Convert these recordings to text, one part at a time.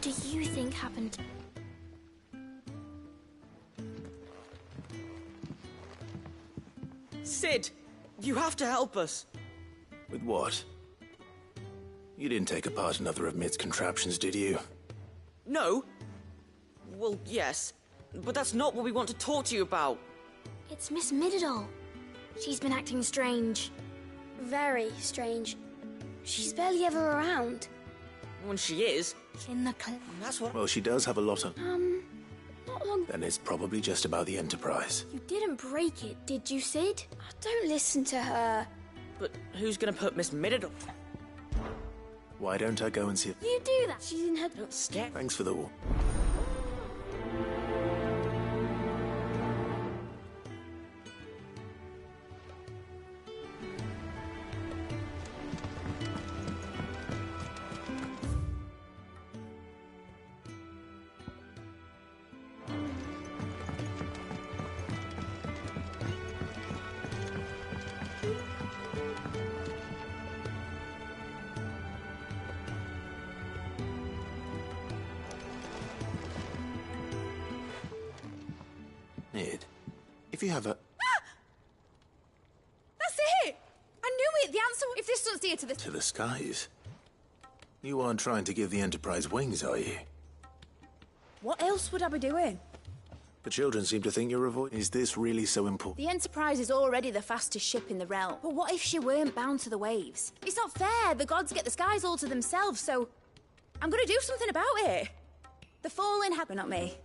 What do you think happened? Sid, you have to help us. With what? You didn't take apart another of Mid's contraptions, did you? No. Well, yes, but that's not what we want to talk to you about. It's Miss Middledal. She's been acting strange. Very strange. She's barely ever around. When she is. In the club. That's what... Well, she does have a lot on. Not long. Then it's probably just about the Enterprise. You didn't break it, did you, Sid? Oh, don't listen to her. But who's gonna put Miss Middledal? Why don't I go and see it? You do that. She's in her... Don't scare... Thanks for the war. Nid, if you have a... That's it! I knew it! The answer... If this doesn't steer to the... To the skies? You aren't trying to give the Enterprise wings, are you? What else would I be doing? The children seem to think you're avoiding... Is this really so important? The Enterprise is already the fastest ship in the realm. But what if she weren't bound to the waves? It's not fair. The gods get the skies all to themselves, so... I'm gonna do something about it. The Fallen have... But not me.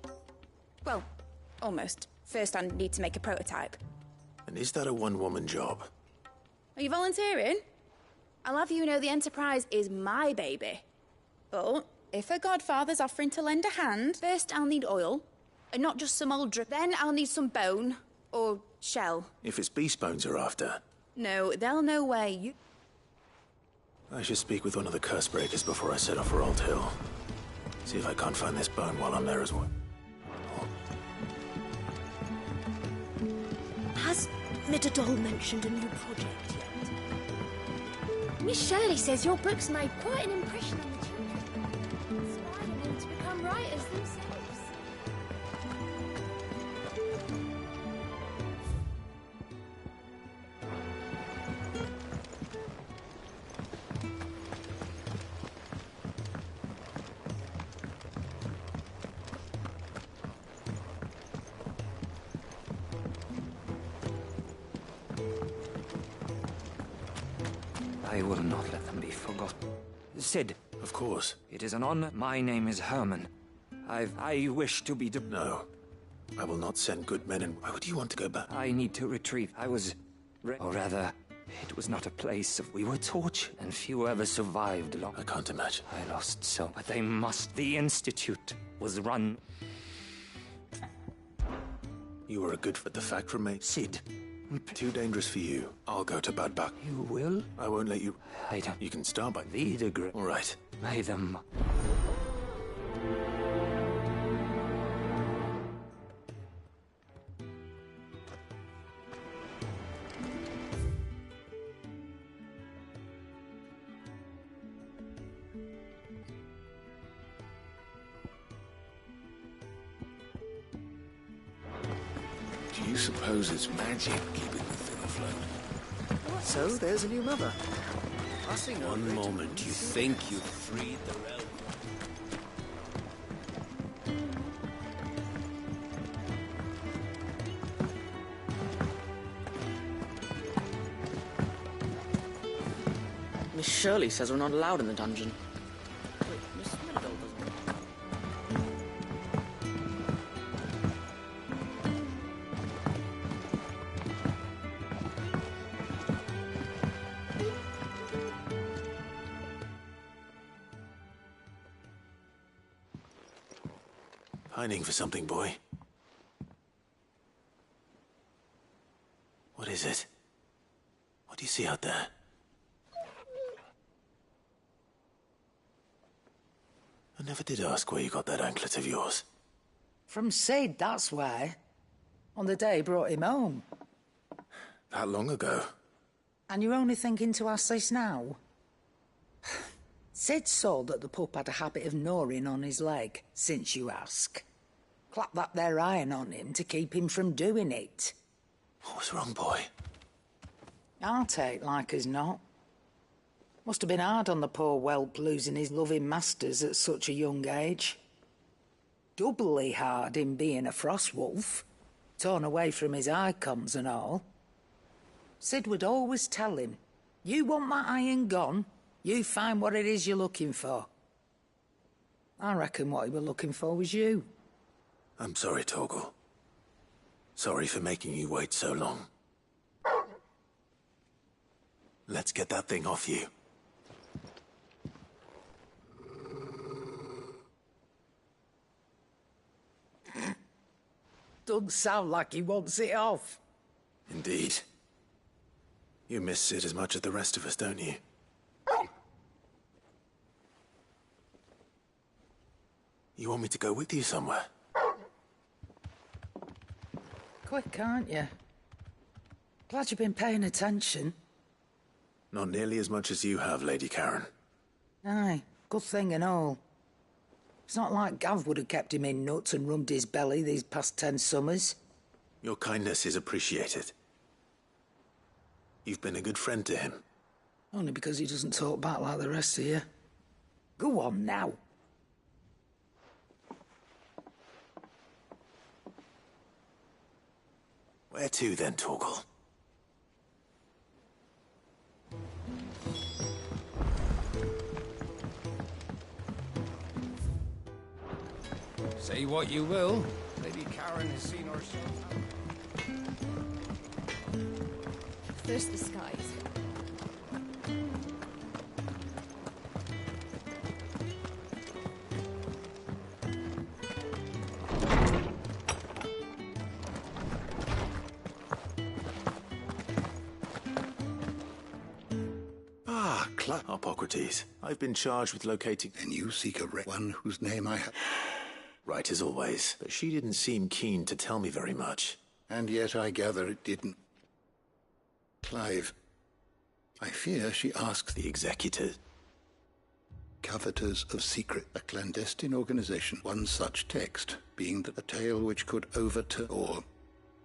Well, almost. First, I need to make a prototype. And is that a one-woman job? Are you volunteering? I'll have you know the Enterprise is my baby. But if a godfather's offering to lend a hand, first I'll need oil, and not just some old drip. Then I'll need some bone, or shell. If it's beast bones you're after. No, they'll know where you... I should speak with one of the curse breakers before I set off for Old Hill. See if I can't find this bone while I'm there as well. Has Middledal mentioned a new project yet? Miss Shirley says your books made quite an impression on the children, inspiring them to become writers themselves. I will not let them be forgotten. Sid. Of course. It is an honor. My name is Herman. I wish to be... No. I will not send good men and... Why would you want to go back? I need to retrieve. I was... Or rather, it was not a place of... We were tortured, and few ever survived long. I can't imagine. I lost so... But they must... The Institute was run... You were a good... But the fact remains... Sid. Too dangerous for you. I'll go to Badbak. You will? I won't let you... I don't... You can start by... The degree. All right. May them... Do you suppose it's magic keeping the thing afloat? So, there's a new mother. Passing One over it. moment you think you've freed the realm. Miss Shirley says we're not allowed in the dungeon. Wait, Miss Middledal doesn't... Pining for something, boy. What is it? What do you see out there? I never did ask where you got that anklet of yours. From Sid, that's why. On the day he brought him home. That long ago? And you're only thinking to ask this now? Sid saw that the pup had a habit of gnawing on his leg, since you ask. Clap that there iron on him to keep him from doing it. What was wrong, boy? I'll take like as not. Must have been hard on the poor whelp losing his loving masters at such a young age. Doubly hard in being a frost wolf, torn away from his icons and all. Sid would always tell him, you want that iron gone, you find what it is you're looking for. I reckon what he were looking for was you. I'm sorry, Torgal. Sorry for making you wait so long. Let's get that thing off you. Doesn't sound like he wants it off. Indeed. You miss Sid as much as the rest of us, don't you? You want me to go with you somewhere? Quick, aren't you? Glad you've been paying attention. Not nearly as much as you have, Lady Karen. Aye, good thing and all. It's not like Gav would have kept him in nuts and rubbed his belly these past 10 summers. Your kindness is appreciated. You've been a good friend to him. Only because he doesn't talk back like the rest of you. Go on now. Where to then, Torgal? Say what you will, Lady Karen has seen herself. First the skies. Hippocrates. I've been charged with locating... And you seek a one whose name I have... Right as always, but she didn't seem keen to tell me very much. And yet I gather it didn't. Clive, I fear she asks the executor. Coveters of Secret, a clandestine organization. One such text being that a tale which could overturn, or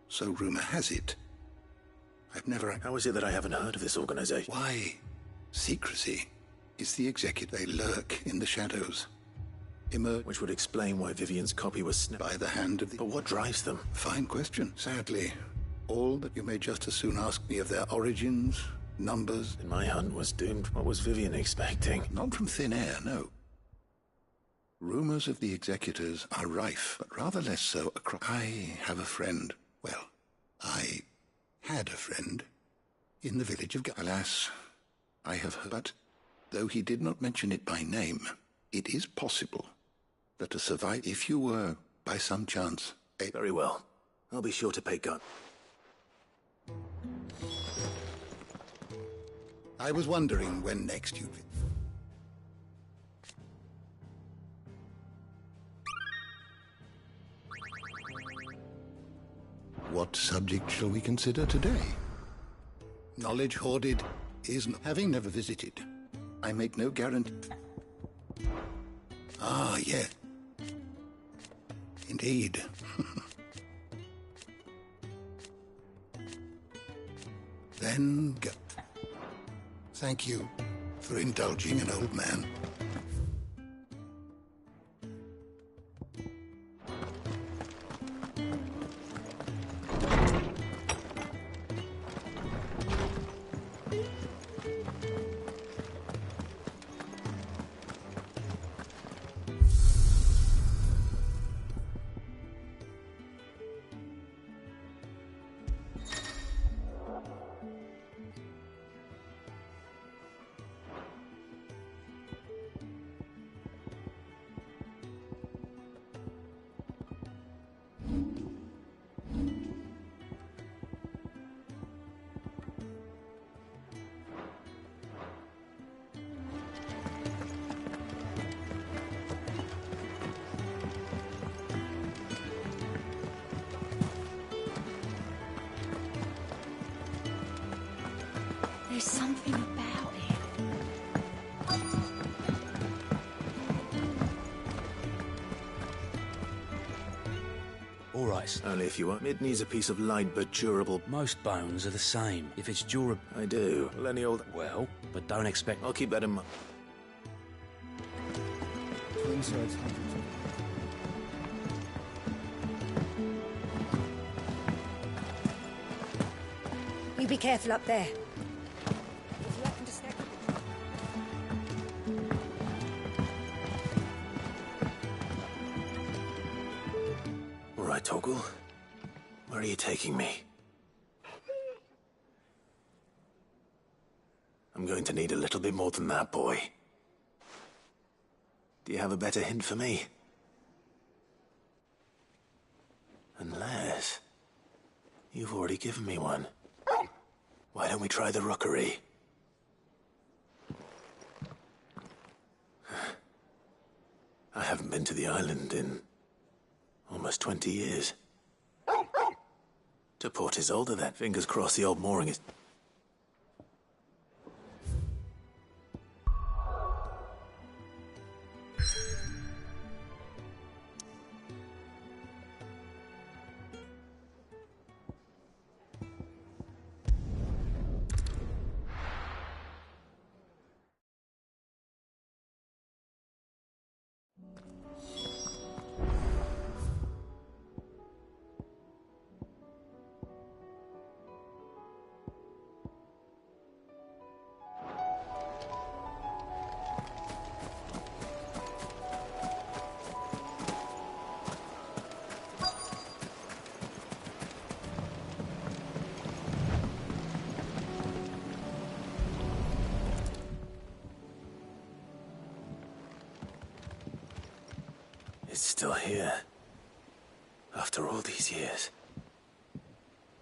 so rumor has it. I've never... How is it that I haven't heard of this organization? Why? Secrecy is the executor. They lurk in the shadows. Which would explain why Vivian's copy was snapped by the hand of the... But what drives them? Fine question. Sadly, all that you may just as soon ask me of their origins, numbers... And my hunt was doomed. What was Vivian expecting? Not from thin air, no. Rumors of the executors are rife, but rather less so across... I have a friend. Well, I had a friend in the village of... Alas, I have heard... But, though he did not mention it by name, it is possible that to survive, if you were, by some chance, a... Very well. I'll be sure to pay gun. I was wondering when next you'd... What subject shall we consider today? Knowledge hoarded is... Having never visited, I make no guarantee... Ah, yes. Indeed. Then go. Thank you for indulging an old man. All right. Only if you want. It needs a piece of light but durable... Most bones are the same. If it's durable... I do. Well, any old... Well, but don't expect... I'll keep that in mind. Twin swords, hundreds. You be careful up there. All right, Torgal. Where are you taking me? I'm going to need a little bit more than that, boy. Do you have a better hint for me? Unless... you've already given me one. Why don't we try the rookery? I haven't been to the island in almost 20 years. To Port Isolde, then. Fingers crossed the old mooring is... It's still here. After all these years.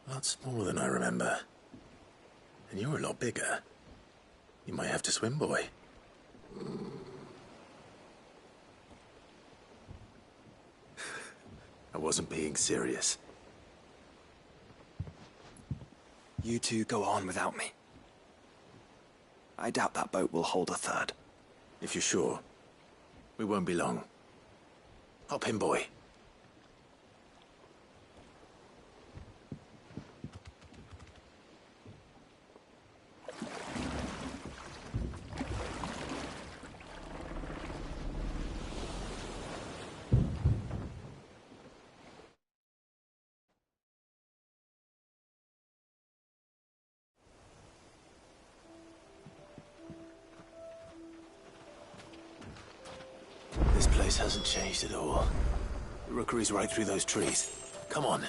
A lot smaller than I remember. And you're a lot bigger. You might have to swim, boy. I wasn't being serious. You two go on without me. I doubt that boat will hold a third. If you're sure, we won't be long. Hop in, boy. This place hasn't changed at all. The rookery's right through those trees. Come on.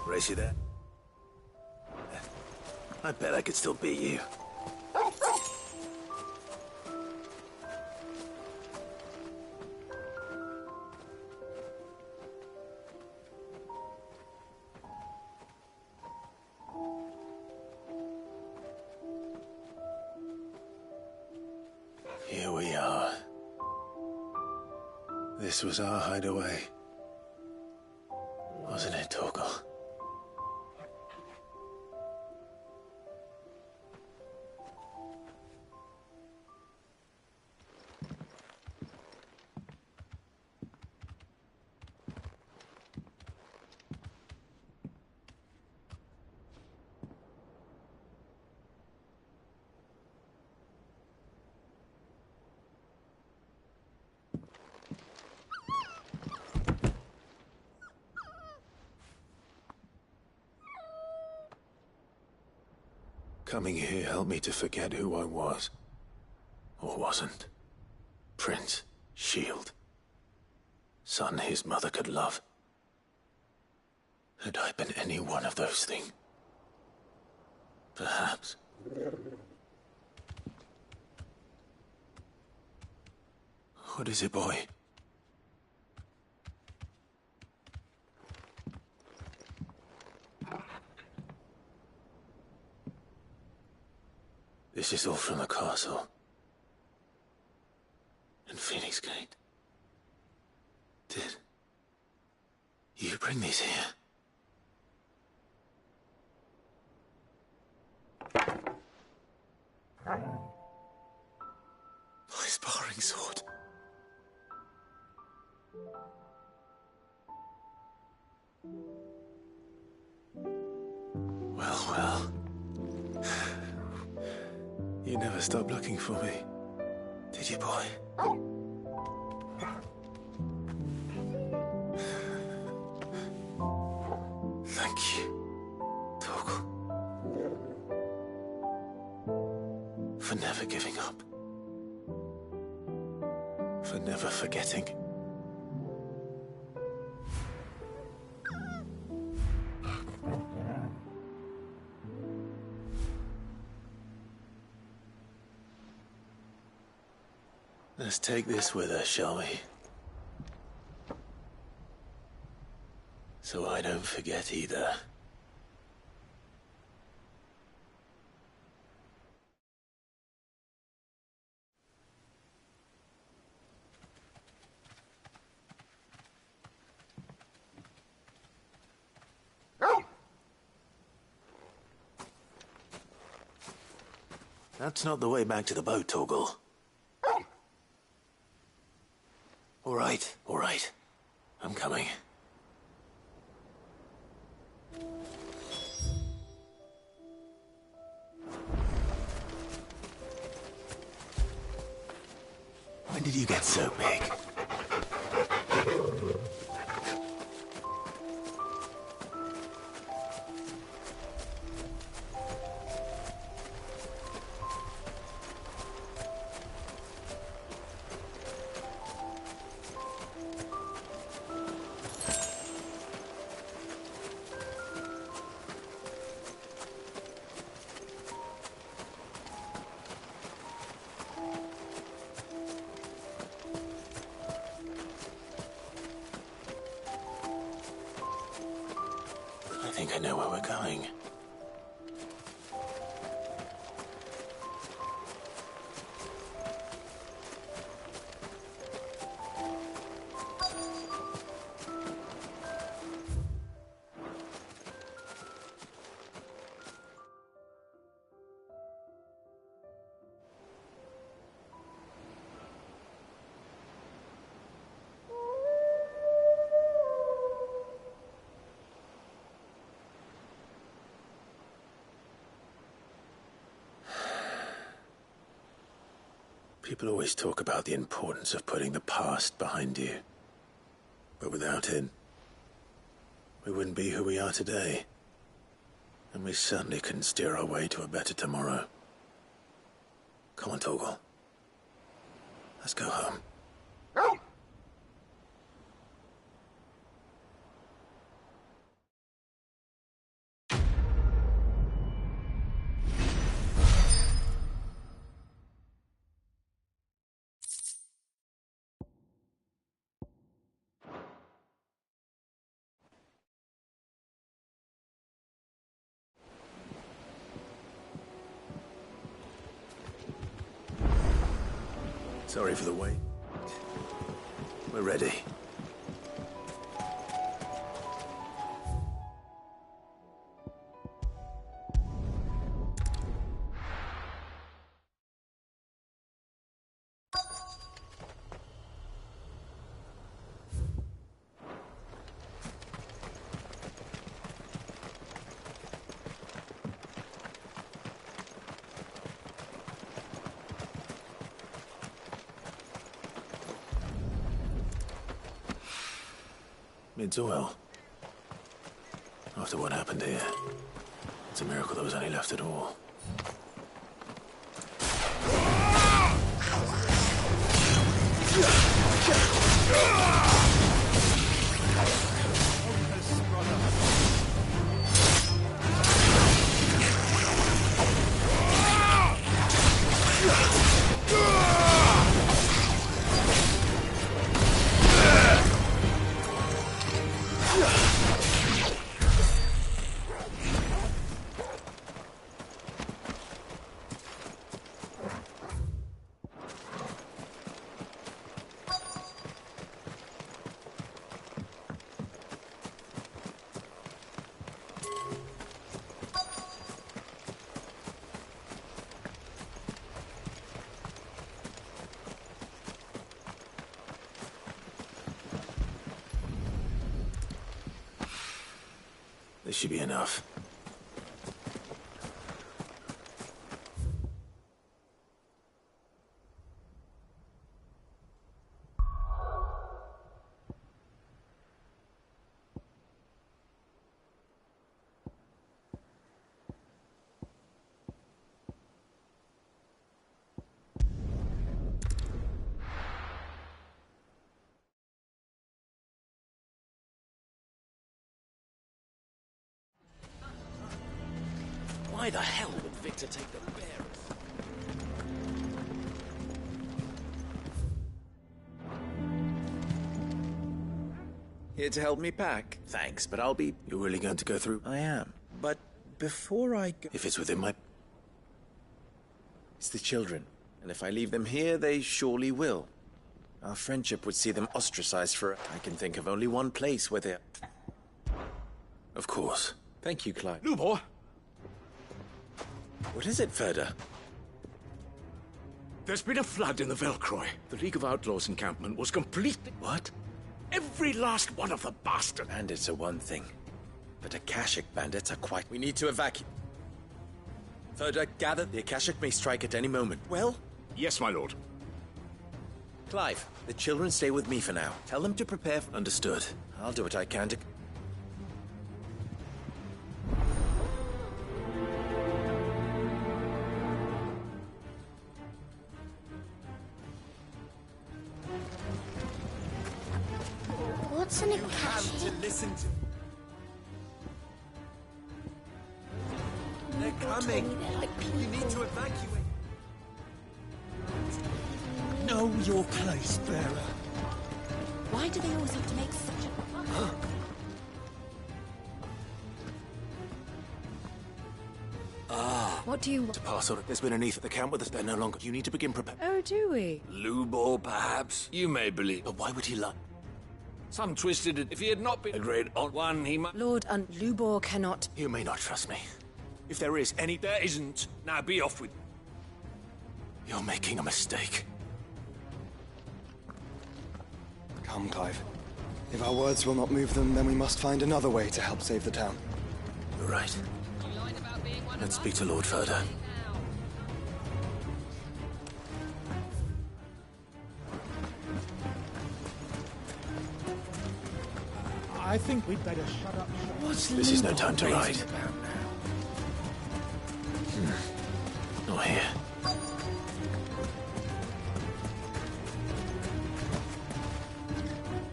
Race you there? I bet I could still beat you. Here we are. This was our hideaway. Wasn't it, Torgal? Coming here helped me to forget who I was. Or wasn't. Prince, Shield. Son his mother could love. Had I been any one of those things? Perhaps. What is it, boy? This is all from the castle. In Phoenix Gate. Did you bring these here? My sparring sword. Well, well. You never stopped looking for me, did you, boy? Thank you, Torgal. For never giving up. For never forgetting. Let's take this with us, shall we? So I don't forget either. That's not the way back to the boat, Torgal. All right. I'm coming. When did you get so big? I think I know where we're going. People always talk about the importance of putting the past behind you. But without it, we wouldn't be who we are today. And we certainly couldn't steer our way to a better tomorrow. Come on, Torgal. Let's go home. Sorry for the wait. We're ready. It's oil. After what happened here, it's a miracle there was any left at all. This should be enough. Why the hell would Victor take the bearers? Here to help me pack? Thanks, but I'll be... You're really going to go through? I am. But before I go... If it's within my... It's the children. And if I leave them here, they surely will. Our friendship would see them ostracized for... I can think of only one place where they're... Of course. Thank you, Clive. Lubor! What is it, Ferda? There's been a flood in the Velcroy. The League of Outlaws encampment was completely... What? Every last one of the bastards. Bandits are one thing, but Akashic bandits are quite... We need to evacuate. Ferda, gather. The Akashic may strike at any moment. Well? Yes, my lord. Clive, the children stay with me for now. Tell them to prepare... Understood. I'll do what I can to... What's an Akashic? Listen to... They're coming. You need to evacuate. Know your place, bearer. Why do they always have to make such a... What do you want? To pass on. There's been a need at the camp with us. They're no longer. You need to begin preparing. Oh, do we? Lubor, perhaps. You may believe. But why would he lie? Some twisted it. If he had not been a great odd one, he might... Lord Lubor cannot... You may not trust me. If there is any... There isn't. Now be off with... You're making a mistake. Come, Clive. If our words will not move them, then we must find another way to help save the town. You're right. Let's speak to Lord Ferda. I think we'd better shut up. This is no time to ride. Not here.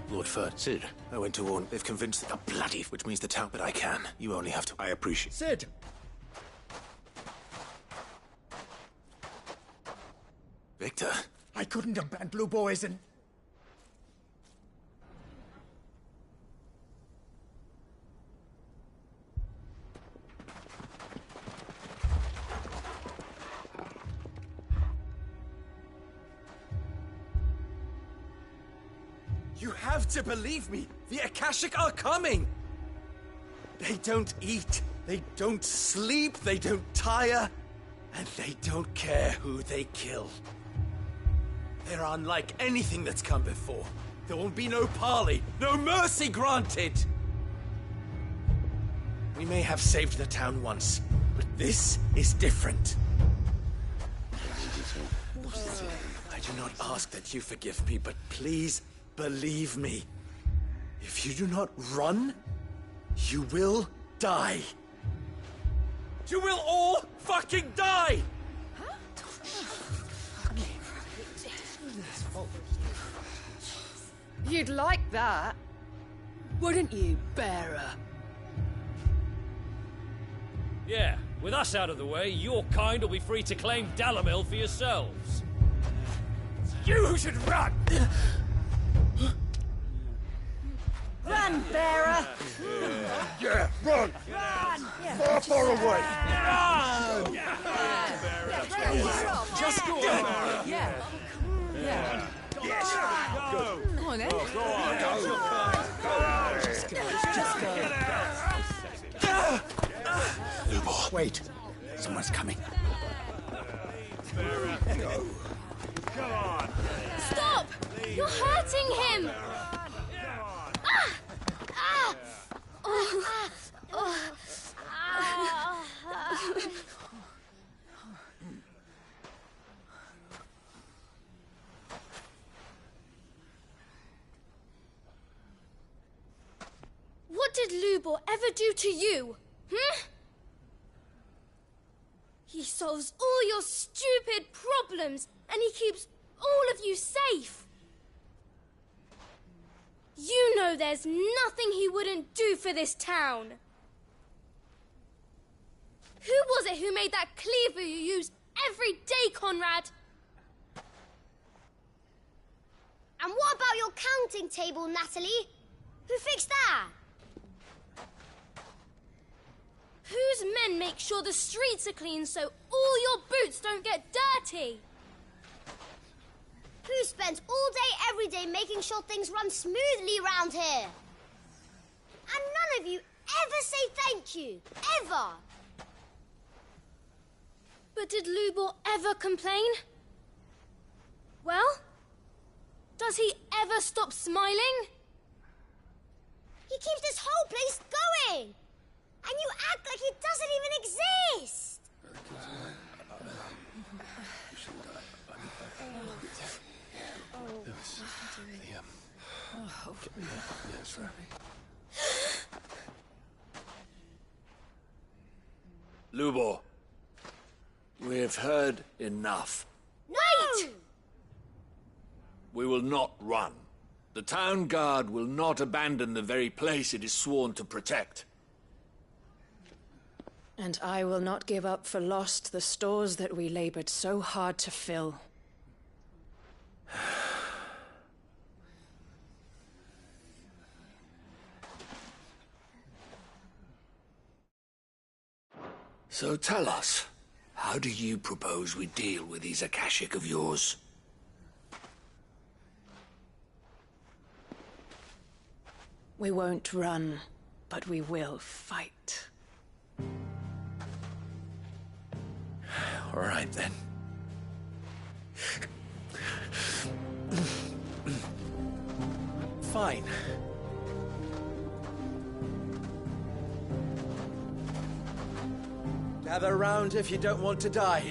Lord Ferda. Sid. I went to warn. They've convinced the bloody... Which means the town, but I can. You only have to... I appreciate... Sid! Victor. I couldn't have banned Blue Boys and... You have to believe me! The Akashic are coming! They don't eat, they don't sleep, they don't tire, and they don't care who they kill. They're unlike anything that's come before. There will be no parley, no mercy granted! We may have saved the town once, but this is different. I do not ask that you forgive me, but please believe me. If you do not run, you will die. You will all fucking die! You'd like that, wouldn't you, bearer? Yeah, with us out of the way, your kind will be free to claim Dalamil for yourselves. You should run! Run, bearer! Yeah, run! Run! Far, far away! Run! Just go on! Yeah. Yeah. Yes! Go! Come on, then. Go on! Go! Just go. Just go. Lubor. Wait. Someone's coming. Go! Come on! Stop! You're hurting him! Ah! Ah! Oh. What did Lubor ever do to you? He solves all your stupid problems, and he keeps all of you safe. You know there's nothing he wouldn't do for this town. Who was it who made that cleaver you use every day, Conrad? And what about your counting table, Natalie? Who fixed that? Whose men make sure the streets are clean so all your boots don't get dirty? Who spends all day, every day making sure things run smoothly round here? And none of you ever say thank you. Ever. But did Lubor ever complain? Well, does he ever stop smiling? He keeps this whole place going. And you act like it doesn't even exist. Lubor, we've heard enough. No! We will not run. The town guard will not abandon the very place it is sworn to protect. And I will not give up for lost the stores that we labored so hard to fill. So tell us, how do you propose we deal with these Akashic of yours? We won't run, but we will fight. All right, then. Fine. Gather round if you don't want to die.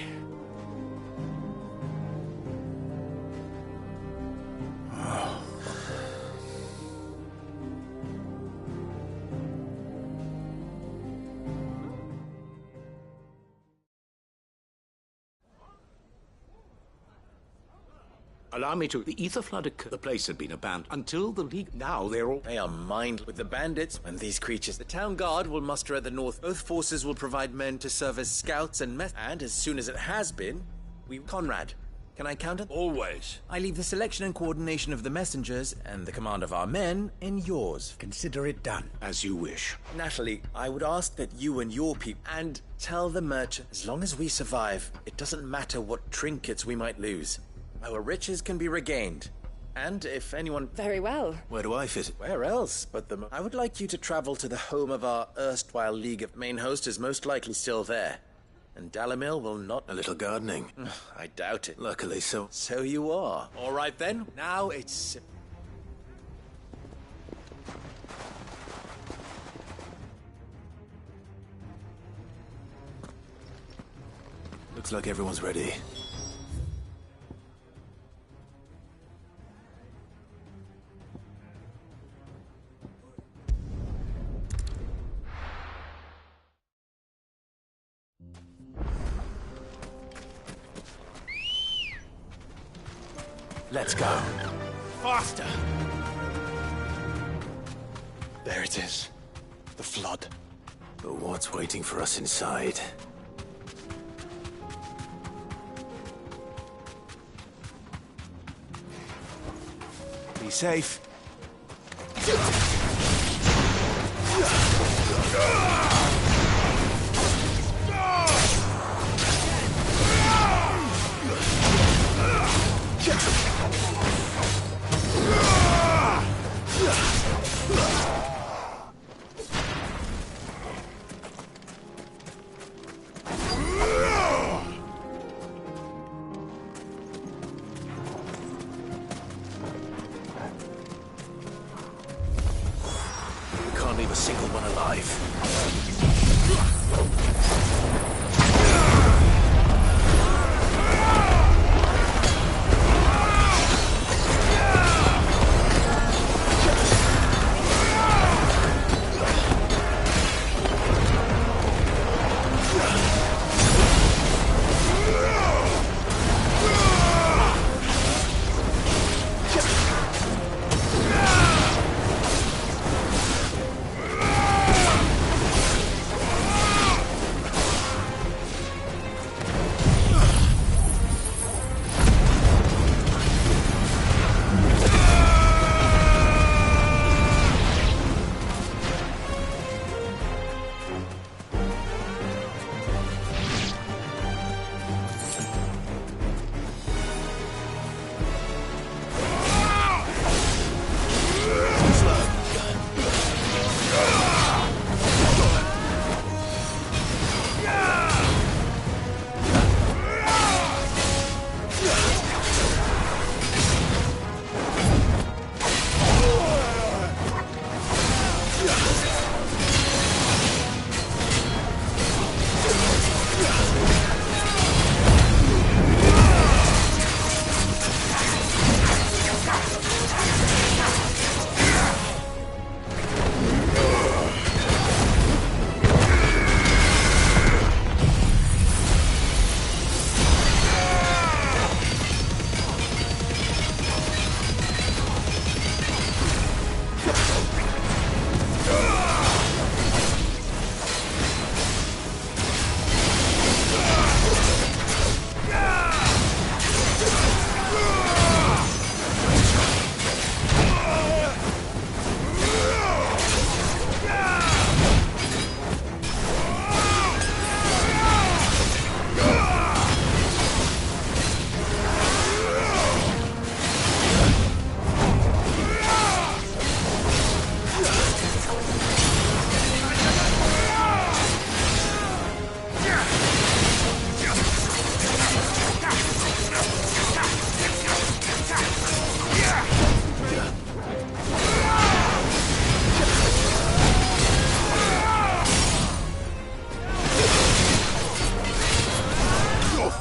Allow me to... The ether flood occurred. The place had been abandoned until the League... Now they're all... They are mined with the bandits and these creatures. The town guard will muster at the north. Both forces will provide men to serve as scouts and and as soon as it has been, Conrad, can I count it? Always. I leave the selection and coordination of the messengers and the command of our men in yours. Consider it done. As you wish. Natalie, I would ask that you and your people... And tell the merchant, as long as we survive, it doesn't matter what trinkets we might lose. Our riches can be regained. And if anyone... Very well. Where do I fit? Where else but the... I would like you to travel to the home of our erstwhile League of... Main host is most likely still there. And Dalamil will not... A little gardening. I doubt it. Luckily so. So you are. All right then. Now it's... Looks like everyone's ready. Let's go. Faster! There it is. The flood. But what's waiting for us inside? Be safe. Can't leave a single one alive.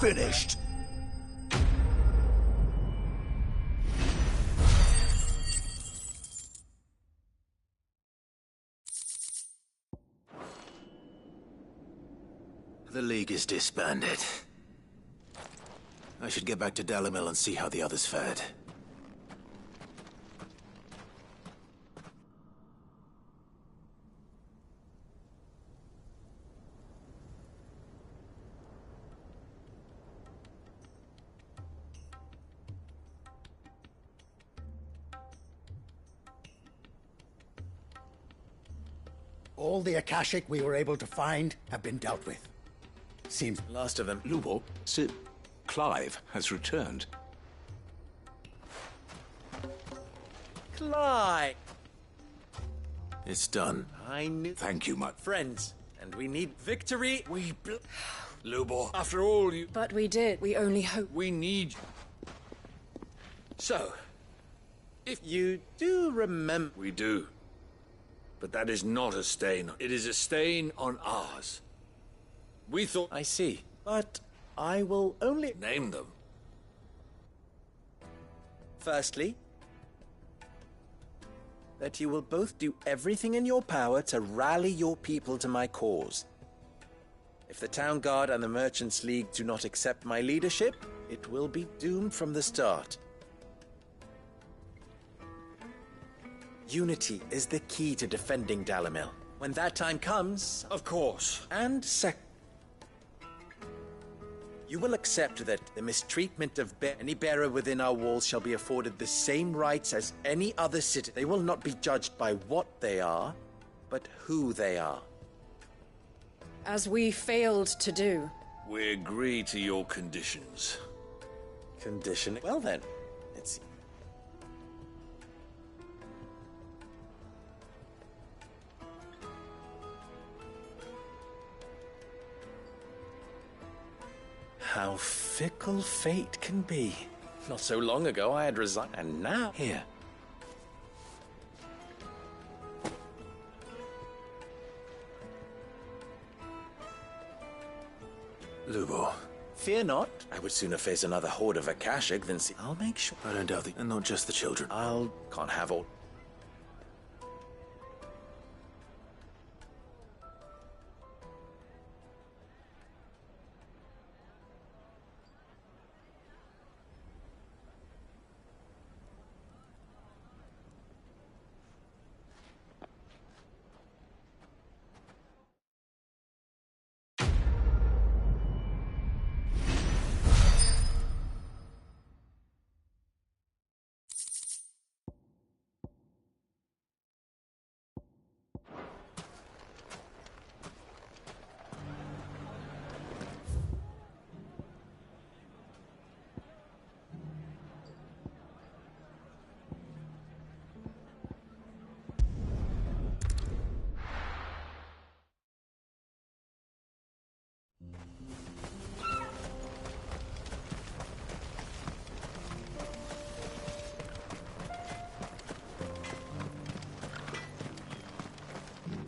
finished. The League is disbanded. I should get back to Dalamil and see how the others fared. All the Akashic we were able to find have been dealt with. Seems last of them. Lubo, Sir Clive has returned. Clive! It's done. I knew... Thank you, my friends. And we need victory. Lubo, after all you... But we did. We only hope. We need... So, if you do remember... We do. But that is not a stain. It is a stain on ours. We thought... I see. But I will only... Name them. Firstly, that you will both do everything in your power to rally your people to my cause. If the Town Guard and the Merchants League do not accept my leadership, it will be doomed from the start. Unity is the key to defending Dalamil. When that time comes... Of course. And you will accept that the mistreatment of any bearer within our walls shall be afforded the same rights as any other citizen. They will not be judged by what they are, but who they are. As we failed to do. We agree to your conditions. Condition? Well then, let's see. How fickle fate can be. Not so long ago I had resigned, and now... Here. Lubo. Fear not. I would sooner face another horde of Akashic than see... I'll make sure... I don't doubt that. And not just the children. Can't have all...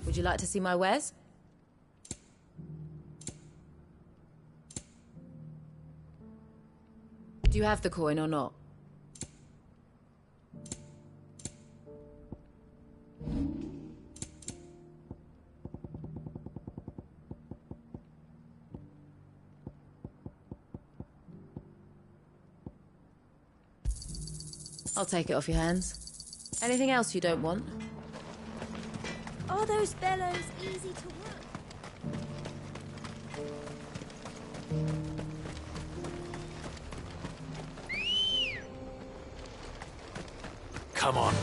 Would you like to see my wares? Do you have the coin or not? I'll take it off your hands. Anything else you don't want? Are those bellows easy to work? Come on.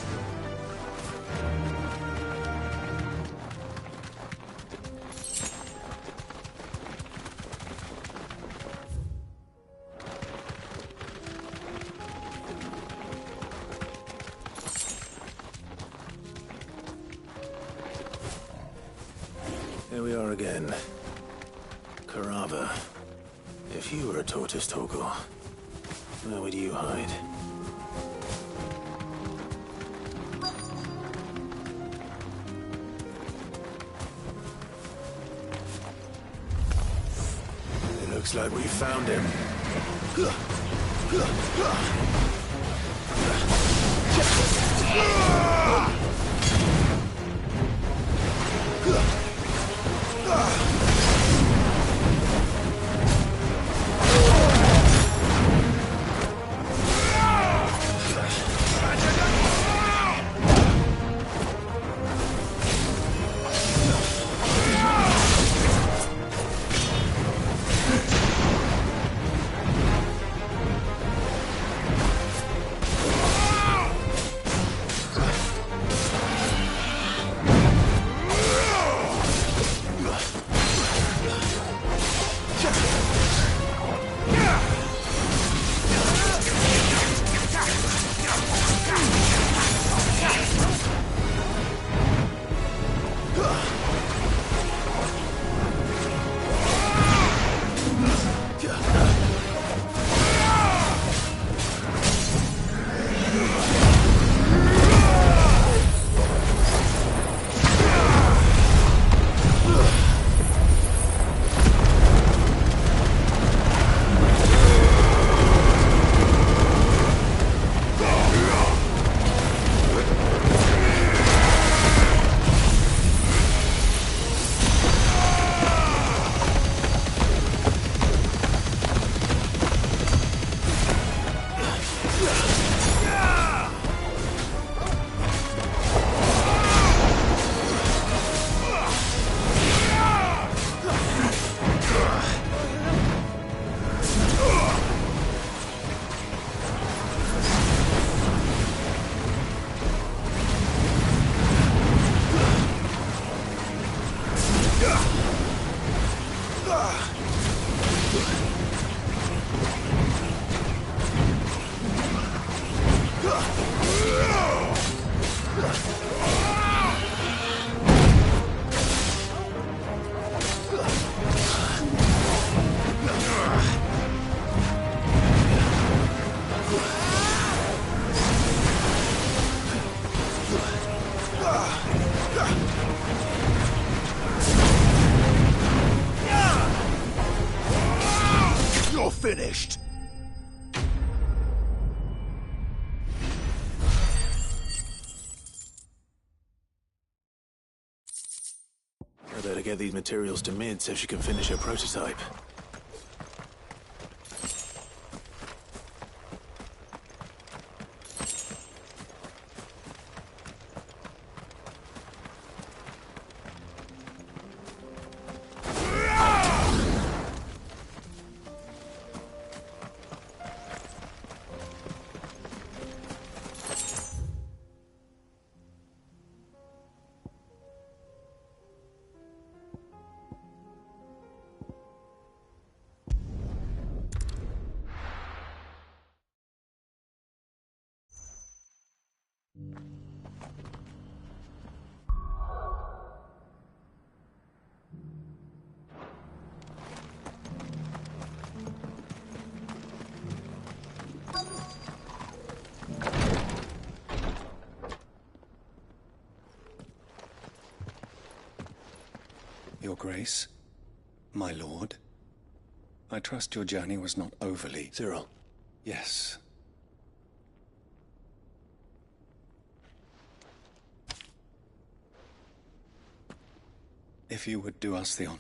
Here we are again. Carava. If you were a tortoise, Torgal, where would you hide? Looks like we found him. You're finished! I better get these materials to Mid so she can finish her prototype. Your Grace, my lord, I trust your journey was not overly... Cyril. Yes. If you would do us the honor...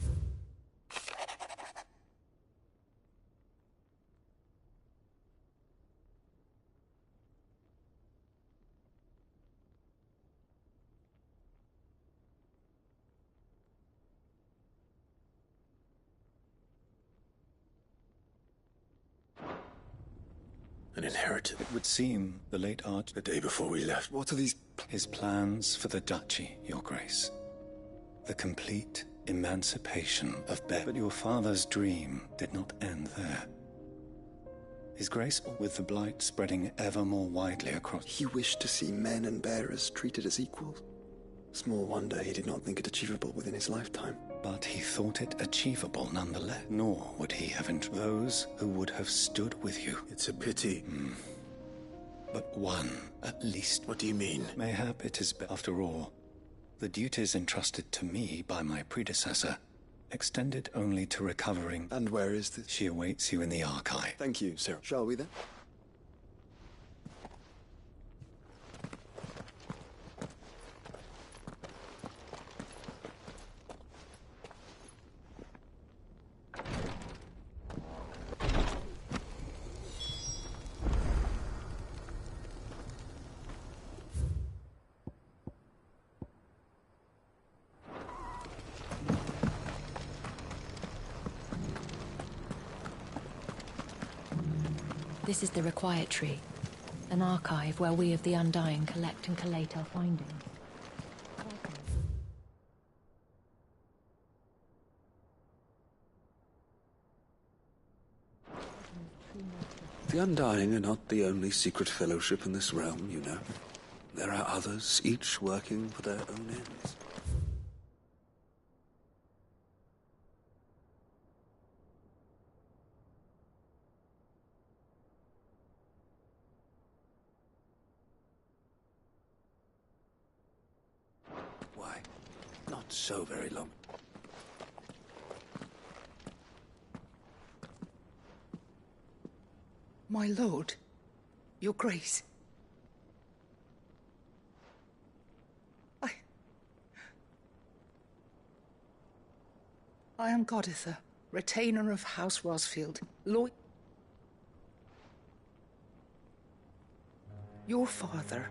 An inheritance. It would seem the late Arch... The day before we left. What are these... His plans for the duchy, Your Grace. The complete emancipation of Bear. But your father's dream did not end there. His Grace, with the blight spreading ever more widely across... He wished to see men and bearers treated as equals. Small wonder he did not think it achievable within his lifetime. But he thought it achievable nonetheless. Nor would he have those who would have stood with you. It's a pity. But one, at least. What do you mean? Mayhap it is, after all, the duties entrusted to me by my predecessor, extended only to recovering. And where is this? She awaits you in the archive. Thank you, sir. Shall we then? This is the Required Tree, an archive where we of the Undying collect and collate our findings. The Undying are not the only secret fellowship in this realm, you know. There are others, each working for their own ends. Why, not so very long. My lord, your grace. I am Goditha, retainer of House Rosfield. Your father,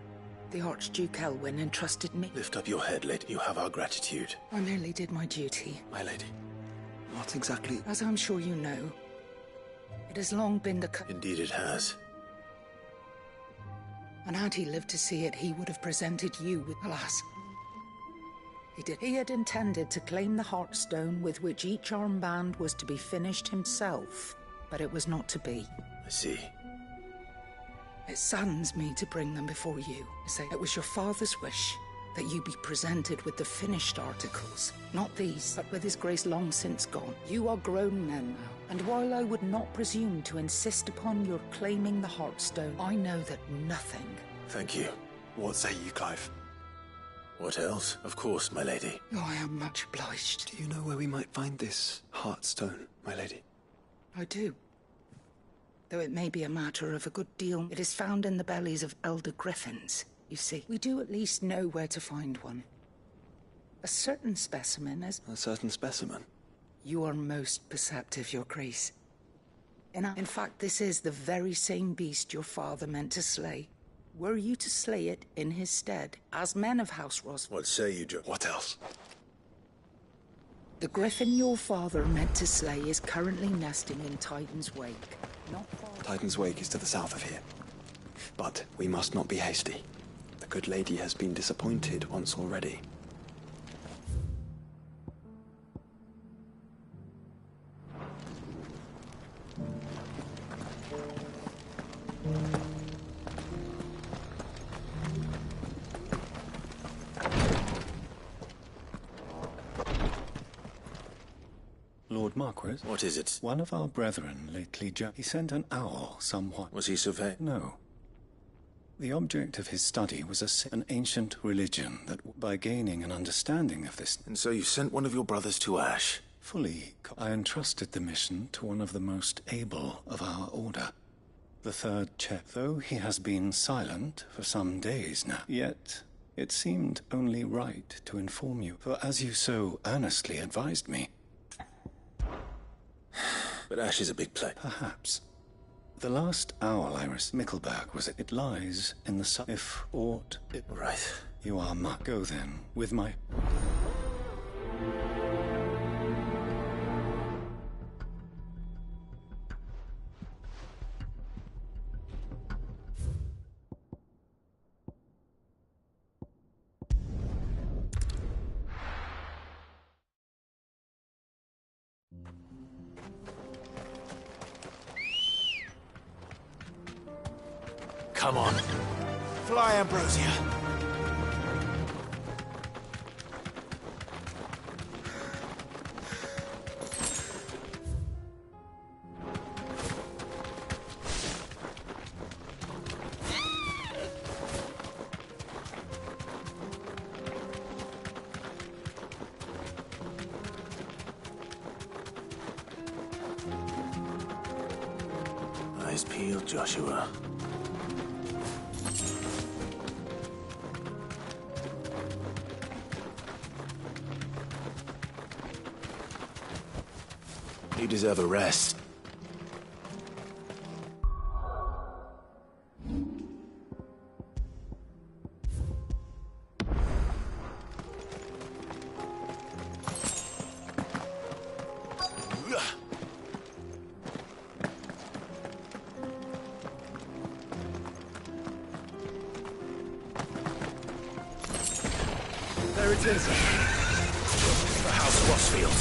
the Archduke Elwyn, entrusted me. Lift up your head, lady. You have our gratitude. I merely did my duty. My lady, what exactly? As I'm sure you know, it has long been the Indeed it has. And had he lived to see it, he would have presented you with... Alas. He did. He had intended to claim the Heartstone with which each armband was to be finished himself, but it was not to be. I see. It saddens me to bring them before you. Say it was your father's wish that you be presented with the finished articles. Not these, but with his grace long since gone. You are grown men now, and while I would not presume to insist upon your claiming the Heartstone, I know that nothing... Thank you. What say you, Clive? What else? Of course, my lady. Oh, I am much obliged. Do you know where we might find this Heartstone, my lady? I do. Though it may be a matter of a good deal, it is found in the bellies of elder griffins, you see. We do at least know where to find one. A certain specimen is... A certain specimen? You are most perceptive, your grace. In fact, this is the very same beast your father meant to slay. Were you to slay it in his stead, as men of House Ross... What say you, Joe? What else? The griffin your father meant to slay is currently nesting in Titan's Wake. Not far... Titan's Wake is to the south of here. But we must not be hasty. The good lady has been disappointed once already. Lord Marquis? What is it? One of our brethren lately he sent an owl somewhat... Was he surveyed? No. The object of his study was an ancient religion that, by gaining an understanding of this... And so you sent one of your brothers to Ash? Fully. I entrusted the mission to one of the most able of our order. The third chef, though he has been silent for some days now. Yet, it seemed only right to inform you, for as you so earnestly advised me... But Ash is a big place. Perhaps. The last owl Iris Mickleberg was it? It lies in the if aught... Right. You are go then, with my... Come on. Fly, Ambrosia. Eyes peeled, Joshua. You deserve a rest. There it is. The House Rossfield.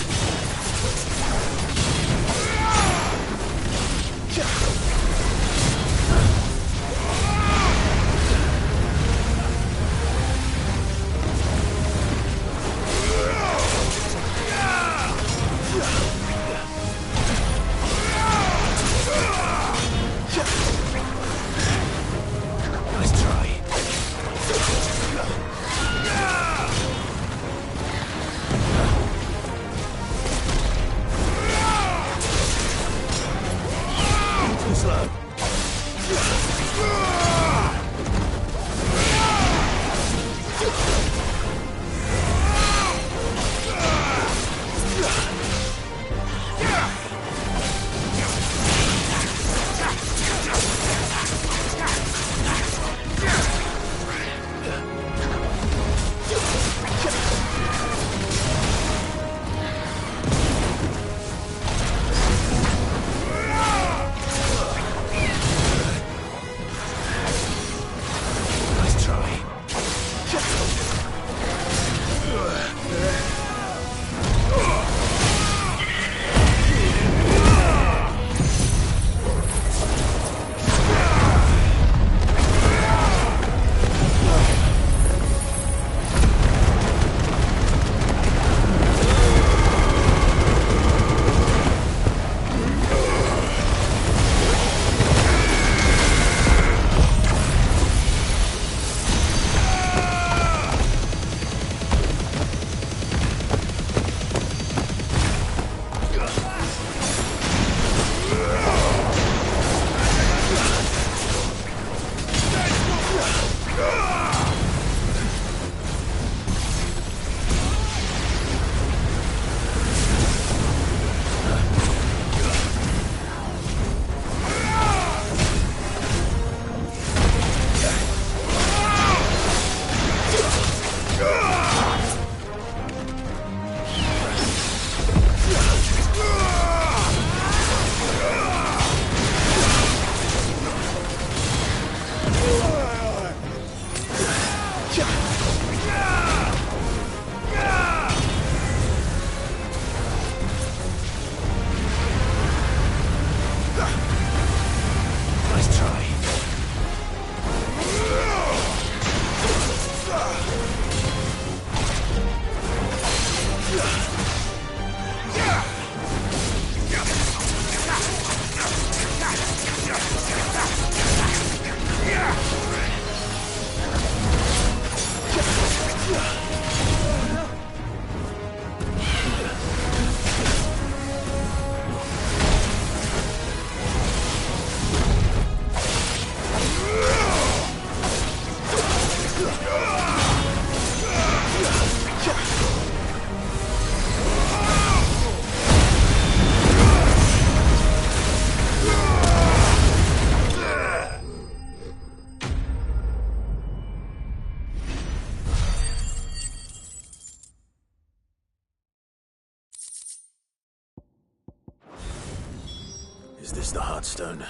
Is this the Heartstone?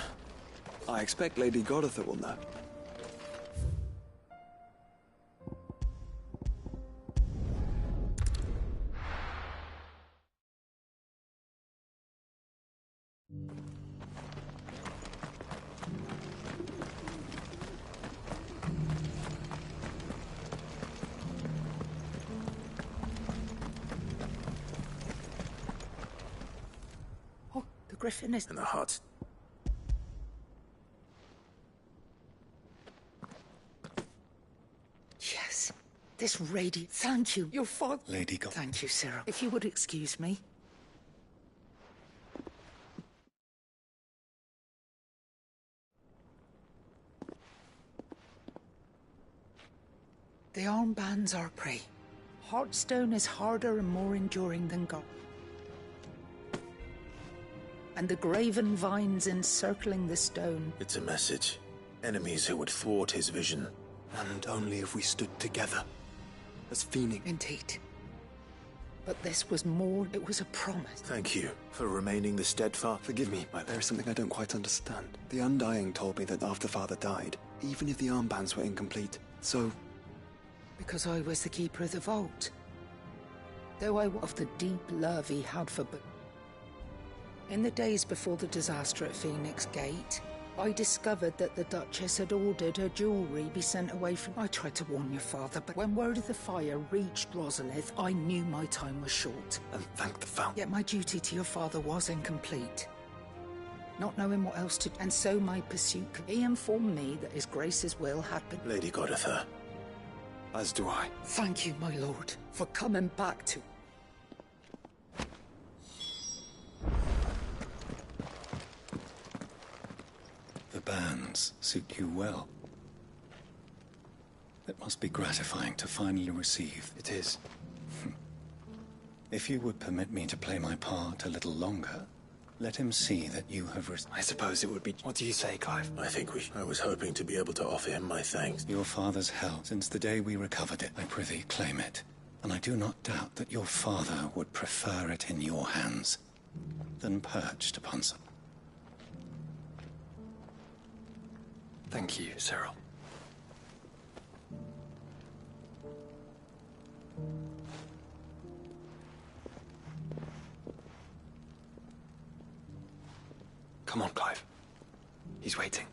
I expect Lady Goditha will know. Oh, the griffin is... And the heart. Yes. This radiant... Thank you. Your father... Lady God... Thank you, Cyril. If you would excuse me. The armbands are pretty. Heartstone is harder and more enduring than gold. And the graven vines encircling the stone. It's a message. Enemies who would thwart his vision. And only if we stood together. As Phoenix. Indeed. But this was more, it was a promise. Thank you for remaining the steadfast. Forgive me, but there is something I don't quite understand. The Undying told me that after Father died, even if the armbands were incomplete, so... Because I was the keeper of the vault. Though I was of the deep love he had for... In the days before the disaster at Phoenix Gate, I discovered that the Duchess had ordered her jewellery be sent away from... I tried to warn your father, but when word of the fire reached Rosalith, I knew my time was short. And thank the Fountain. Yet my duty to your father was incomplete. Not knowing what else to do, and so my pursuit... He informed me that His Grace's will had been... Lady Goditha. As do I. Thank you, my lord, for coming back to... The bands suit you well. It must be gratifying to finally receive. It is. If you would permit me to play my part a little longer, let him see that you have... I suppose it would be... What do you say, Clive? I was hoping to be able to offer him my thanks. Your father's health, since the day we recovered it, I prithee claim it. And I do not doubt that your father would prefer it in your hands than perched upon some... Thank you, Cyril. Come on, Clive. He's waiting.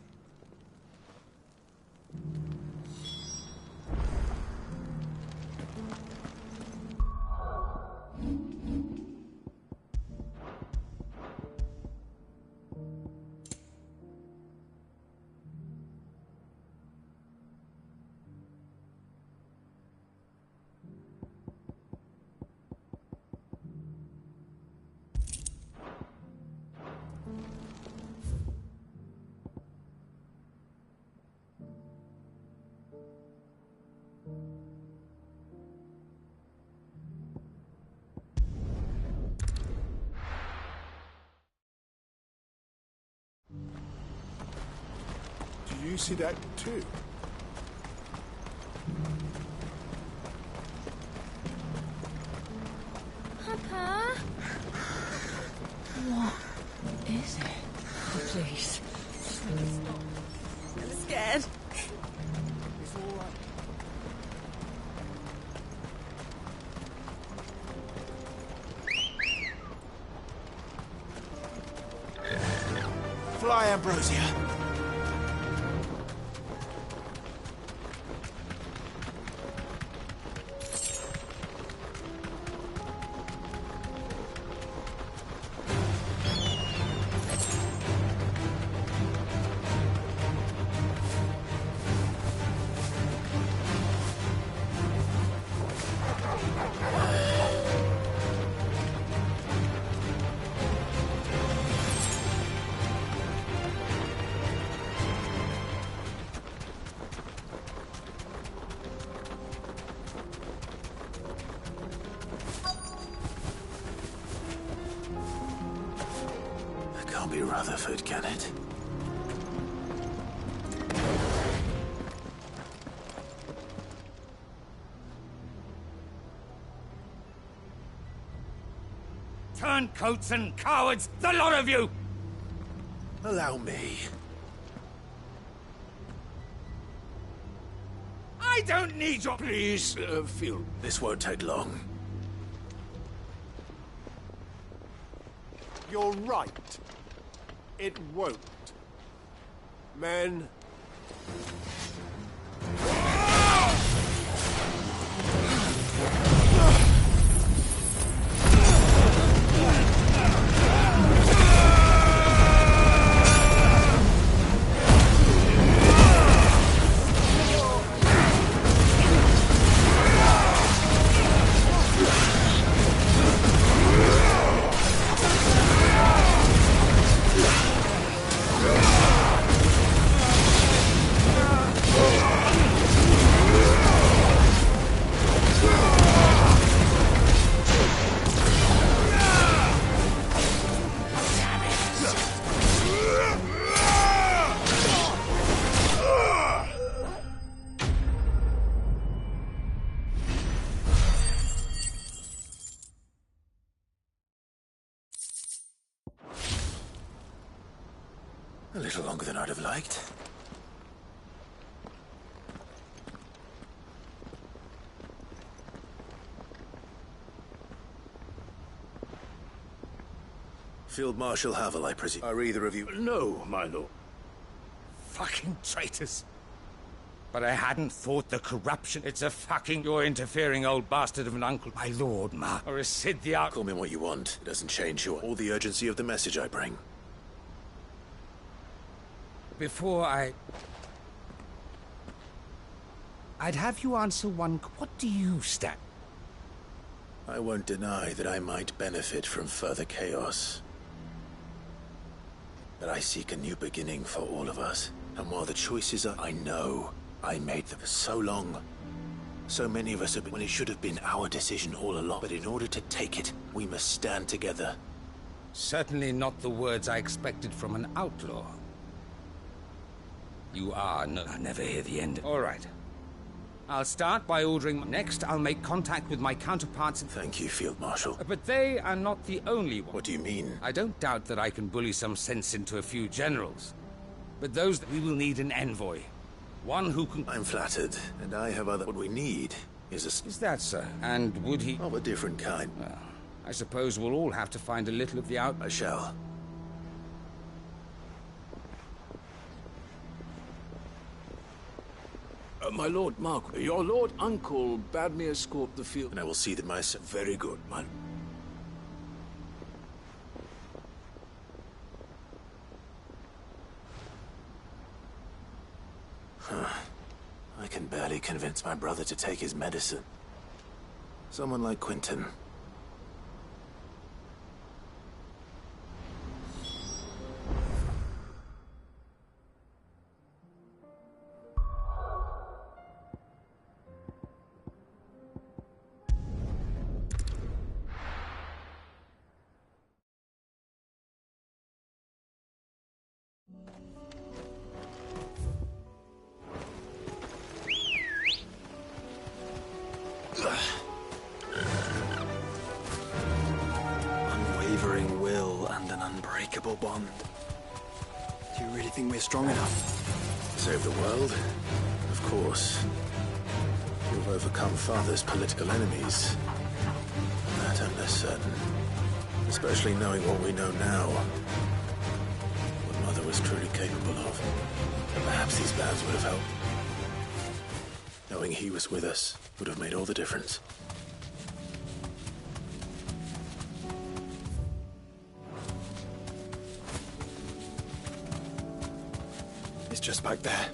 Do you see that too? Papa? What is it? Please. Stop. I'm scared. It's all right. Fly, Ambrosia. Can't be Rutherford, can it? Turncoats and cowards, the lot of you! Allow me. I don't need your... Please, Phil. This won't take long. You're right. It won't. Men. A little longer than I'd have liked. Field Marshal Havel, I presume. Are either of you... No, my lord. Fucking traitors. But I hadn't thought the corruption. It's a fucking your interfering old bastard of an uncle, my lord, ma. Or a Sid the Ark. Call me what you want. It doesn't change or the urgency of the message I bring. Before I'd have you answer one... What do you stand? I won't deny that I might benefit from further chaos. But I seek a new beginning for all of us. And while the choices are... I know I made them for so long. So many of us have been... When it should have been our decision all along. But in order to take it, we must stand together. Certainly not the words I expected from an outlaw. You are no... I never hear the end. All right. I'll start by ordering... Next, I'll make contact with my counterparts... Thank you, Field Marshal. But they are not the only ones. What do you mean? I don't doubt that I can bully some sense into a few generals. But those... We will need an envoy. One who can... I'm flattered, and I have other... What we need is a... Is that so? And would he... Of a different kind. Well, I suppose we'll all have to find a little of the out... I shall. My lord, Mark, your lord uncle bade me escort the field. And I will see that my son... Very good, man. I can barely convince my brother to take his medicine. Someone like Quentin. Unwavering will and an unbreakable bond. Do you really think we're strong enough? Save the world? Of course. You've overcome Father's political enemies. That I'm less certain. Especially knowing what we know now. What Mother was truly capable of. And perhaps these plans would have helped. Knowing he was with us would have made all the difference. It's just back there.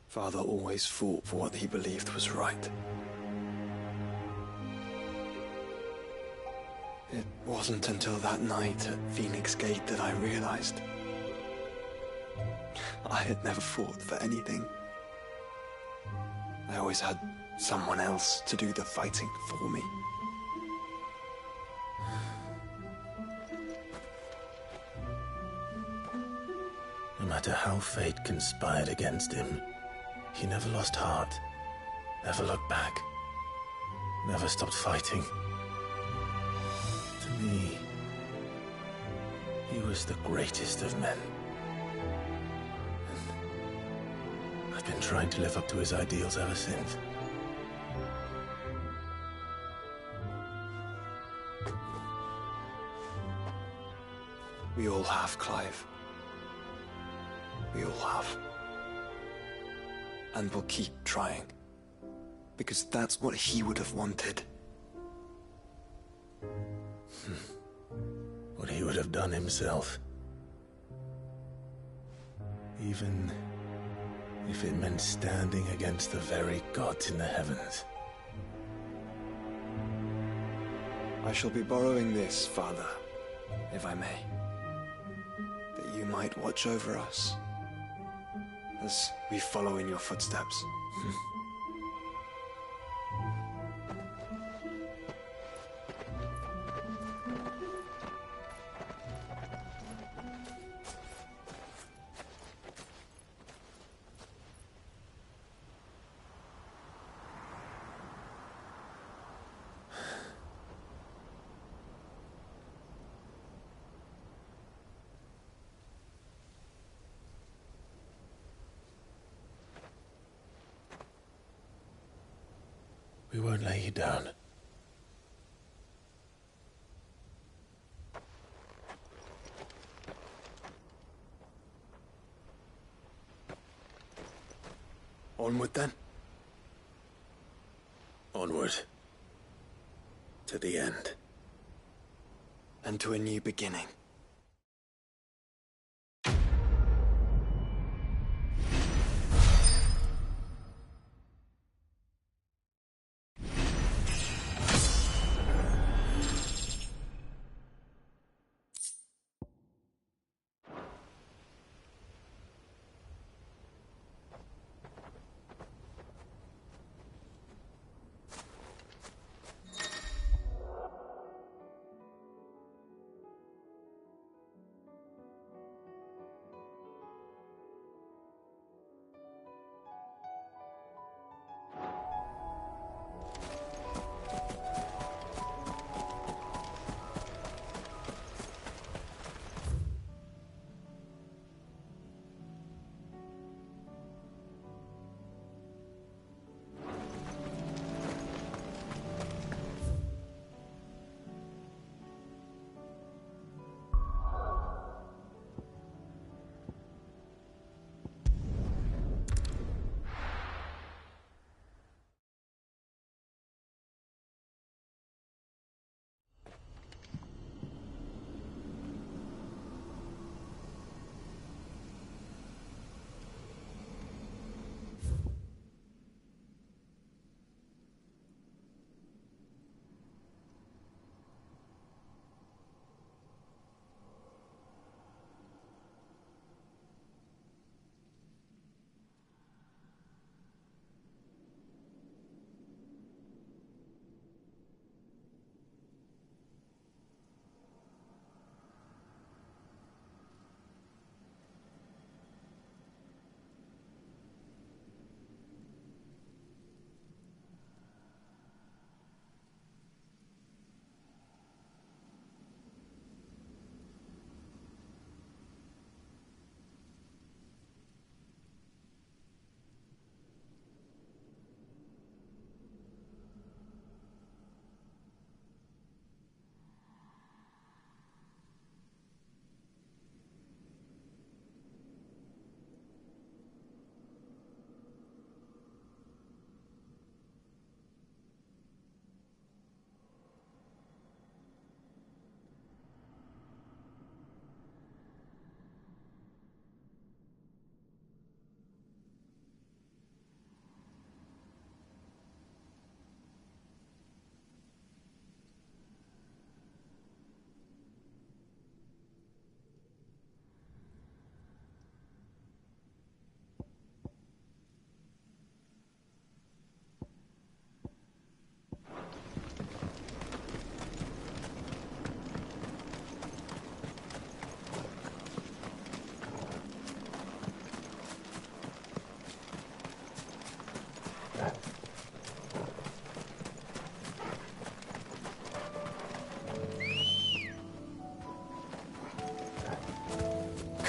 Father always fought for what he believed was right. It wasn't until that night at Phoenix Gate that I realized I had never fought for anything. I always had someone else to do the fighting for me. No matter how fate conspired against him, he never lost heart. Never looked back. Never stopped fighting. To me, he was the greatest of men. And I've been trying to live up to his ideals ever since. We all have, Clive. We all have. And we'll keep trying. Because that's what he would have wanted. What he would have done himself. Even if it meant standing against the very gods in the heavens. I shall be borrowing this, Father, if I may. That you might watch over us as we follow in your footsteps. We won't lay you down. Onward then. Onward. To the end. And to a new beginning.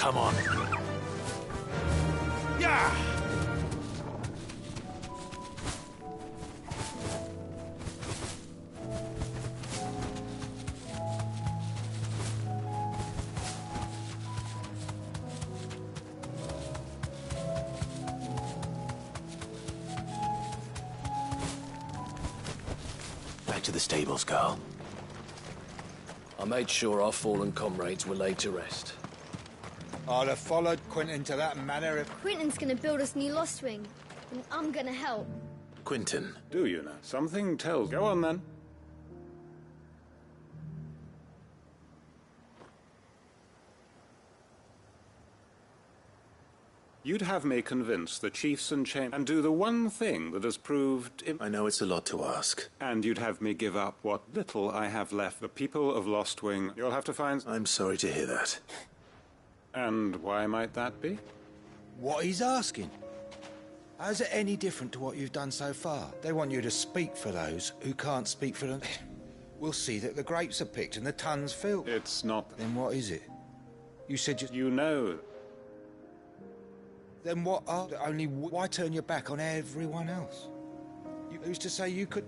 come on. Yeah! Back to the stables, Carl. I made sure our fallen comrades were laid to rest. I'd have followed Quentin to that manor if... Quentin's gonna build us new Lost Wing, and I'm gonna help. Quentin. Do you know? Something tells... Go on, then. You'd have me convince the chiefs and champions and do the one thing that has proved... I know it's a lot to ask. And you'd have me give up what little I have left. The people of Lost Wing, you'll have to find... I'm sorry to hear that. And why might that be? What he's asking. How's it any different to what you've done so far? They want you to speak for those who can't speak for them. We'll see that the grapes are picked and the tons filled. It's not... Then what is it? You said You know... Then what are... Only why turn your back on everyone else? Who's to say you could...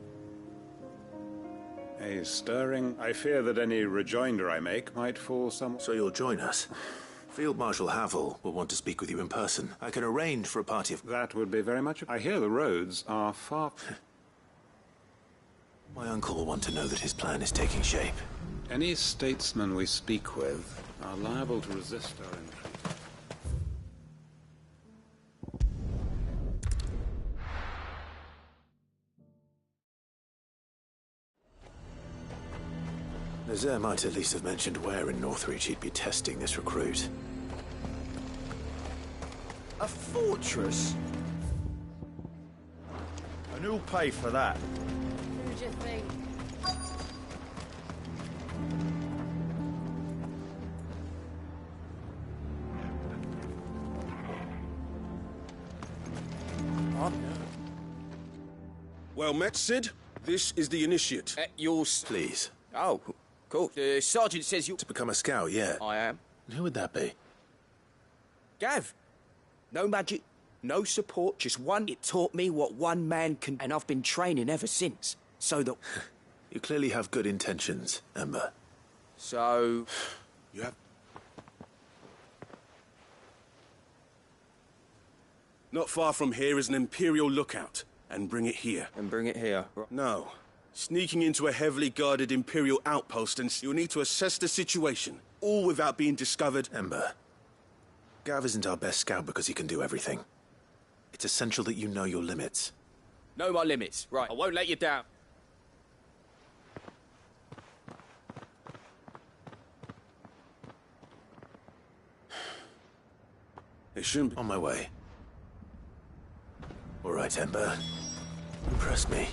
A stirring... I fear that any rejoinder I make might fall some... So you'll join us? Field Marshal Havel will want to speak with you in person. I can arrange for a party of... That would be very much... I hear the roads are far... My uncle will want to know that his plan is taking shape. Any statesmen we speak with are liable to resist our entreaty. Nazaire might at least have mentioned where in Northreach he'd be testing this recruit. A fortress? And who'll pay for that? Who do you think? Well met, Sid. This is the initiate. Yours. Please. Oh, cool. The sergeant says you... To become a scout, yeah. I am. And who would that be? Gav. No magic, no support, just one. It taught me what one man can... And I've been training ever since. So that... You clearly have good intentions, Ember. So... You have... Not far from here is an Imperial lookout. And bring it here. And bring it here? No. Sneaking into a heavily guarded Imperial outpost, and you'll need to assess the situation, all without being discovered. Ember, Gav isn't our best scout because he can do everything. It's essential that you know your limits. Know my limits. Right, I won't let you down. It shouldn't be. On my way. All right, Ember. Impress me.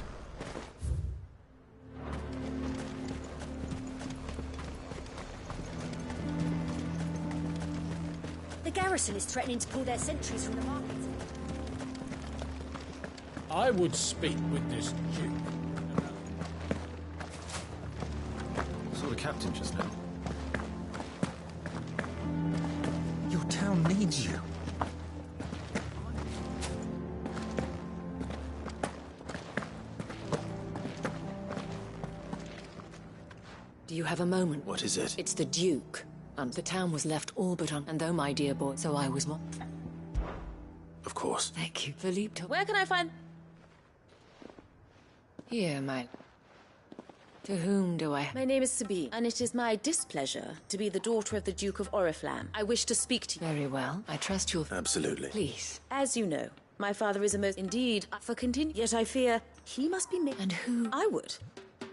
The garrison is threatening to pull their sentries from the market. I would speak with this Duke. I saw the captain just now. Your town needs you. Do you have a moment? What is it? It's the Duke. And the town was left all but on. And though my dear boy, so I was more. Of course. Thank you, Philippe. Where can I find... Here, my... To whom do I... My name is Sabine, and it is my displeasure to be the daughter of the Duke of Oriflamme. I wish to speak to you. Very well. I trust you'll... Absolutely. Please. As you know, my father is a most... Indeed, for continue... Yet I fear he must be... And who... I would.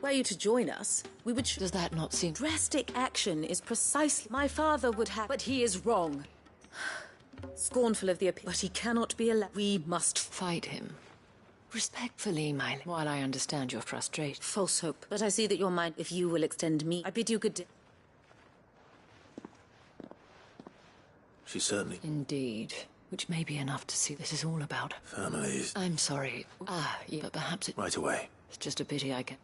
Were you to join us, we would... Does that not seem... Drastic action is precisely... My father would have... But he is wrong. Scornful of the appeal. But he cannot be allowed. We must... Fight him. Respectfully, my... While I understand your frustration. False hope. But I see that your mind... If you will extend me, I bid you good day. She certainly... Indeed. Which may be enough to see this is all about. Families. I'm sorry. Yeah, but perhaps it... Right away. It's just a pity I can...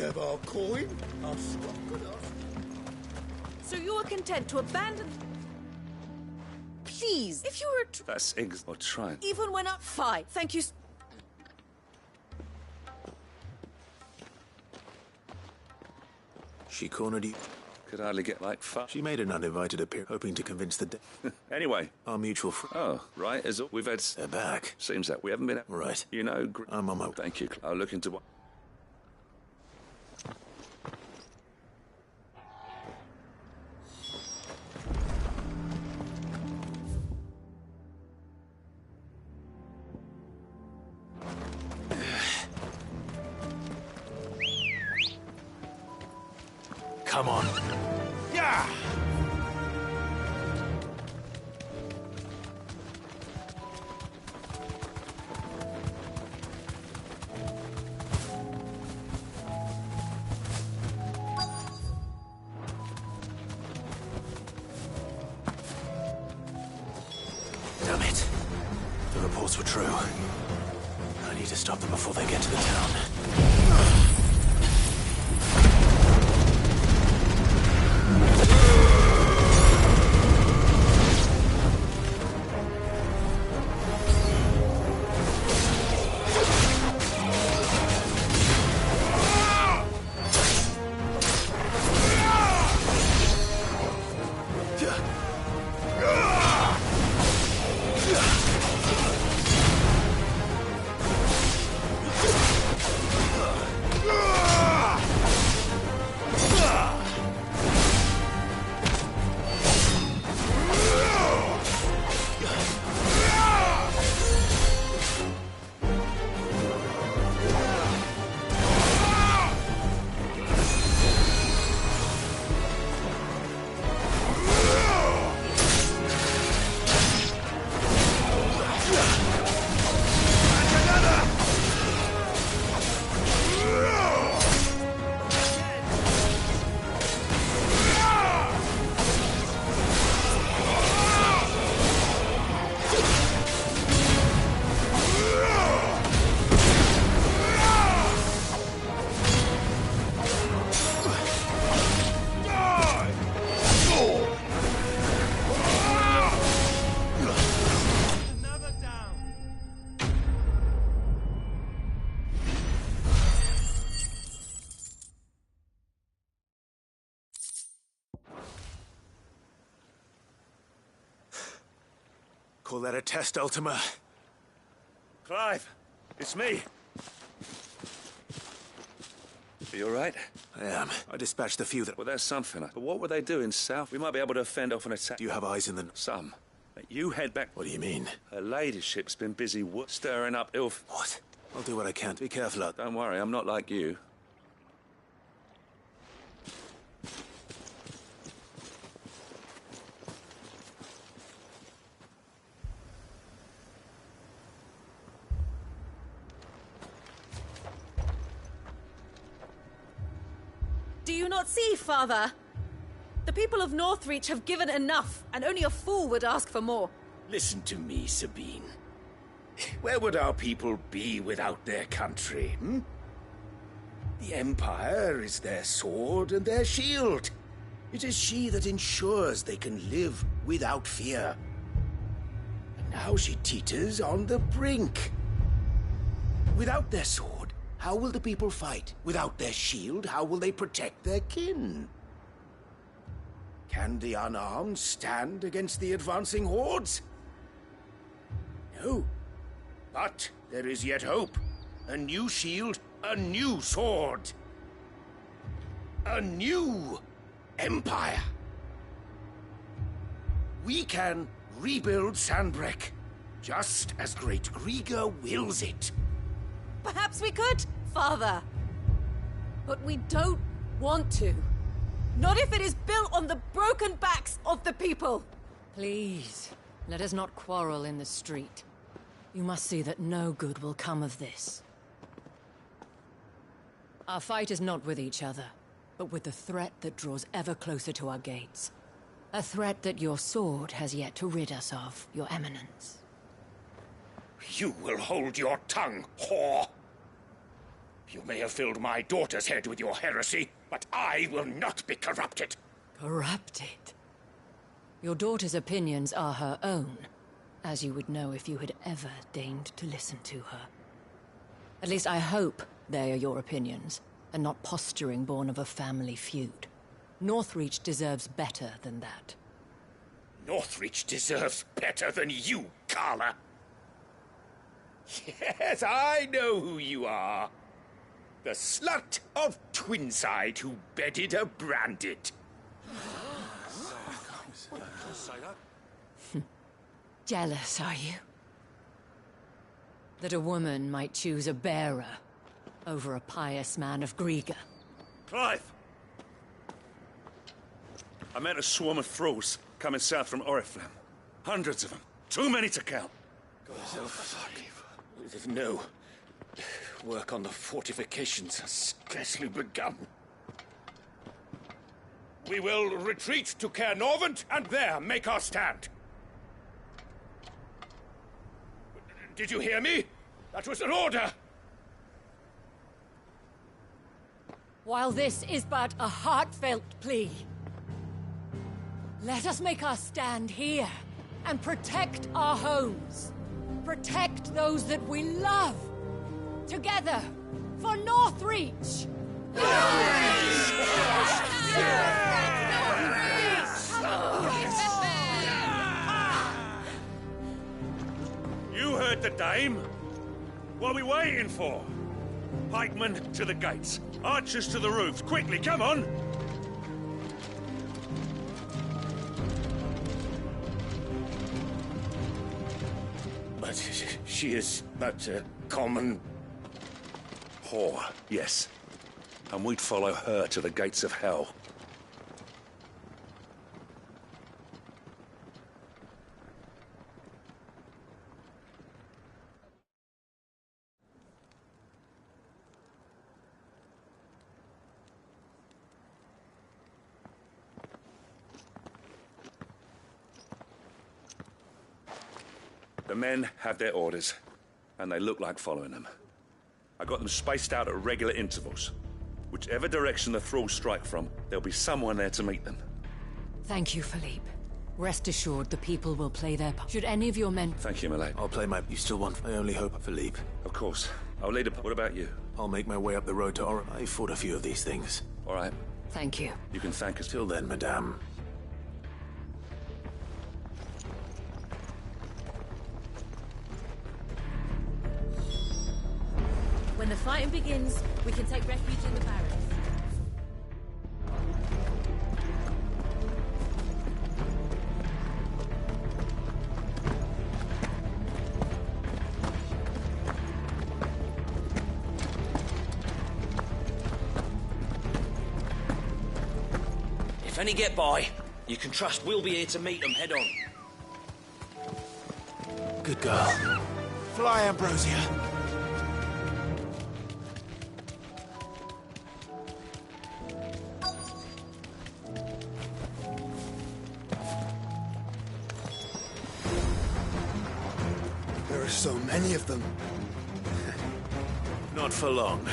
have our coin, our stock, and our... So you are content to abandon... Please, if you were... That's or trying. Even when I... Fine, thank you... She cornered you. Could hardly get like fuck. She made an uninvited appearance, hoping to convince the... Anyway. Our mutual friend. Oh, right, as we've had... They're back. Seems that we haven't been... Right. You know... I'm on my... Thank you. I'll look into what... Come on. Yeah! Damn it. The reports were true. I need to stop them before they get to the town. Call that a test, Ultima? Clive, it's me. Are you all right? I am. I dispatched the few that... Well, there's something. But what were they doing south? We might be able to fend off an attack. Do you have eyes in the... Some. You head back... What do you mean? Her ladyship's been busy stirring up ill... What? I'll do what I can. Be careful. Don't worry, I'm not like you. Do you not see, Father? The people of Northreach have given enough, and only a fool would ask for more. Listen to me, Sabine. Where would our people be without their country, hmm? The Empire is their sword and their shield. It is she that ensures they can live without fear. And now she teeters on the brink. Without their sword, how will the people fight? Without their shield, how will they protect their kin? Can the unarmed stand against the advancing hordes? No. But there is yet hope. A new shield, a new sword. A new empire. We can rebuild Sandbreck, just as Great Grieger wills it. Perhaps we could, Father. But we don't want to. Not if it is built on the broken backs of the people. Please, let us not quarrel in the street. You must see that no good will come of this. Our fight is not with each other, but with the threat that draws ever closer to our gates. A threat that your sword has yet to rid us of, Your Eminence. You will hold your tongue, whore. You may have filled my daughter's head with your heresy, but I will not be corrupted. Corrupted? Your daughter's opinions are her own, as you would know if you had ever deigned to listen to her. At least I hope they are your opinions, and not posturing born of a family feud. Northreach deserves better than that. Northreach deserves better than you, Carla. Yes, I know who you are. The slut of Twinside who bedded a Branded. Jealous, are you? That a woman might choose a bearer over a pious man of Griega. Clive! I met a swarm of thralls coming south from Oriflamme. Hundreds of them. Too many to count. No. Work on the fortifications has scarcely begun. We will retreat to Caernarvon and there make our stand. Did you hear me? That was an order! While this is but a heartfelt plea, let us make our stand here and protect our homes. Protect those that we love. Together, for Northreach! You heard the dame. What are we waiting for? Pikemen to the gates. Archers to the roofs. Quickly, come on! But she is but a common... whore, yes. And we'd follow her to the gates of hell. The men have their orders, and they look like following them. I got them spaced out at regular intervals. Whichever direction the thralls strike from, there'll be someone there to meet them. Thank you, Philippe. Rest assured the people will play their part. Should any of your men... Thank you, my lad. I'll play my... You still want my only hope, Philippe? Of course. I'll lead a... What about you? I'll make my way up the road to Oran. I fought a few of these things. All right. Thank you. You can thank us. Till then, madame. When the fighting begins, we can take refuge in the barracks. If any get by, you can trust we'll be here to meet them head on. Good girl. Fly, Ambrosia. There are so many of them. Not for long.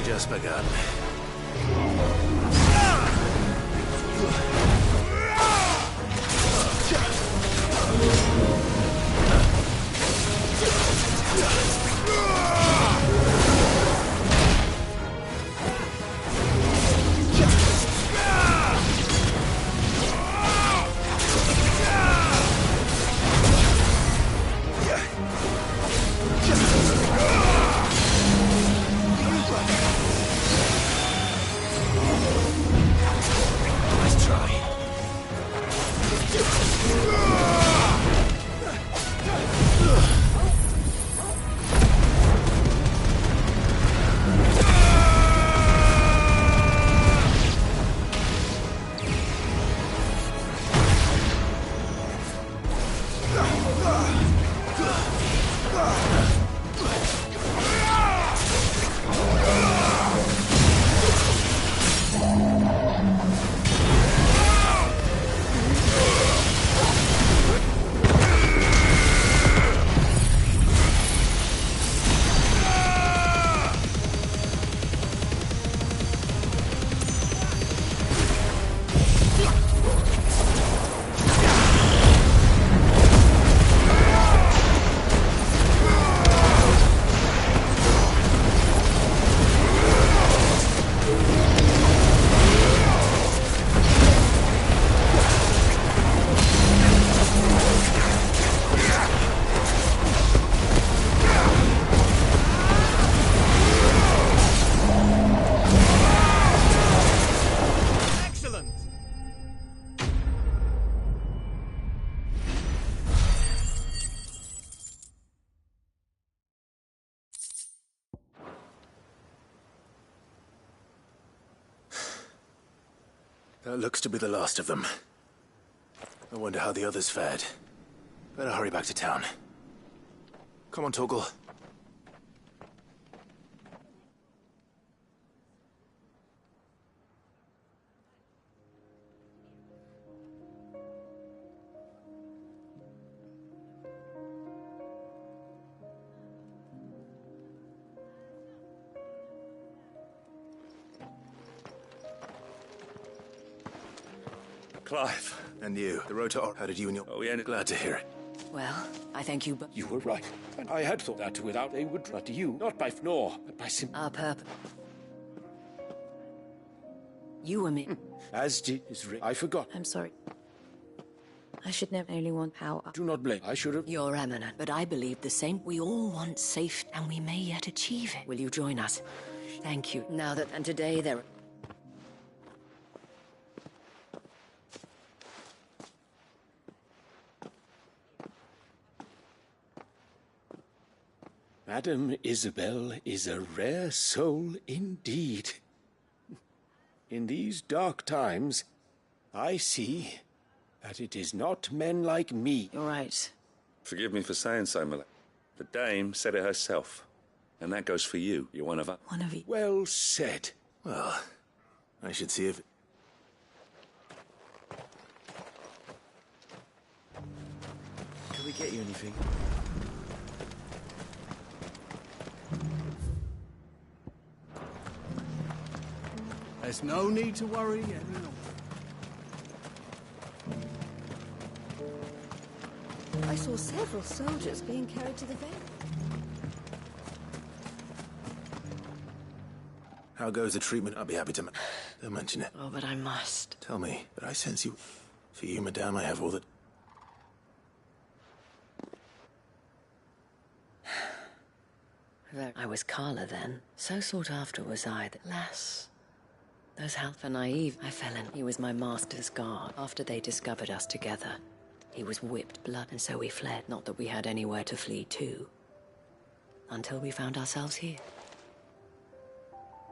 Just begun. Yeah. That looks to be the last of them. I wonder how the others fared. Better hurry back to town. Come on, Torgal. Clive. And you. The road to Or. How did you and your... Oh, yeah. Glad to hear it. Well, I thank you, but... You were right. And I had thought that without they would... But you, not by nor, but by Our purpose. You were me. As did his ring. I forgot. I'm sorry. I should never only want power. Do not blame. I should have... You're eminent, but I believe the same. We all want safe, and we may yet achieve it. Will you join us? Thank you. Now that... And today there... Madam Isabel is a rare soul indeed. In these dark times, I see that it is not men like me. You're right. Forgive me for saying so, my lad. The dame said it herself. And that goes for you. You're one of us. One of you. Well said. Well, I should see if... Can we get you anything? There's no need to worry any longer. I saw several soldiers being carried to the Vale. How goes the treatment? I'll be happy to... Don't mention it. Oh, but I must. Tell me, but I sense you... For you, madame, I have all that... I was Carla then. So sought after was I that, lass... Those half naive I fell in. He was my master's guard. After they discovered us together, he was whipped blood, and so we fled. Not that we had anywhere to flee to. Until we found ourselves here.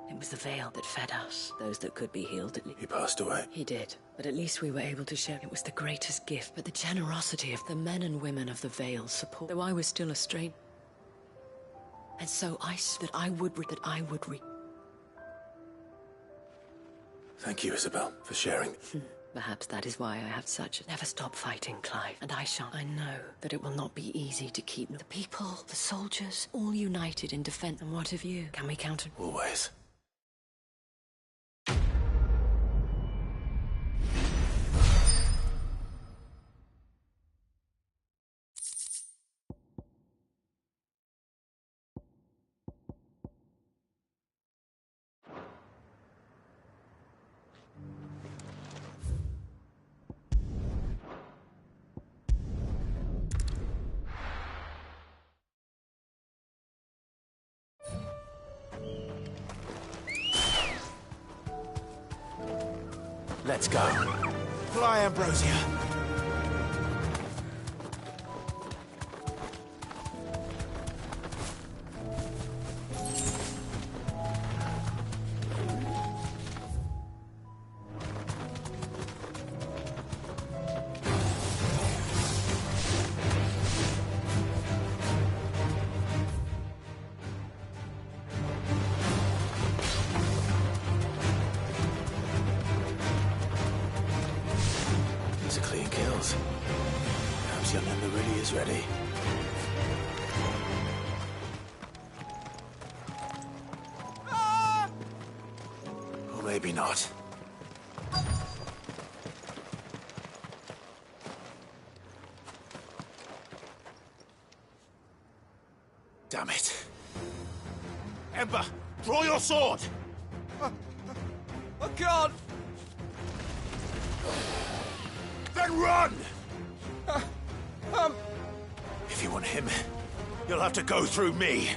It was the Vale that fed us. Those that could be healed at least. He passed away. He did. But at least we were able to share. It was the greatest gift. But the generosity of the men and women of the Vale's support. Though I was still a stranger. And so I said that I would Thank you, Isabel, for sharing. Perhaps that is why I have such a... Never stop fighting, Clive. And I shall. I know that it will not be easy to keep the people, the soldiers, all united in defense. And what of you? Can we count on... Always. Let's go. Fly, Ambrosia. These are clean kills. Perhaps young Ember really is ready. Or maybe not. Damn it. Ember, draw your sword! I can't! Then run! If you want him, you'll have to go through me.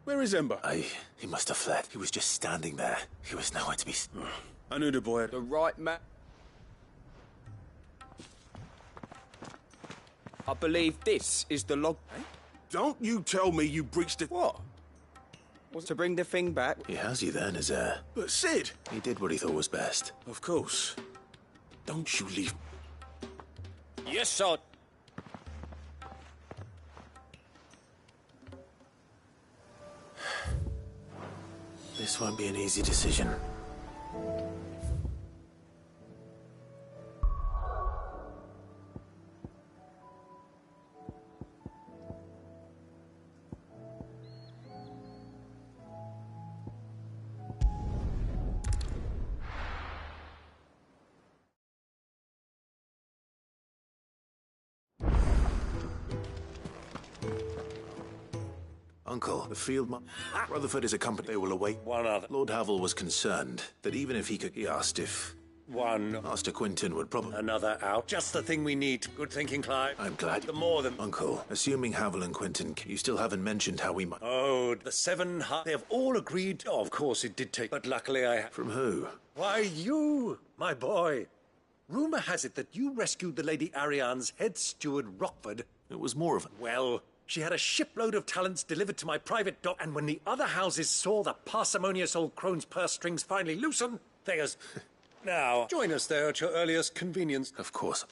Where is Ember? He must have fled. He was just standing there. He was nowhere to be... I knew the boy had the right man. I believe this is the log... Don't you tell me you breached it. What? Was to bring the thing back? He has you then, his heir. But Sid! He did what he thought was best. Of course. Don't you leave... Yes, sir. This won't be an easy decision. Uncle, the field... Rutherford is a company. They will await one other. Lord Havel was concerned that even if he could... He asked if... Master Quinton would probably... Another out. Just the thing we need. Good thinking, Clive. I'm glad... The more than... Uncle, assuming Havel and Quinton... You still haven't mentioned how we might... Oh, the 7... They have all agreed... Oh, of course it did take... But luckily I... From who? Why, you, my boy. Rumour has it that you rescued the Lady Ariane's head steward, Rockford. It was more of a... Well... She had a shipload of talents delivered to my private dock, and when the other houses saw the parsimonious old crone's purse strings finally loosen, they as... Now... Join us there at your earliest convenience. Of course.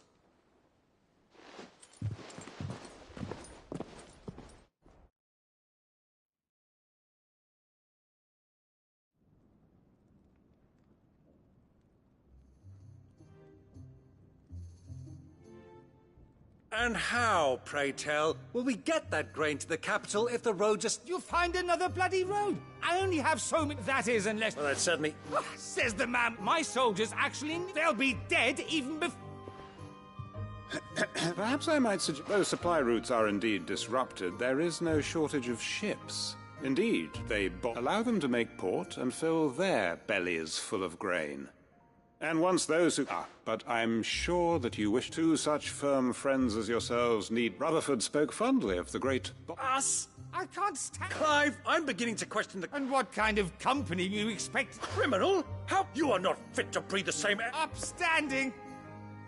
And how, pray tell, will we get that grain to the capital if the road just... You'll find another bloody road. I only have so many... That is, unless... Well, that's certainly... Says the man. My soldiers actually... They'll be dead even before... Perhaps I might suggest... Though supply routes are indeed disrupted, there is no shortage of ships. Indeed, they allow them to make port and fill their bellies full of grain. And once those who... but I'm sure that you wish two such firm friends as yourselves need... Rutherford spoke fondly of the great... Us? I can't stand... Clive, I'm beginning to question the... And what kind of company you expect? Criminal? How? You are not fit to breathe the same air... Upstanding!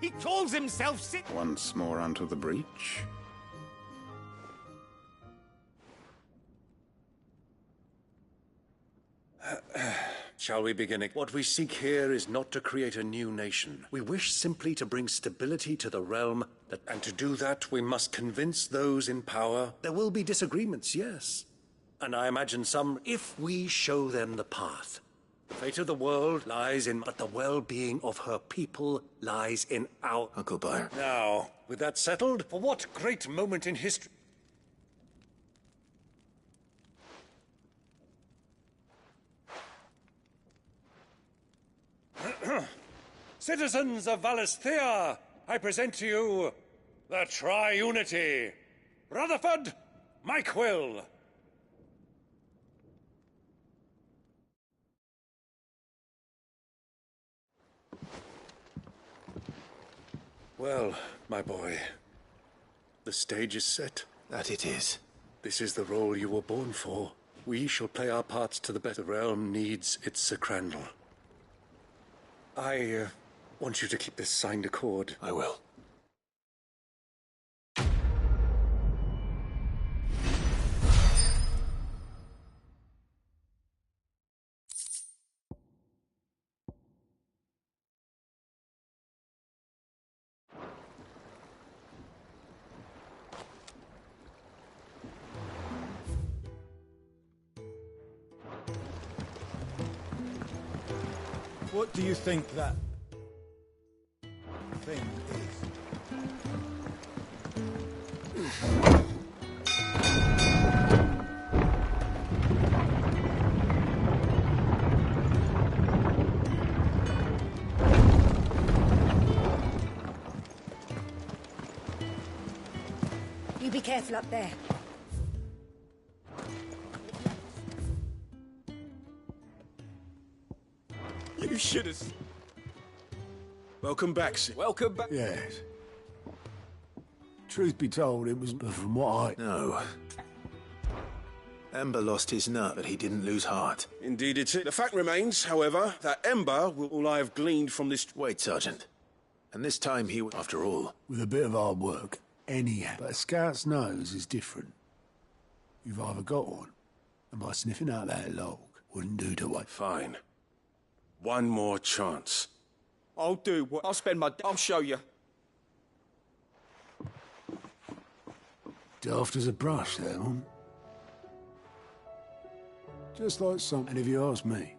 He calls himself Once more unto the breach. Shall we begin? What we seek here is not to create a new nation. We wish simply to bring stability to the realm, and to do that we must convince those in power. There will be disagreements, yes. And I imagine some, if we show them the path. The fate of the world lies in, but the well-being of her people lies in our... Uncle Byron. Now, with that settled, for what great moment in history... Citizens of Valisthea, I present to you the Tri-Unity. Rutherford, Mike Will. Well, my boy, the stage is set. That it is. This is the role you were born for. We shall play our parts to the best. The realm needs its Sir Crandall. I want you to keep this signed accord. I will. What do you think that thing is? You be careful up there. You should have... Welcome back, Sid. Welcome back. Yes. Truth be told, it was from what I... No. Ember lost his nut, but he didn't lose heart. Indeed it is. The fact remains, however, that Ember will all I have gleaned from this... Wait, Sergeant. And this time he... After all... With a bit of hard work, anyhow. But a scout's nose is different. You've either got one, and by sniffing out that log, wouldn't do to wait. Fine. One more chance. I'll do what... I'll spend my... I'll show you. Daft as a brush, that one. Just like some... And if you ask me,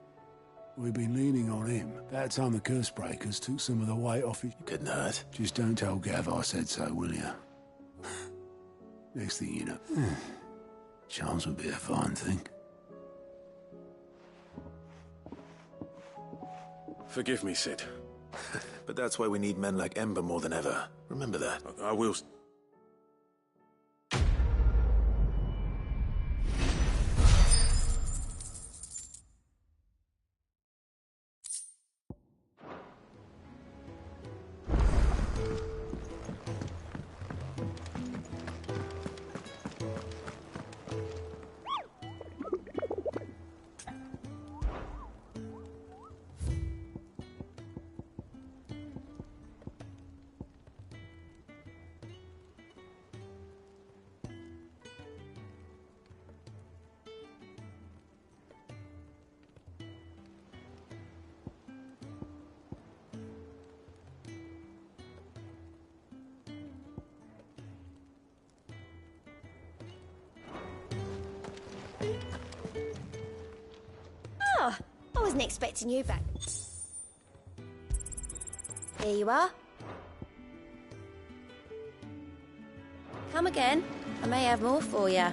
we've been leaning on him. That time the curse breakers took some of the weight off his... Couldn't hurt. Just don't tell Gav I said so, will you? Next thing you know... Charms would be a fine thing. Forgive me, Sid. But that's why we need men like Ember more than ever. Remember that. I will... Oh, I wasn't expecting you back. Here you are. Come again. I may have more for you.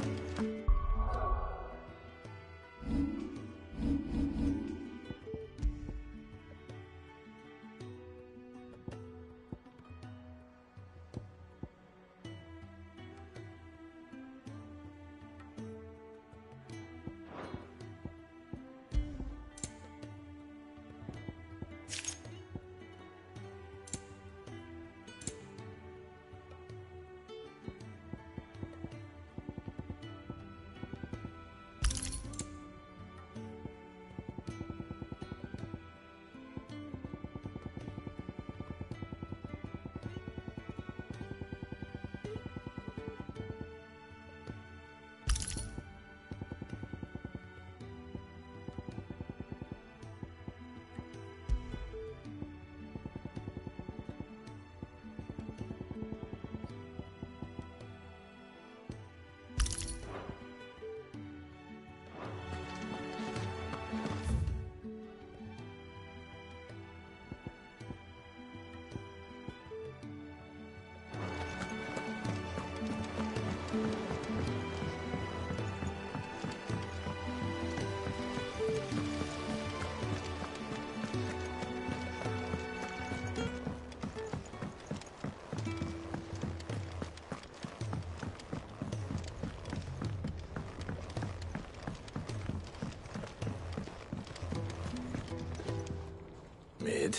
Mid.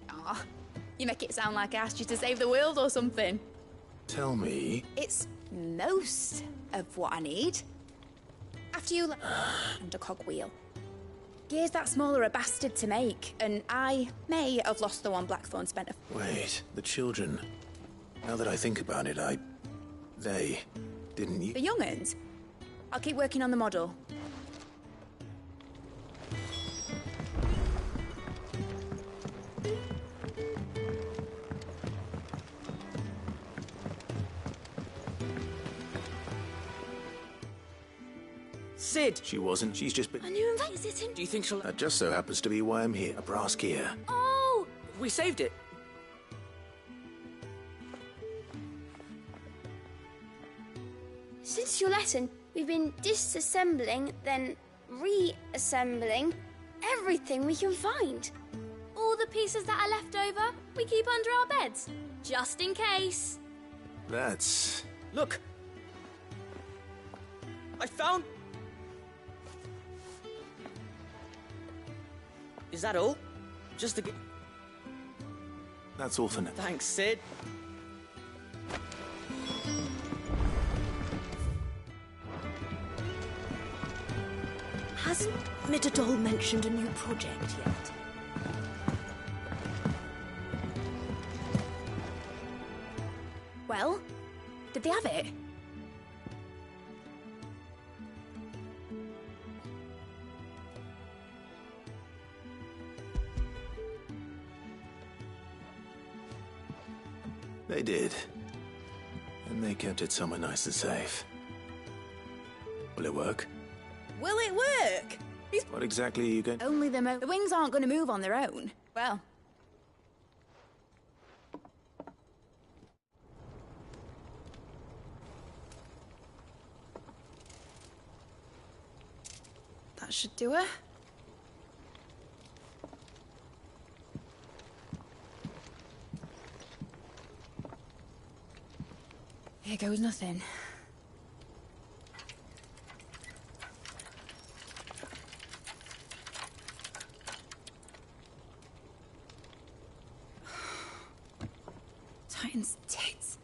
Aw, you make it sound like I asked you to save the world or something. Tell me... It's most of what I need. After you and a cogwheel. Gear's that small or a bastard to make, and I may have lost the one Blackthorn spent a... Wait, the children. Now that I think about it, They... Didn't you... The young'uns? I'll keep working on the model. Sid! She wasn't. She's just been... A new invite sitting. Do you think she'll... That just so happens to be why I'm here. A brass gear. Oh! We saved it. Since your lesson, we've been disassembling, then reassembling everything we can find. All the pieces that are left over, we keep under our beds, just in case. That's... Look! I found... Is that all? Just the... That's all for now. Thanks, Sid. Mr. Doll mentioned a new project yet? Well, did they have it? They did. And they kept it somewhere nice and safe. Will it work? Will it work? What exactly are you going... Only the wings aren't going to move on their own. Well... That should do her. Here goes nothing. Titan's tits.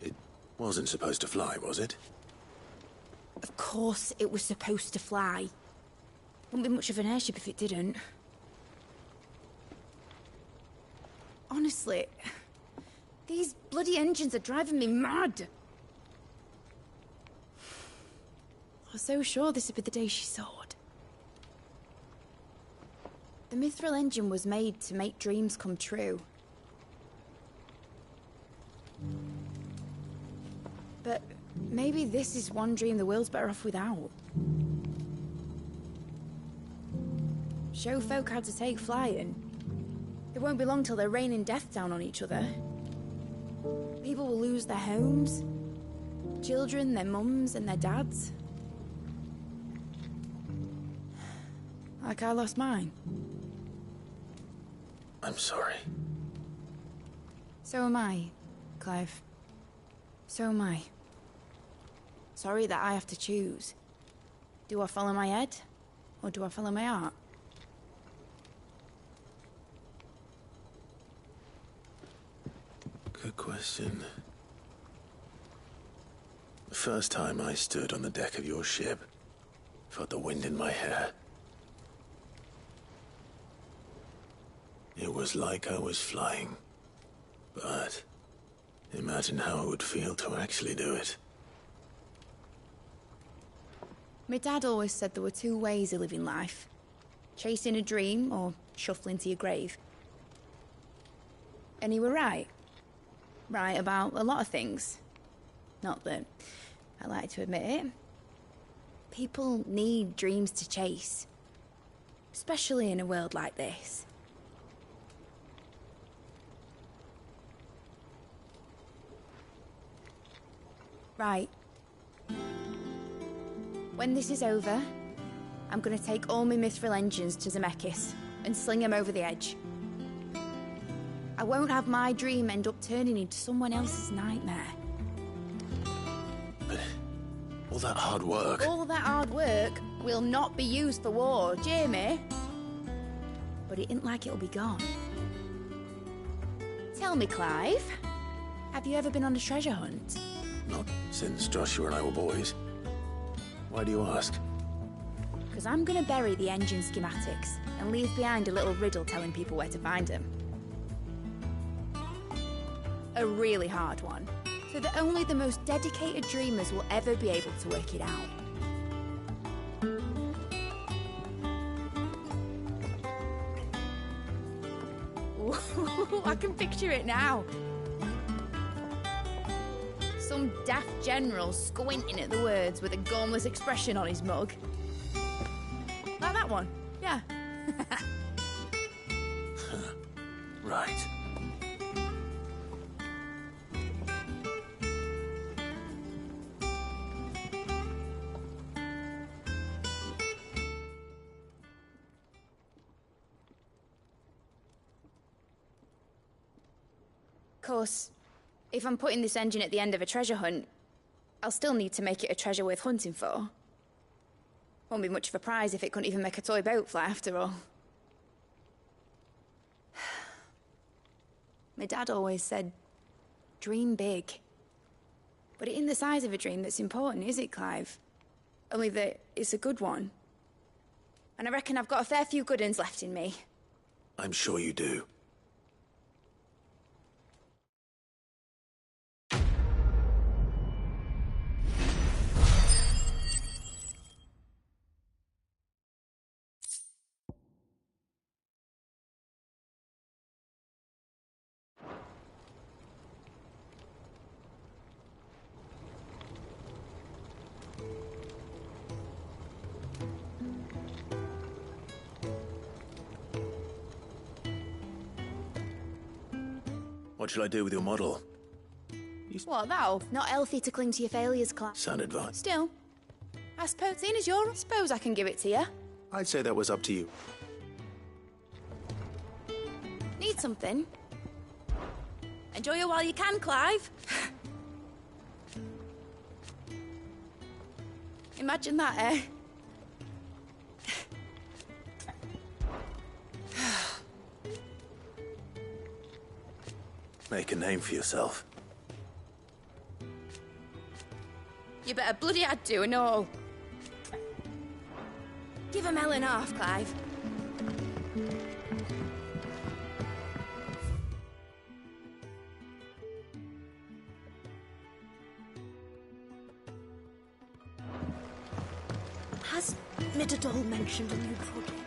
It wasn't supposed to fly, was it? Of course it was supposed to fly. Wouldn't be much of an airship if it didn't. Honestly, these bloody engines are driving me mad. I was so sure this would be the day she soared. The Mithril engine was made to make dreams come true. But maybe this is one dream the world's better off without. Show folk how to take flying. It won't be long till they're raining death down on each other. People will lose their homes. Children, their mums and their dads. Like I lost mine. I'm sorry. So am I, Clive. So am I. Sorry that I have to choose. Do I follow my head, or do I follow my heart? Good question. The first time I stood on the deck of your ship, felt the wind in my hair. It was like I was flying. But imagine how it would feel to actually do it. My dad always said there were two ways of living life. Chasing a dream or shuffling to your grave. And he were right. Right about a lot of things. Not that I like to admit it. People need dreams to chase. Especially in a world like this. Right. When this is over, I'm gonna take all my Mithril engines to Zemeckis and sling them over the edge. I won't have my dream end up turning into someone else's nightmare. But all that hard work... All that hard work will not be used for war, Jamie. But it ain't like it'll be gone. Tell me, Clive, have you ever been on a treasure hunt? Not since Joshua and I were boys. Why do you ask? Because I'm gonna bury the engine schematics and leave behind a little riddle telling people where to find them. A really hard one, so that only the most dedicated dreamers will ever be able to work it out. Ooh, I can picture it now. Some daft general squinting at the words with a gormless expression on his mug. Like that one, yeah. Right. Of course, if I'm putting this engine at the end of a treasure hunt, I'll still need to make it a treasure worth hunting for. Won't be much of a prize if it couldn't even make a toy boat fly after all. My dad always said, dream big. But it ain't the size of a dream that's important, is it, Clive? Only that it's a good one. And I reckon I've got a fair few good uns left in me. I'm sure you do. What shall I do with your model? What, thou? Not healthy to cling to your failures, Clive. Sound advice. Still, I suppose, seeing as you're, I suppose I can give it to you. I'd say that was up to you. Need something? Enjoy it while you can, Clive. Imagine that, eh? Make a name for yourself. You better bloody had to and all. Give a melon half, Clive. Has Midadol mentioned a new project?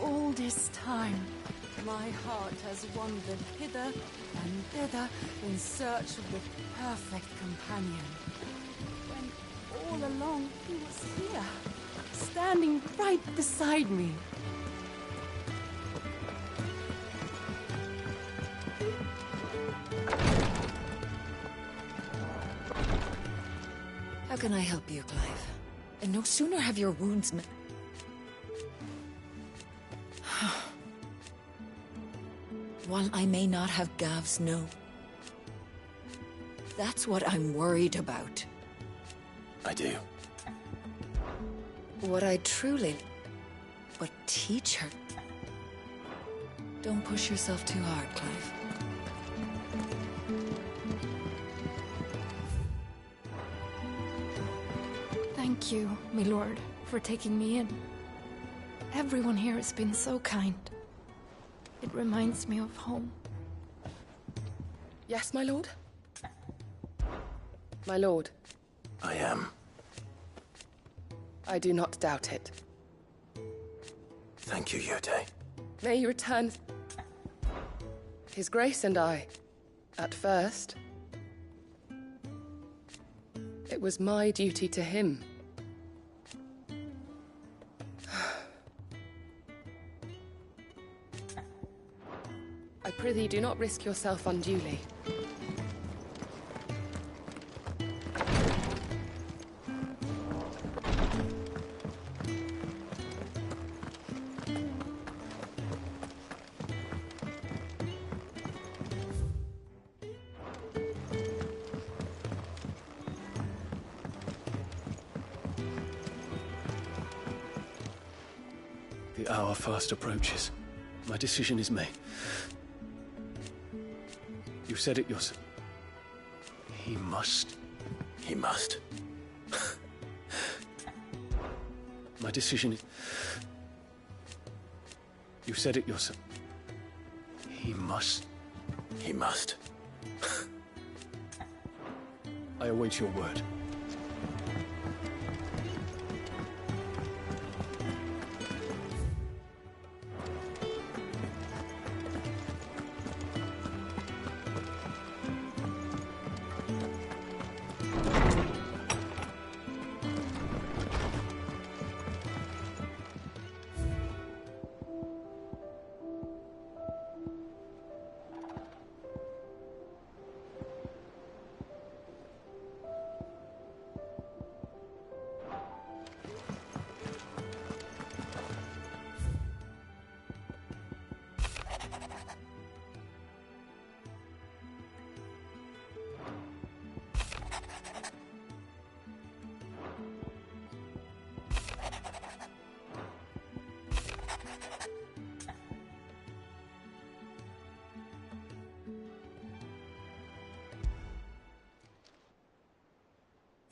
All this time, my heart has wandered hither and thither in search of the perfect companion. When all along he was here, standing right beside me. How can I help you, Clive? And no sooner have your wounds While I may not have Gav's no. That's what I'm worried about. I do. What I truly... But teach her. Don't push yourself too hard, Clive. Thank you, my lord, for taking me in. Everyone here has been so kind. It reminds me of home. Yes, my lord? My lord. I am. I do not doubt it. Thank you, Yote. May he return... His Grace and I, at first... It was my duty to him. I prithee, do not risk yourself unduly. The hour fast approaches. My decision is made. You said it yourself. He must. He must. My decision is... You said it yourself. He must. He must. I await your word.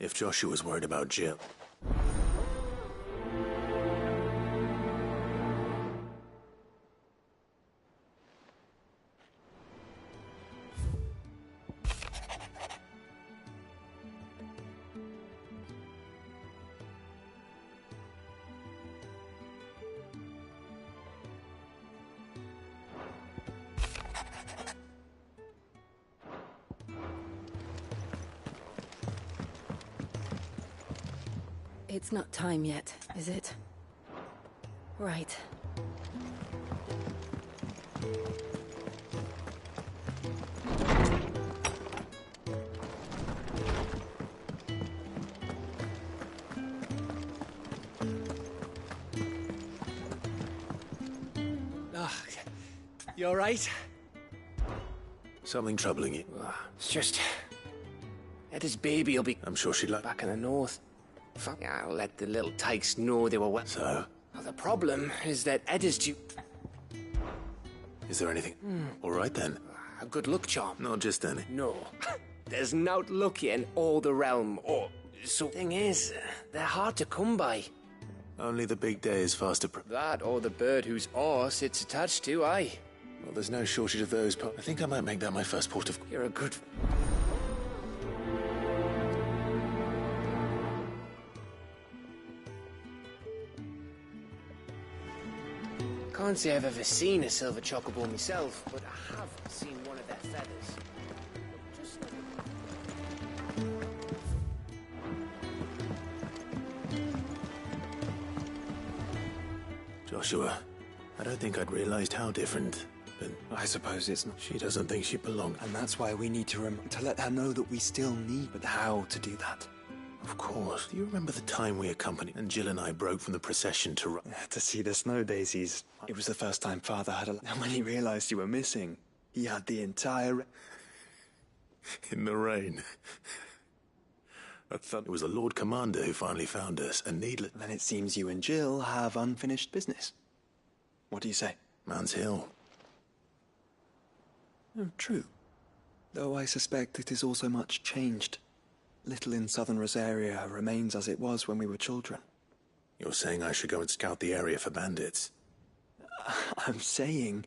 If Joshua's worried about Jill... It's not time yet, is it? Right. You all right? Something troubling you? It's just... Eddie's baby will be... I'm sure she'd like... back in the north. Fuck, I'll let the little tykes know they were well. So? Well, the problem is that Eddie's due... Is there anything? All right, then. A good luck charm. Not just any. No. There's not lucky in all the realm, or... So, thing is, they're hard to come by. Only the big day is fast approaching. That, or the bird whose horse it's attached to, aye. Well, there's no shortage of those, but I think I might make that my first port of... You're a good... Can't say I've ever seen a silver chocobo myself, but I have seen one of their feathers. Just Joshua, I don't think I'd realized how different, but... I suppose it's not. She doesn't think she belongs. And that's why we need to let her know that we still need, but how to do that. Of course. Do you remember the time we accompanied and Jill and I broke from the procession to... To see the snow daisies. It was the first time Father had a... And when he realized you were missing, he had the entire... In the rain. I thought it was the Lord Commander who finally found us, and needless... Then it seems you and Jill have unfinished business. What do you say? Man's Hill. Oh, true. Though I suspect it is also much changed. Little in southern Rosaria remains as it was when we were children. You're saying I should go and scout the area for bandits? I'm saying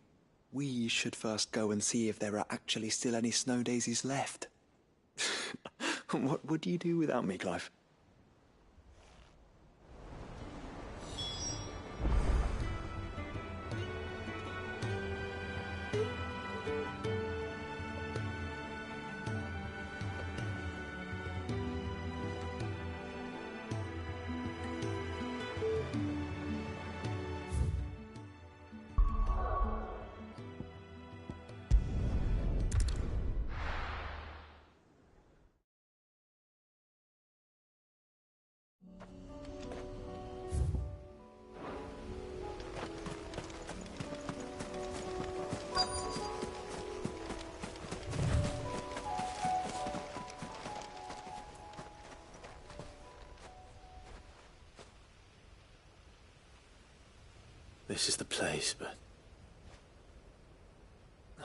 we should first go and see if there are actually still any snow daisies left. What would you do without me, Clive? This is the place, but...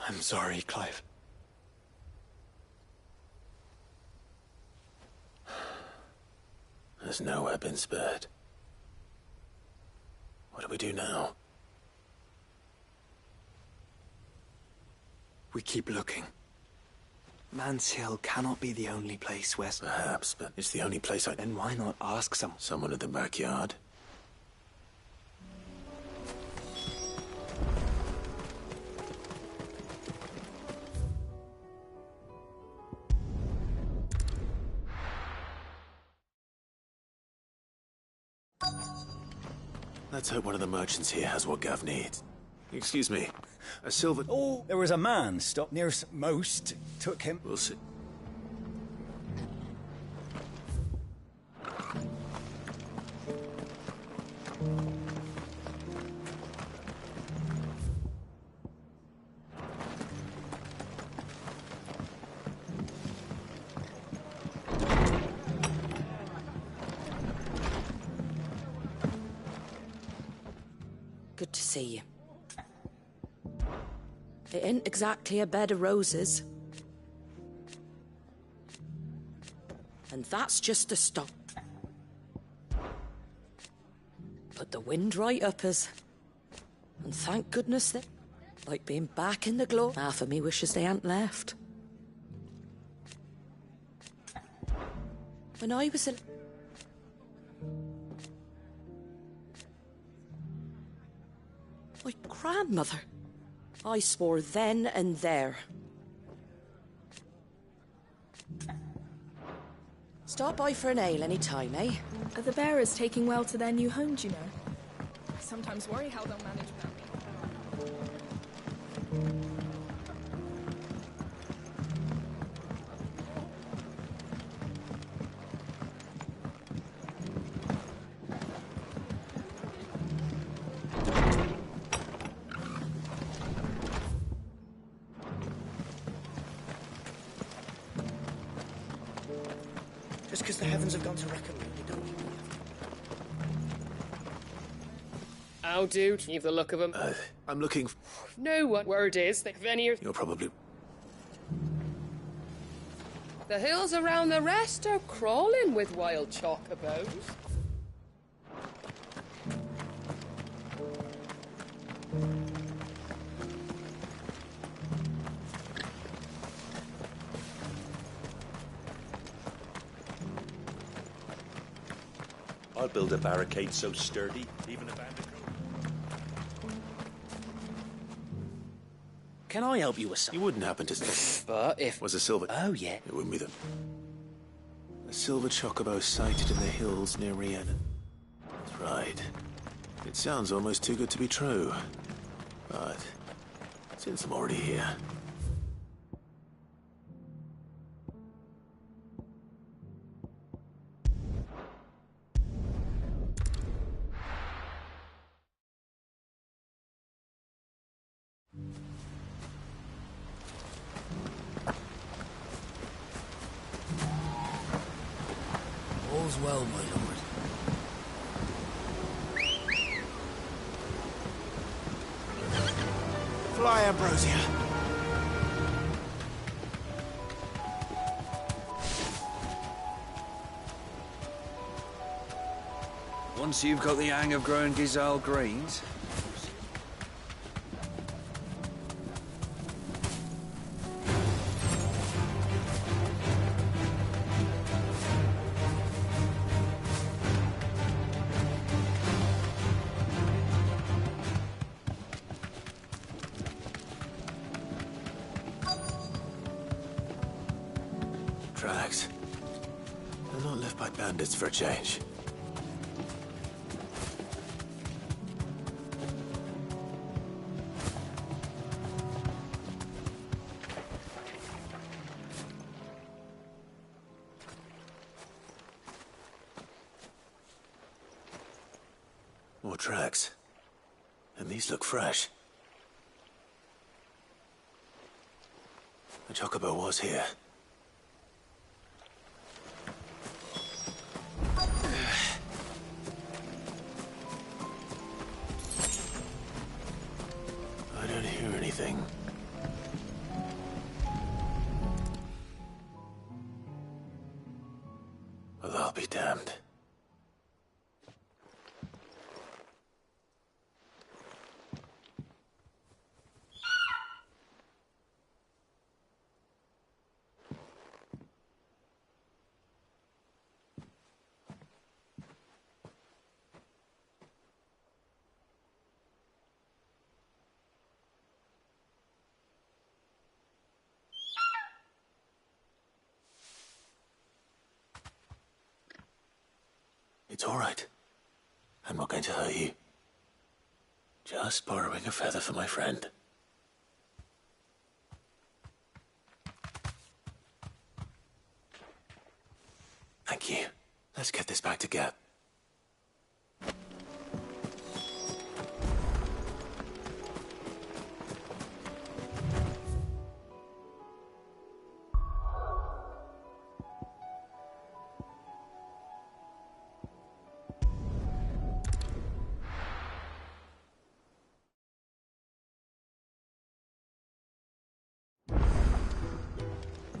I'm sorry, Clive. Has nowhere been spared. What do we do now? We keep looking. Man's Hill cannot be the only place where... Perhaps, but it's the only place I... Then why not ask someone in the backyard? Let's hope one of the merchants here has what Gav needs. Excuse me, a silver... Oh, there was a man stopped near most, took him... We'll see. Good to see you. It ain't exactly a bed of roses. And that's just the start. Put the wind right up us. And thank goodness that, like being back in the glory. Half of me wishes they hadn't left. When I was my grandmother, I swore then and there. Stop by for an ale any time, eh? Are the bearers taking well to their new homes, you know? I sometimes worry how they'll manage without me. Just because the heavens have gone to wreck 'em, you don't mean Oh, dude, you've the look of him. I'm looking... No one. Word is, that Venir... You're probably... The hills around the rest are crawling with wild chocobos. I'll build a barricade so sturdy, even a bandicoot. Can I help you with something? You wouldn't happen to... But if... Was a silver... Oh, yeah. It wouldn't be the... A silver chocobo sighted in the hills near Rhiannon. That's right. It sounds almost too good to be true. But... since I'm already here... All's well, my lord. Fly, Ambrosia! Once you've got the hang of growing Gizal greens... Tracks. They're not left by bandits for a change. More tracks. And these look fresh. The chocobo was here. I don't hear anything. Well, I'll be damned. It's all right. I'm not going to hurt you. Just borrowing a feather for my friend. Thank you. Let's get this back to Gap.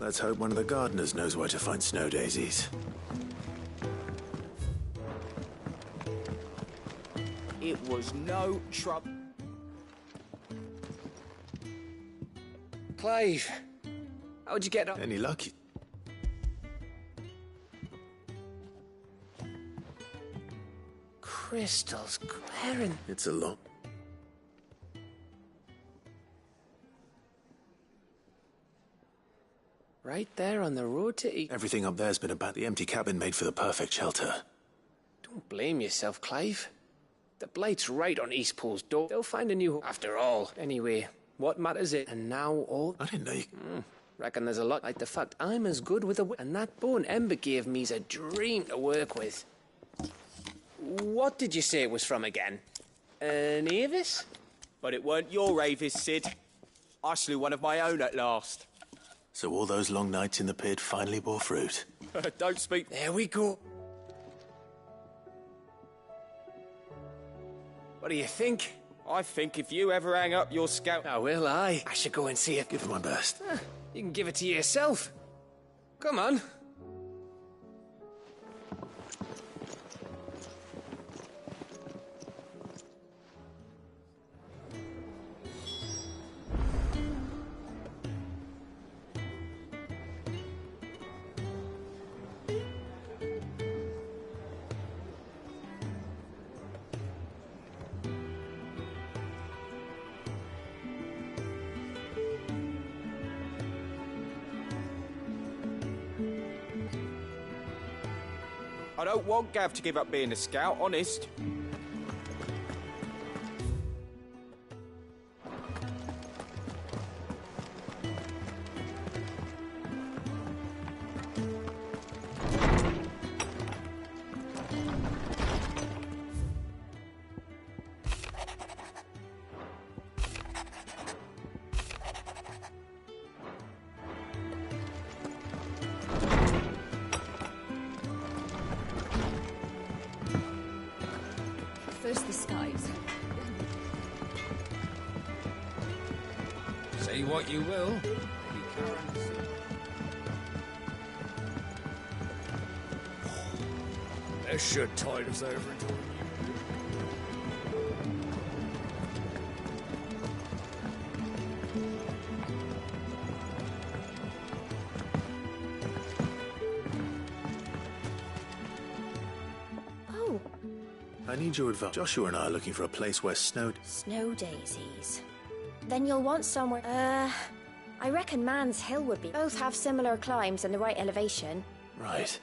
Let's hope one of the gardeners knows where to find snow daisies. It was no trouble. Clive, how'd you get on? Any luck? Crystals glaring. It's a lot. Right there on the road to eat. Everything up there's been about the empty cabin made for the perfect shelter. Don't blame yourself, Clive. The blight's right on East Pool's door. They'll find a new home after all. Anyway, what matters it? And now all... I didn't know you... Reckon there's a lot like the fact I'm as good with a and that bone Ember gave me's a dream to work with. What did you say it was from again? An Avis? But it weren't your Avis, Sid. I slew one of my own at last. So all those long nights in the pit finally bore fruit. Don't speak. There we go. What do you think? I think if you ever hang up your scout... Oh, will I? I should go and see it. Give it my best. You can give it to yourself. Come on. I don't want Gav to give up being a scout, honest. First the skies. Say what you will. That should tide us over into a I need your advice. Joshua and I are looking for a place where snow daisies. Then you'll want somewhere... I reckon Man's Hill would be... Both have similar climbs and the right elevation. Right.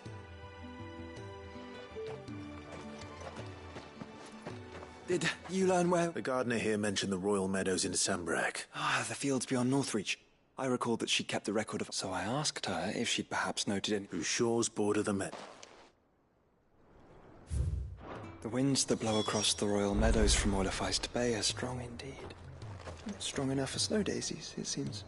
Did you learn where... The gardener here mentioned the Royal Meadows in Sambrak. Ah, the fields beyond Northreach. I recalled that she kept the record of... So I asked her if she'd perhaps noted any... Whose shores border the Met. The winds that blow across the Royal Meadows from Orlefeist Bay are strong indeed. Strong enough for snow daisies, it seems.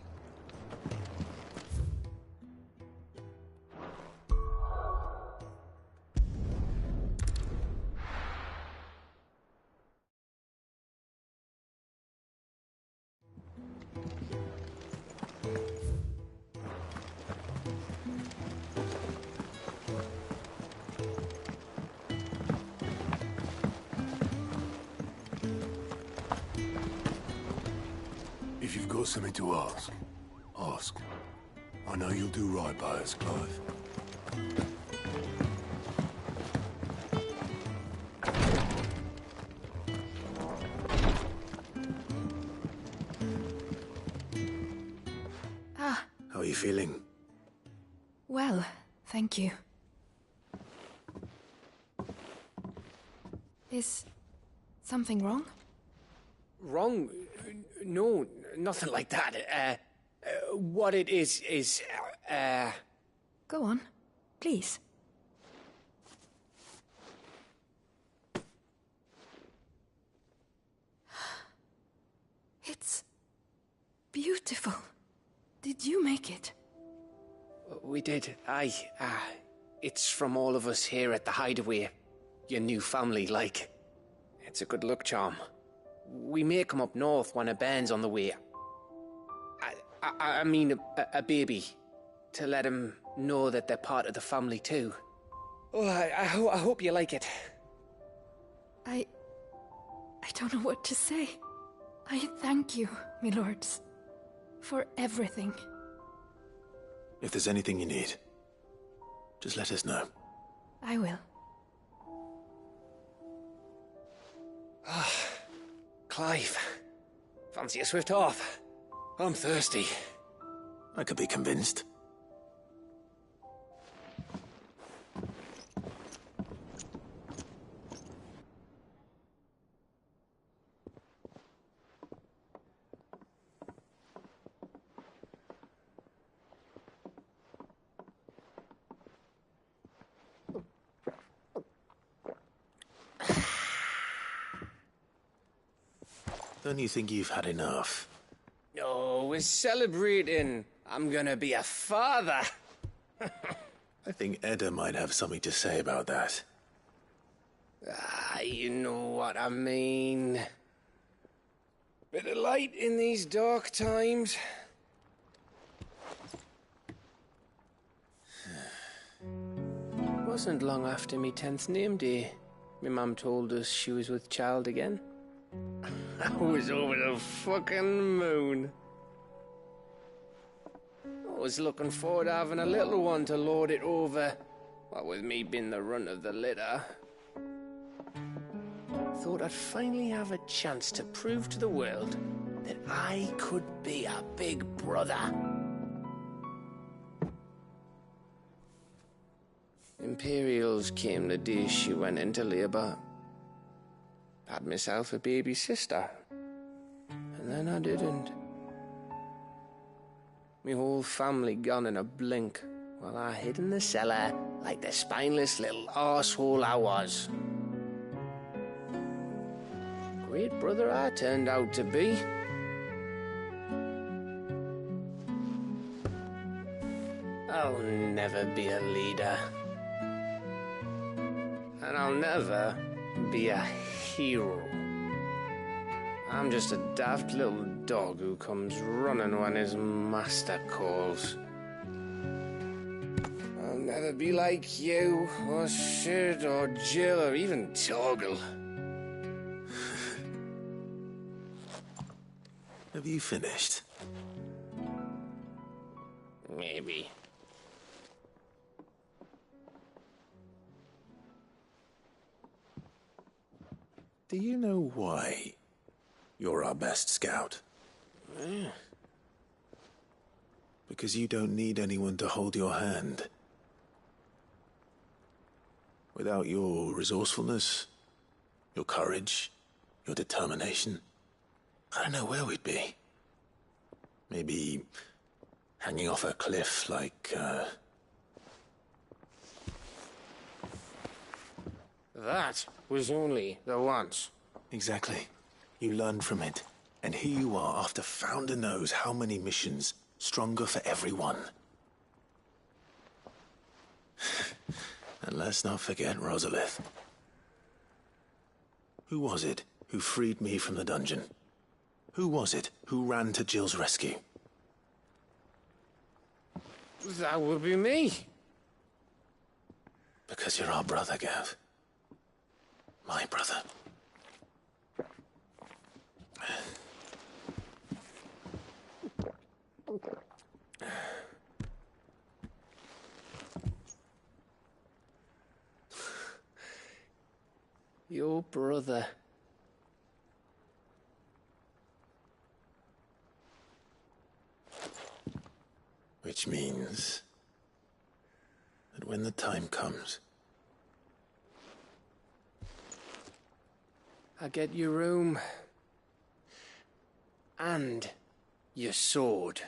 If you've got something to ask, ask. I know you'll do right by us, Clive. Ah, How are you feeling? well, thank you. Is something wrong? Wrong? No, nothing like that. What it is... Go on, please. It's beautiful. Did you make it? We did, aye. It's from all of us here at the Hideaway. Your new family, like. It's a good luck charm. We may come up north when a bairn's on the way. I mean, a baby. to let them know that they're part of the family too. Oh, I hope you like it. I don't know what to say. I thank you, my lords, for everything. If there's anything you need, just let us know. I will. Ah, Clive. Fancy a swift off. I'm thirsty. I could be convinced. Don't you think you've had enough? No, we're celebrating. I'm gonna be a father. I think Edda might have something to say about that. You know what I mean. Bit of light in these dark times. Wasn't long after me 10th name day, my mum told us she was with child again. I was over the fucking moon. I was looking forward to having a little one to lord it over, what with me being the runt of the litter. Thought I'd finally have a chance to prove to the world that I could be a big brother. Imperials came the day she went into labour. Had myself a baby sister, and then I didn't. Me whole family gone in a blink, while I hid in the cellar like the spineless little arsehole I was. Great brother I turned out to be. I'll never be a leader. And I'll never be a hero. I'm just a daft little dog who comes running when his master calls. I'll never be like you, or Sid, or Jill, or even Torgal. Have you finished? Maybe. Do you know why you're our best scout? Because you don't need anyone to hold your hand. Without your resourcefulness, your courage, your determination, I don't know where we'd be. Maybe hanging off a cliff like, That was only the once. Exactly. You learned from it. And here you are, after Founder knows how many missions, stronger for everyone. And let's not forget Rosalith. Who was it who freed me from the dungeon? Who was it who ran to Jill's rescue? That would be me. Because you're our brother, Gav. My brother. Your brother. Which means that when the time comes, I get your room. And your sword.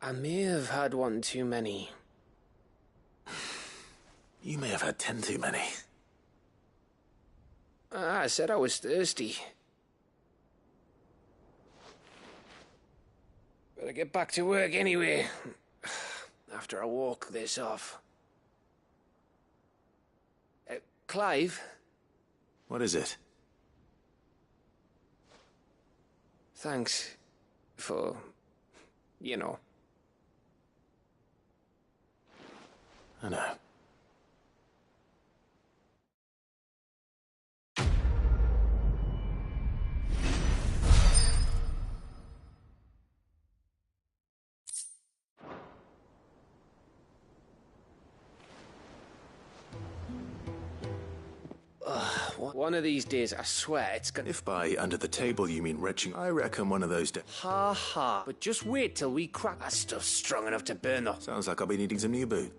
I may have had one too many. You may have had 10 too many. I said I was thirsty. Better get back to work anyway, after I walk this off. Clive? What is it? Thanks for, you know. I know. One of these days, I swear it's gonna... If by under the table you mean retching, I reckon one of those days. Ha ha. But just wait till we crack that stuff strong enough to burn though. Sounds like I'll be needing some new boots.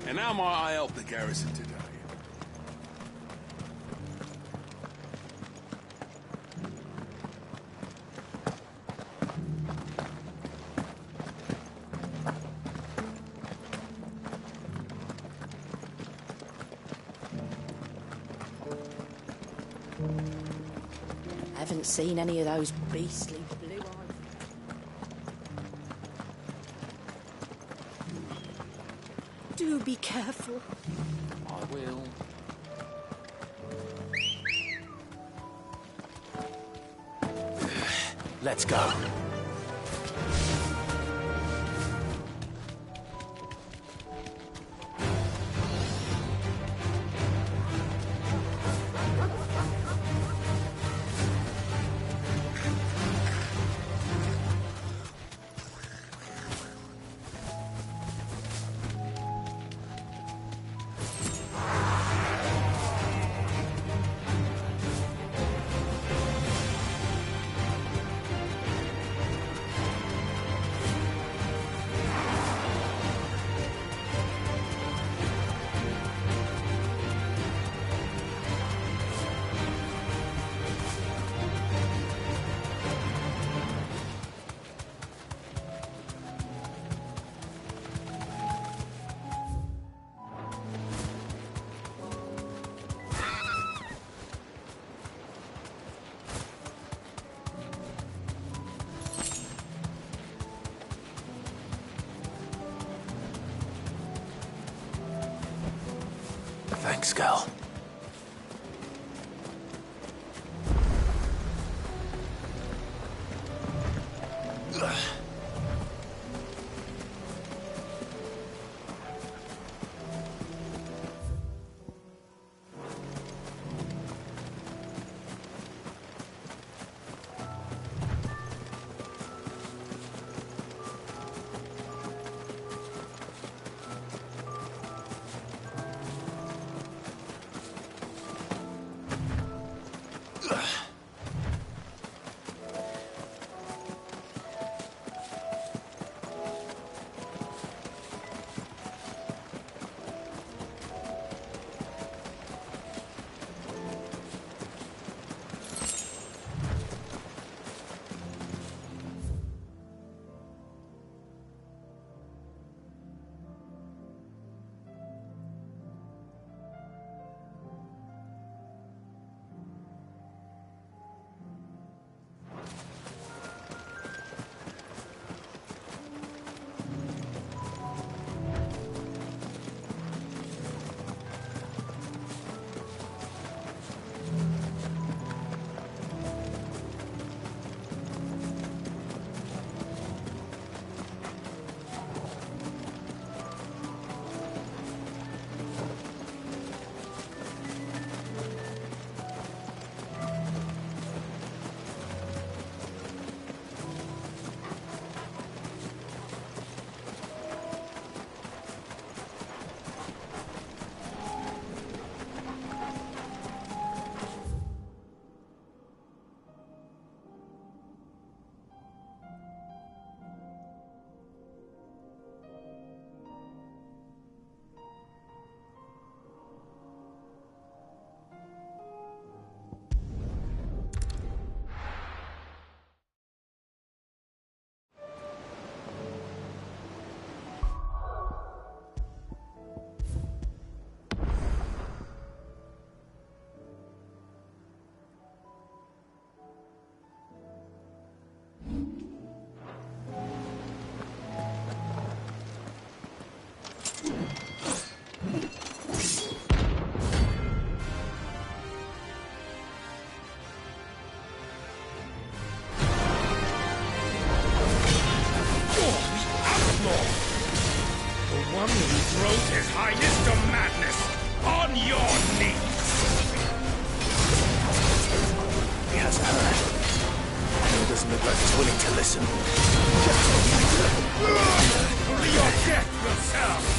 And how might I help the garrison today? Haven't seen any of those beastly blue eyes. Do be careful. I will. Let's go. Thanks, Gal. highness to madness! On your knees! He hasn't heard. And he doesn't look like he's willing to listen. Only your death will serve!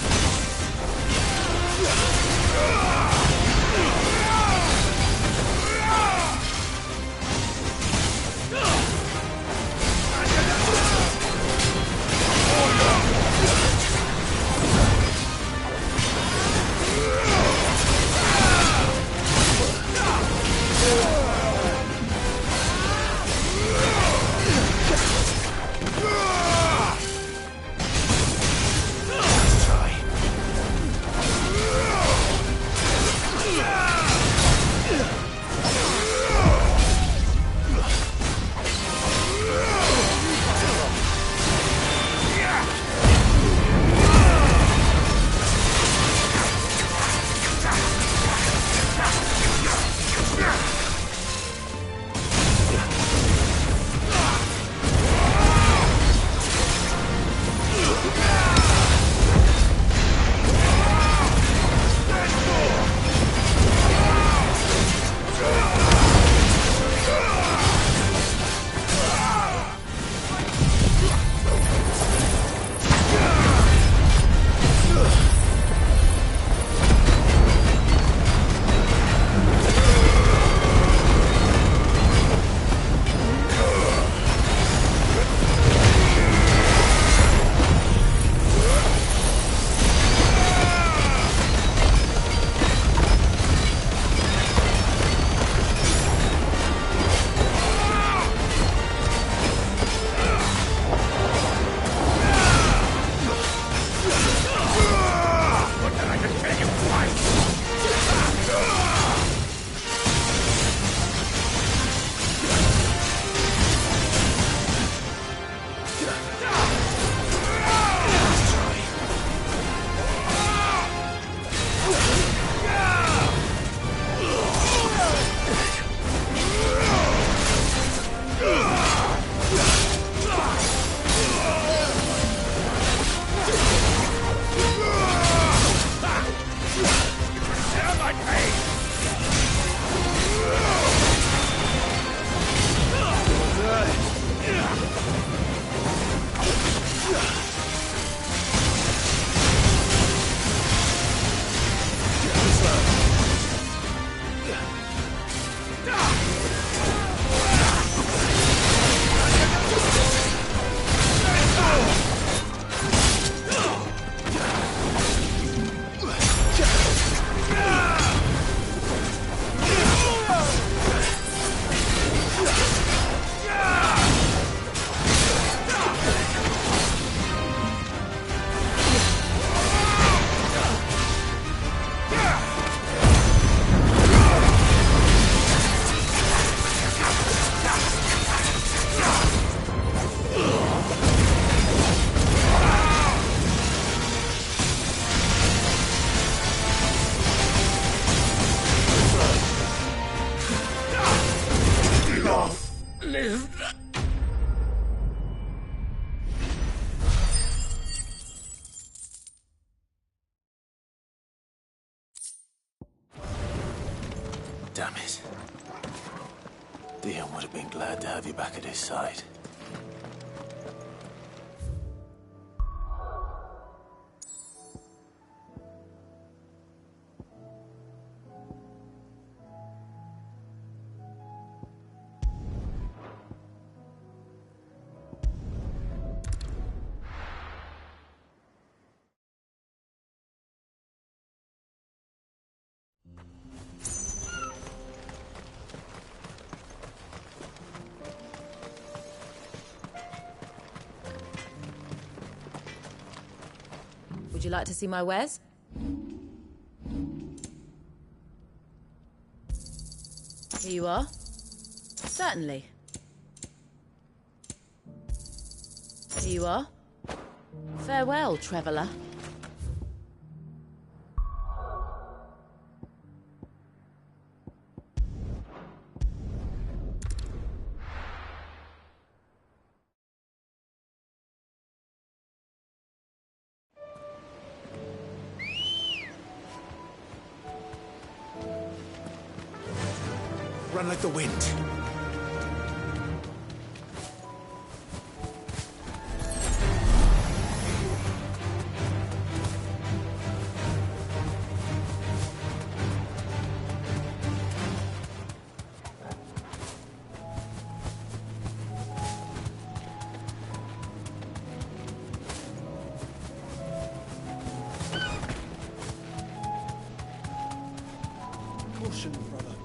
Damn it. Dion would have been glad to have you back at his side. Would you like to see my wares? Here you are. Certainly. Here you are. Farewell, traveller. run like the wind. Caution, brother.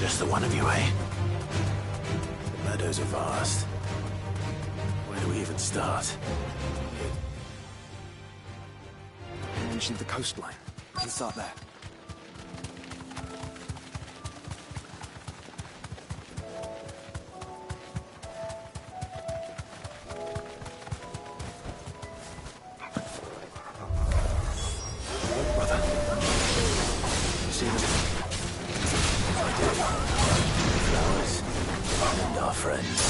Just the one of you, eh? The meadows are vast. Where do we even start? You mentioned the coastline. Let's start there. Brother. You see them? Flowers and our friends.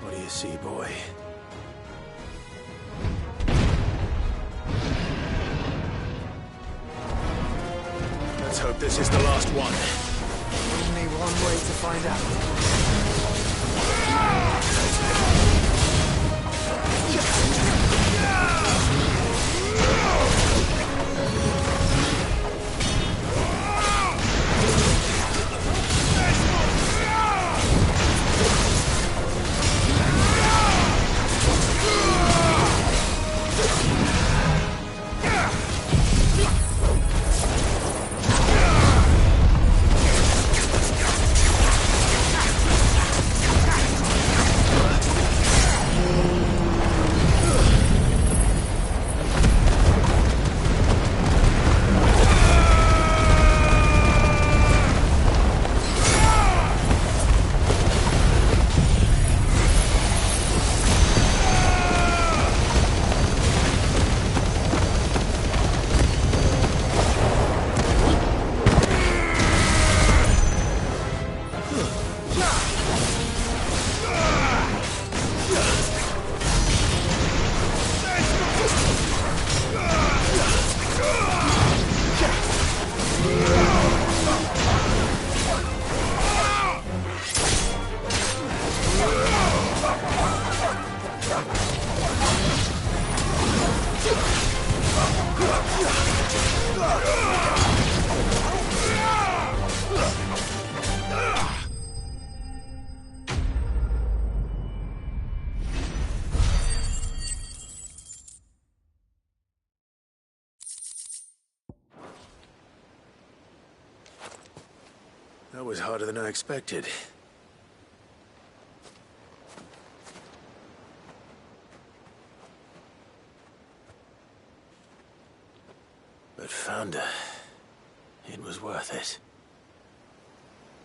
What do you see, boy? Let's hope this is the last one. Only one way to find out. That was harder than I expected. But Founder, It was worth it.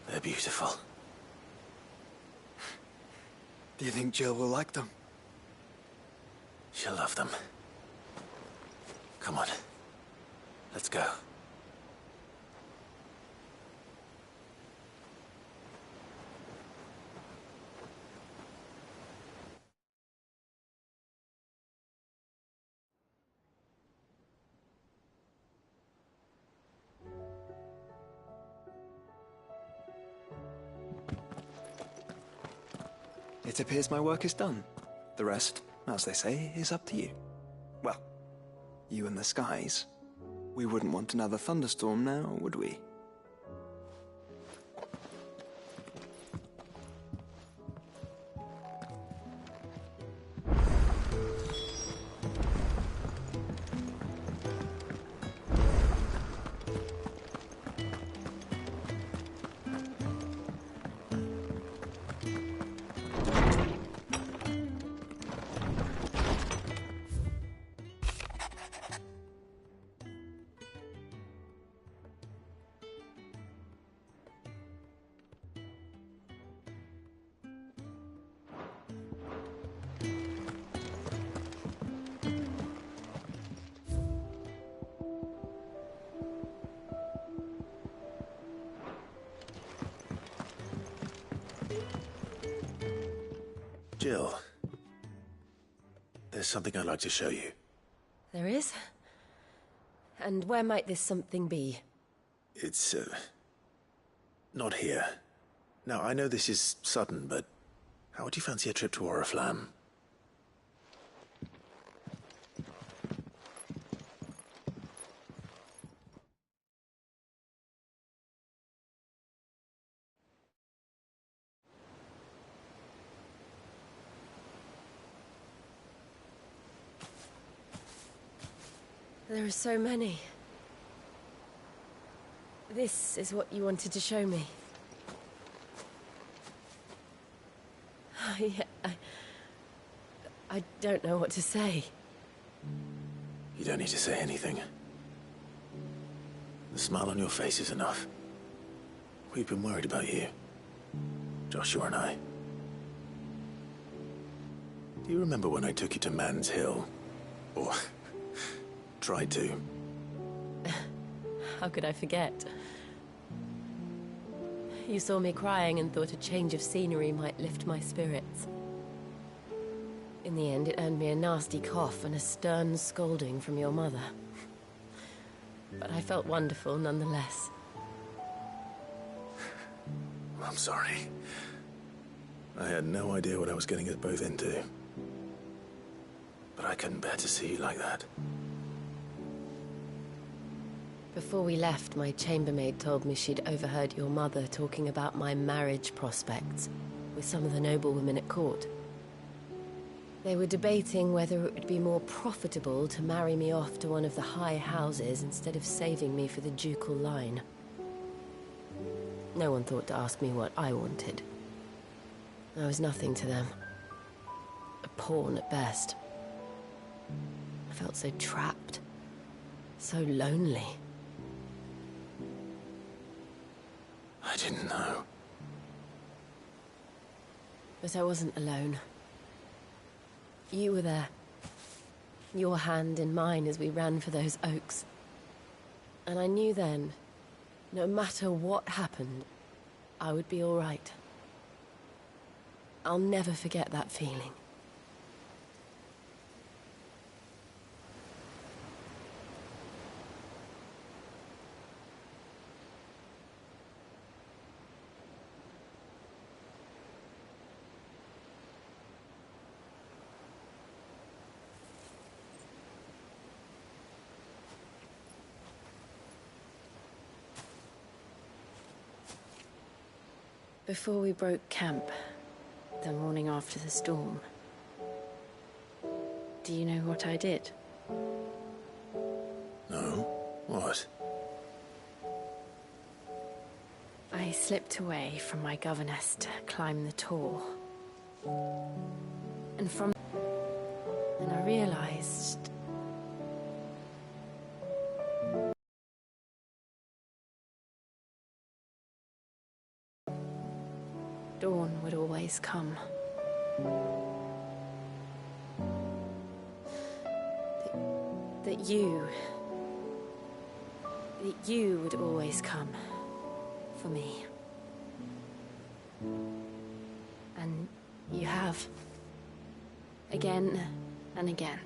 They're beautiful. Do you think Jill will like them? She'll love them. Come on. Let's go. It appears my work is done. The rest, as they say, is up to you. Well, you and the skies. We wouldn't want another thunderstorm now, would we? Jill, there's something I'd like to show you. There is? And where might this something be? It's, not here. Now, I know this is sudden, but how would you fancy a trip to Oriflamme? There are so many. This is what you wanted to show me. I don't know what to say. You don't need to say anything. The smile on your face is enough. We've been worried about you, Joshua and I. Do you remember when I took you to Man's Hill? Or tried to? How could I forget? You saw me crying and thought a change of scenery might lift my spirits. In the end, it earned me a nasty cough and a stern scolding from your mother. But I felt wonderful nonetheless. I'm sorry. I had no idea what I was getting us both into. But I couldn't bear to see you like that. Before we left, my chambermaid told me she'd overheard your mother talking about my marriage prospects with some of the noblewomen at court. They were debating whether it would be more profitable to marry me off to one of the high houses instead of saving me for the ducal line. No one thought to ask me what I wanted. I was nothing to them. A pawn at best. I felt so trapped. So lonely. I didn't know. But I wasn't alone. You were there. Your hand in mine as we ran for those oaks. And I knew then, no matter what happened, I would be all right. I'll never forget that feeling. Before we broke camp, the morning after the storm, do you know what I did? No? What? I slipped away from my governess to climb the tor. And I realized dawn would always come. That you would always come for me. And you have. Again and again.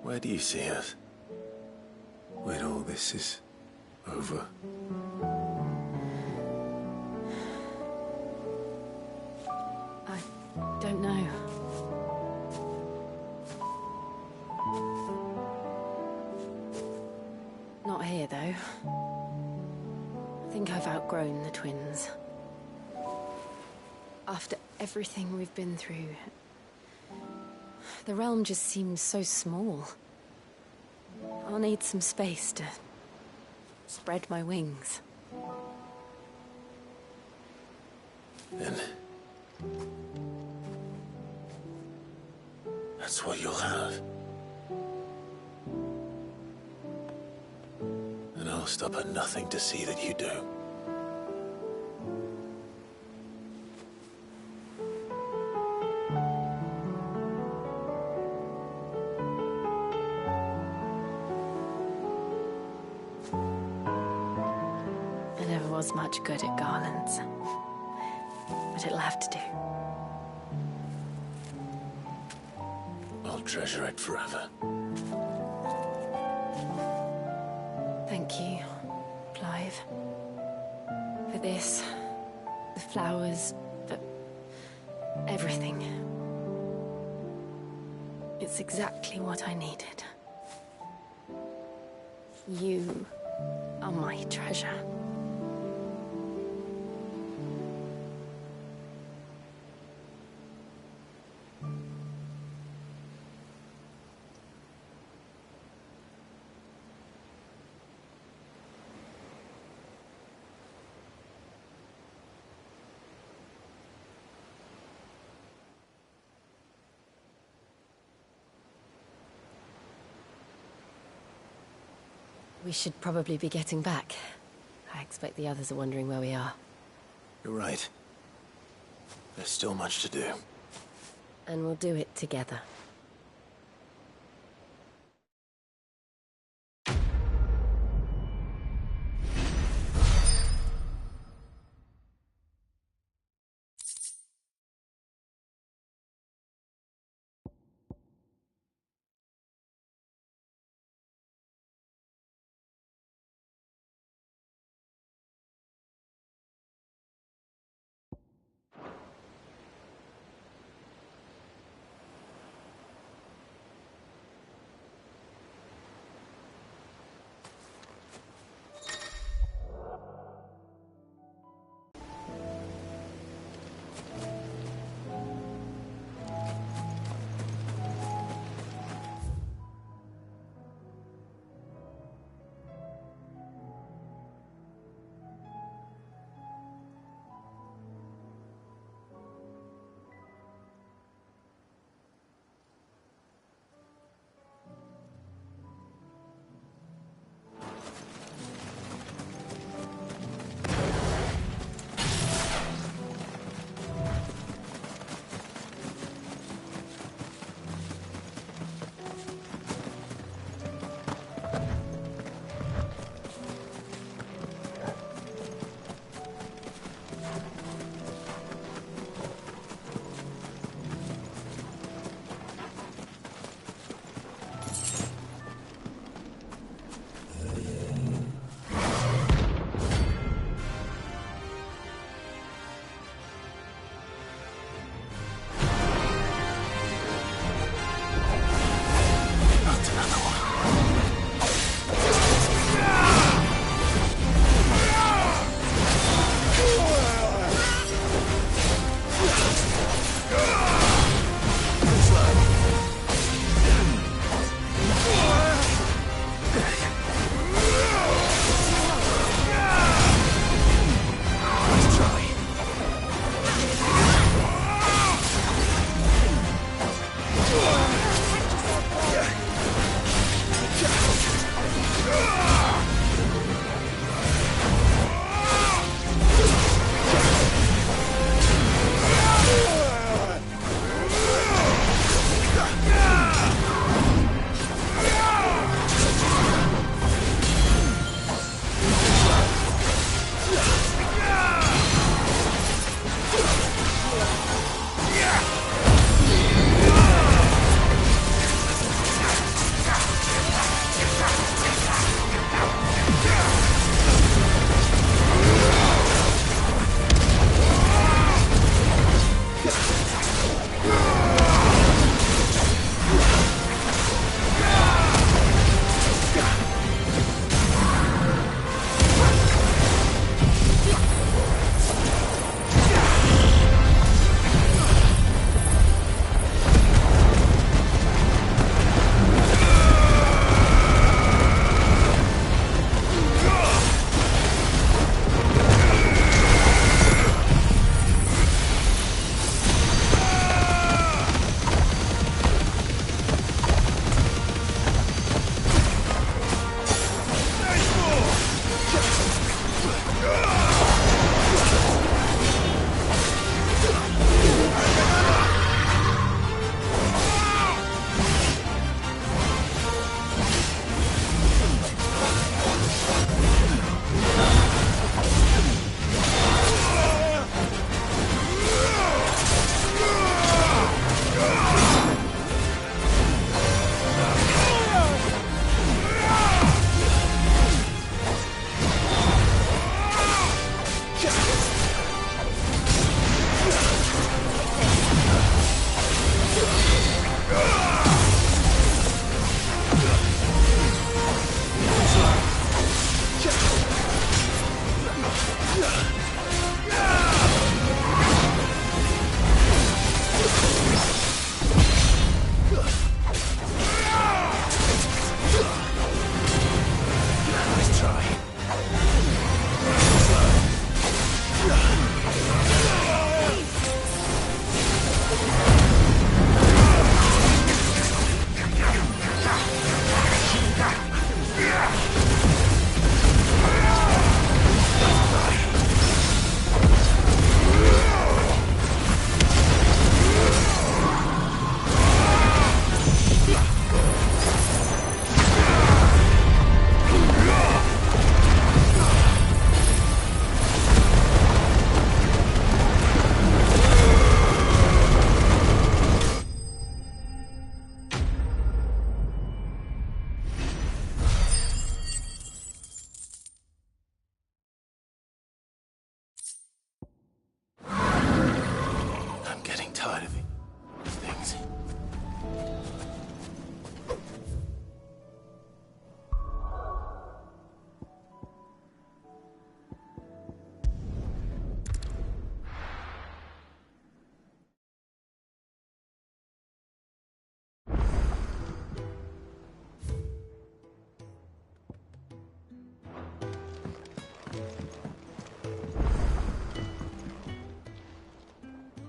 Where do you see us? When all this is over? I don't know. Not here, though. I think I've outgrown the twins. After everything we've been through, the realm just seems so small. I'll need some space to spread my wings. Then that's what you'll have. And I'll stop at nothing to see that you do. I never was much good at garlands, but it'll have to do. I'll treasure it forever. Thank you, Clive. For this, the flowers, for everything. It's exactly what I needed. You are my treasure. We should probably be getting back. I expect the others are wondering where we are. You're right. There's still much to do. And we'll do it together.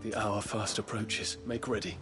The hour fast approaches. Make ready.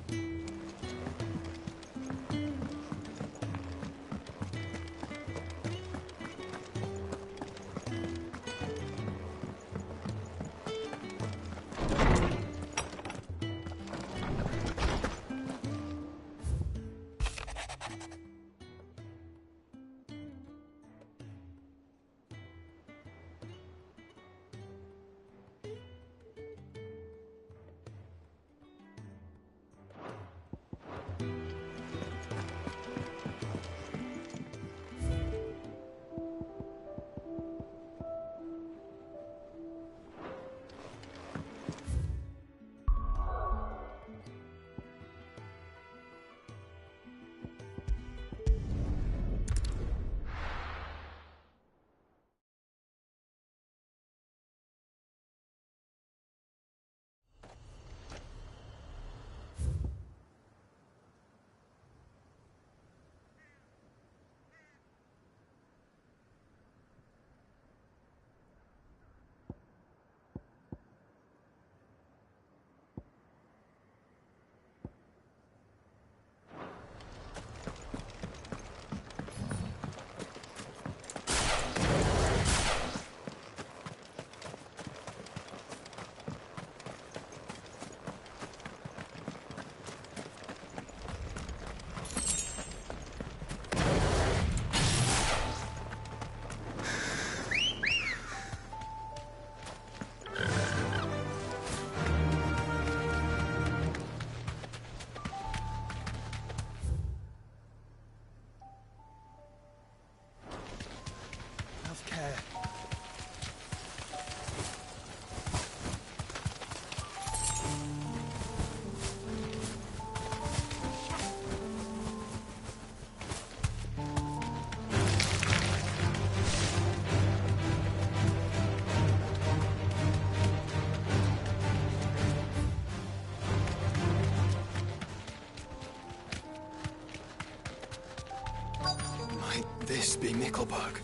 This be Nickelberg.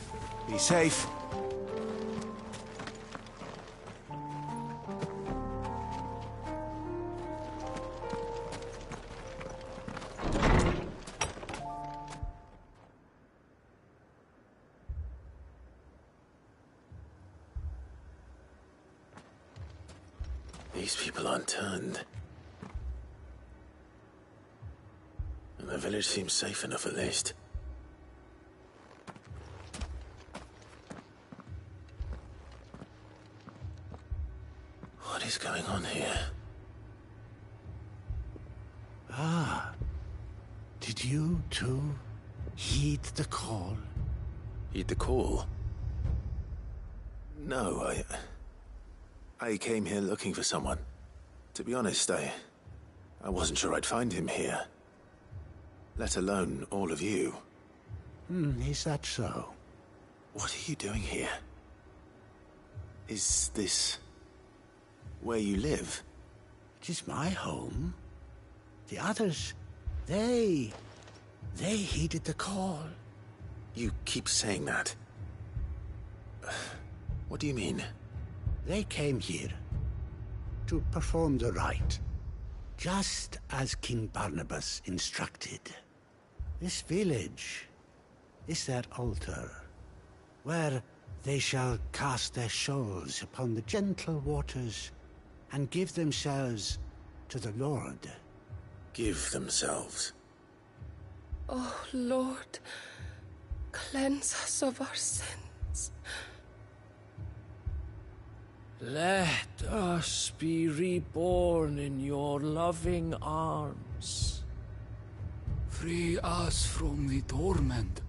Be safe. These people aren't turned. And the village seems safe enough at least. What is going on here? Ah. Did you, too, heed the call? Heed the call? No, I came here looking for someone. To be honest, I wasn't sure I'd find him here. Let alone all of you. Is that so? What are you doing here? Is this where you live? It is my home. The others, they heeded the call. You keep saying that. What do you mean? They came here to perform the rite, just as King Barnabas instructed. This village is their altar, where they shall cast their souls upon the gentle waters and give themselves to the Lord. Give themselves? Oh, Lord, cleanse us of our sins. Let us be reborn in your loving arms. Free us from the torment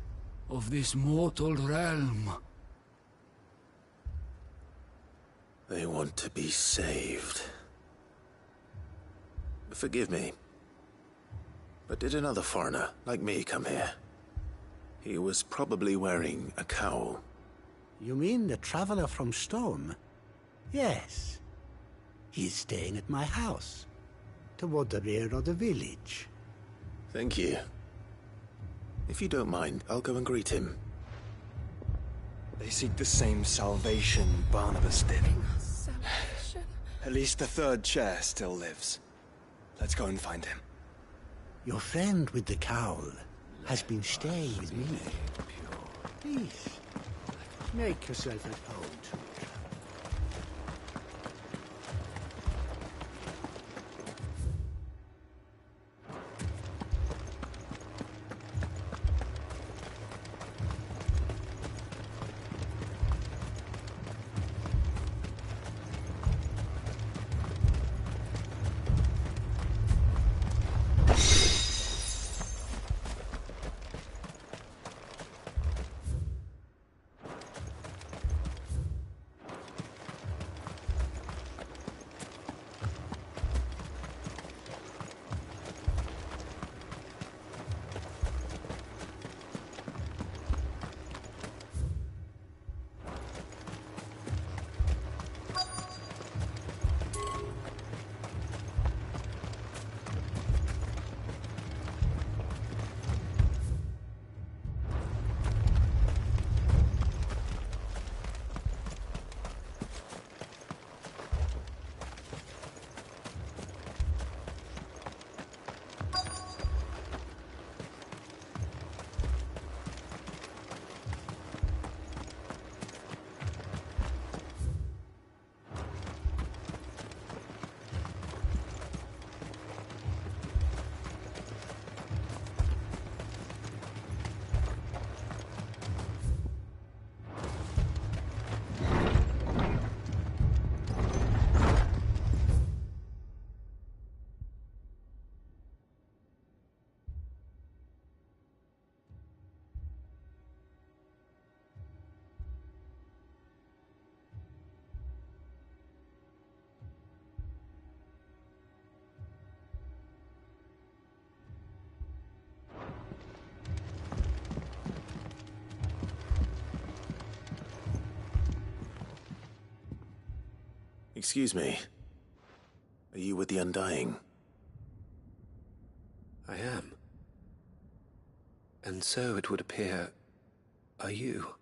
of this mortal realm. They want to be saved. Forgive me, but did another foreigner like me come here? He was probably wearing a cowl. You mean the traveler from Storm? Yes. He's staying at my house, toward the rear of the village. Thank you. If you don't mind, I'll go and greet him. They seek the same salvation Barnabas did. At least the third chair still lives. Let's go and find him. Your friend with the cowl has been staying with me. Please, make yourself at home, Trooper. Excuse me. Are you with the Undying? I am. And so it would appear, are you?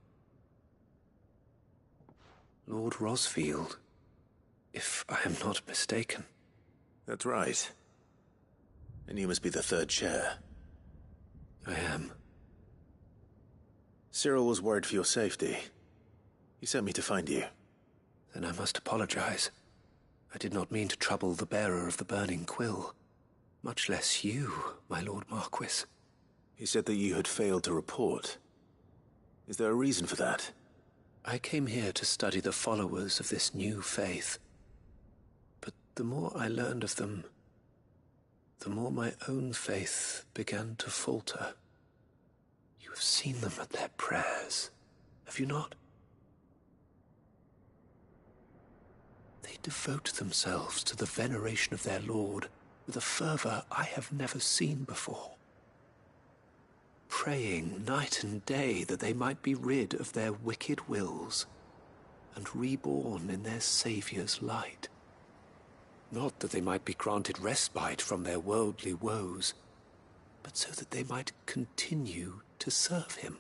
Lord Rosfield, if I am not mistaken. That's right. And you must be the third chair. I am. Cyril was worried for your safety. He sent me to find you. Then I must apologize. I did not mean to trouble the bearer of the burning quill. Much less you, my Lord Marquis. He said that you had failed to report. Is there a reason for that? I came here to study the followers of this new faith. But the more I learned of them, the more my own faith began to falter. You have seen them at their prayers, have you not? They devote themselves to the veneration of their Lord with a fervor I have never seen before. Praying night and day that they might be rid of their wicked wills and reborn in their Saviour's light. Not that they might be granted respite from their worldly woes, but so that they might continue to serve him.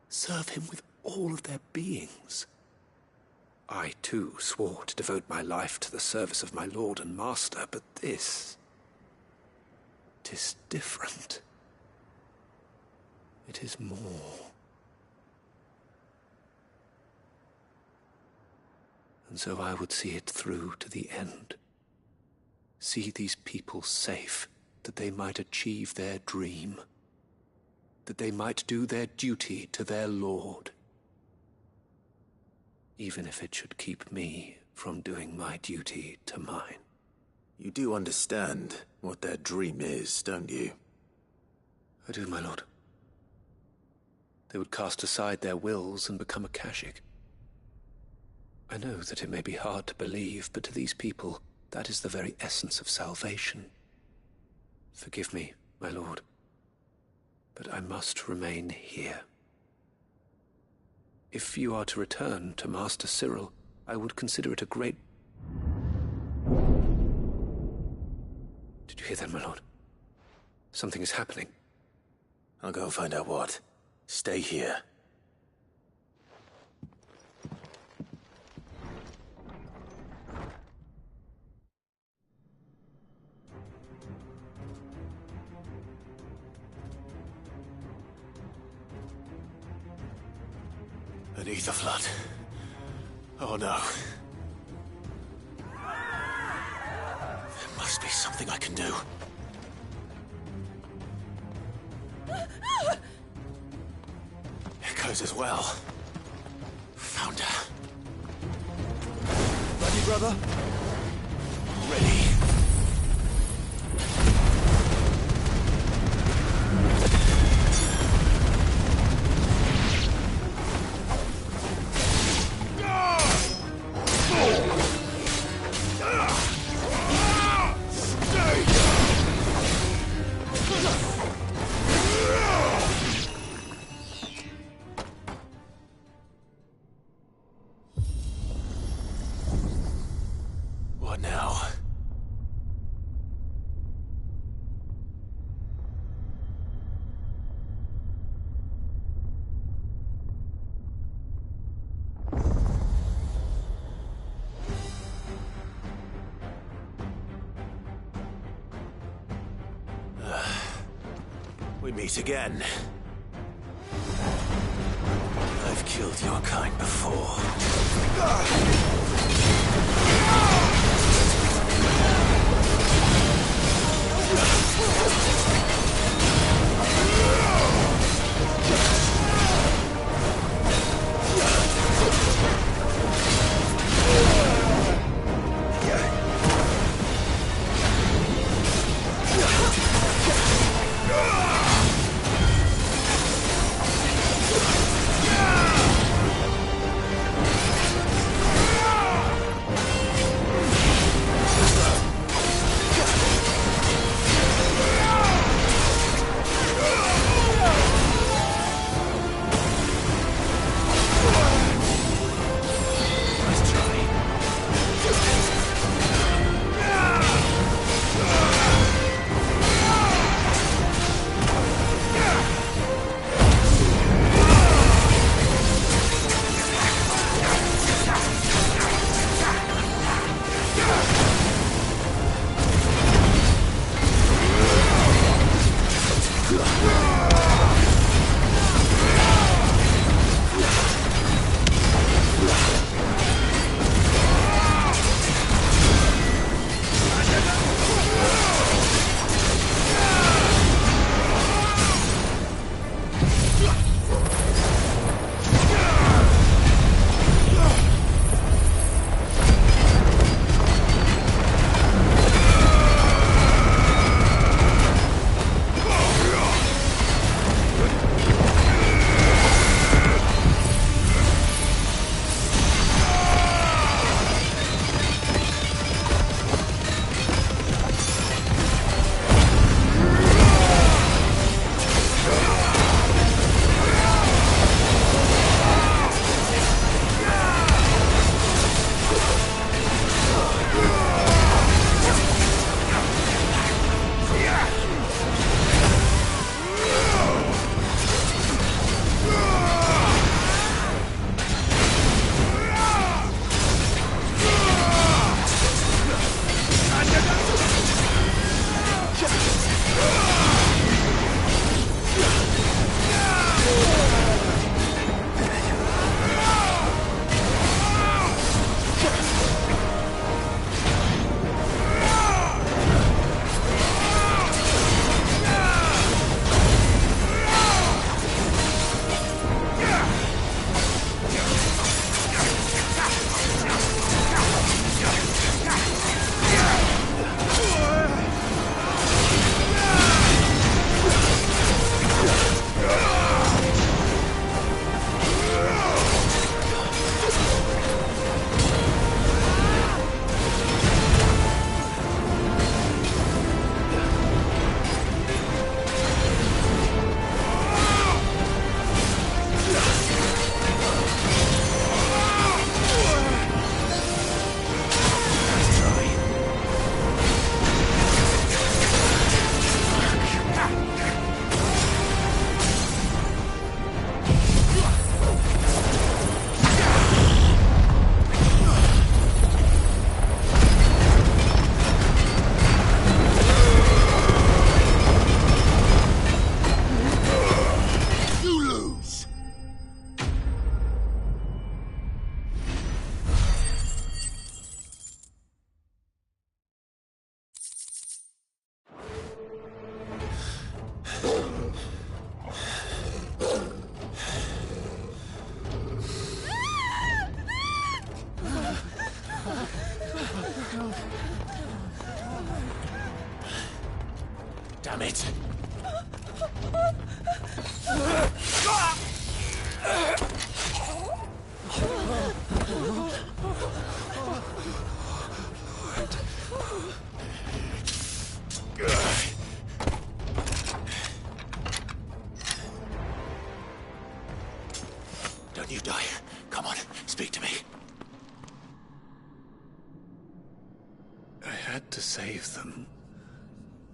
Serve him with all of their beings. I, too, swore to devote my life to the service of my Lord and Master, but this... 'tis different. It is more. And so I would see it through to the end. See these people safe, that they might achieve their dream. That they might do their duty to their Lord. Even if it should keep me from doing my duty to mine. You do understand what their dream is, don't you? I do, my lord. They would cast aside their wills and become Akashic. I know that it may be hard to believe, but to these people, that is the very essence of salvation. Forgive me, my lord, but I must remain here. If you are to return to Master Cyril, I would consider it a great... Did you hear that, my lord? Something is happening. I'll go and find out what. Stay here. An ether flood. Oh no. There must be something I can do. Echoes as well. Found her. Ready, brother? Ready. What now? We meet again. I've killed your kind before. Damn it! Don't you die. Come on, speak to me. I had to save them,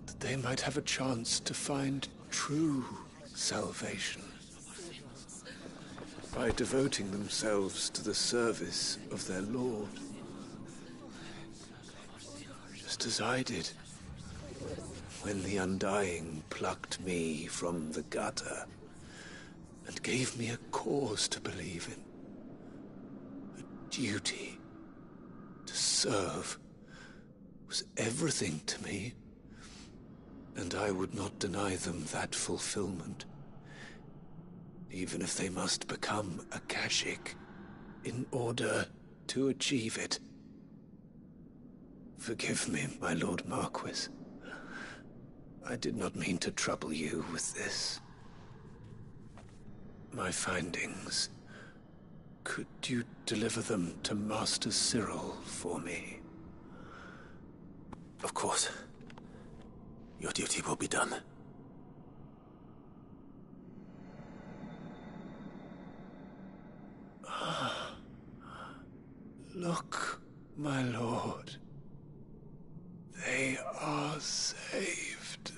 that they might have a chance to find true salvation. By devoting themselves to the service of their Lord. Just as I did when the Undying plucked me from the gutter and gave me a cause to believe in. A duty to serve was everything to me, and I would not deny them that fulfillment, even if they must become a Kashik in order to achieve it. Forgive me, my Lord Marquis. I did not mean to trouble you with this. My findings. Could you deliver them to Master Cyril for me? Of course. Your duty will be done. Look, my lord. They are saved.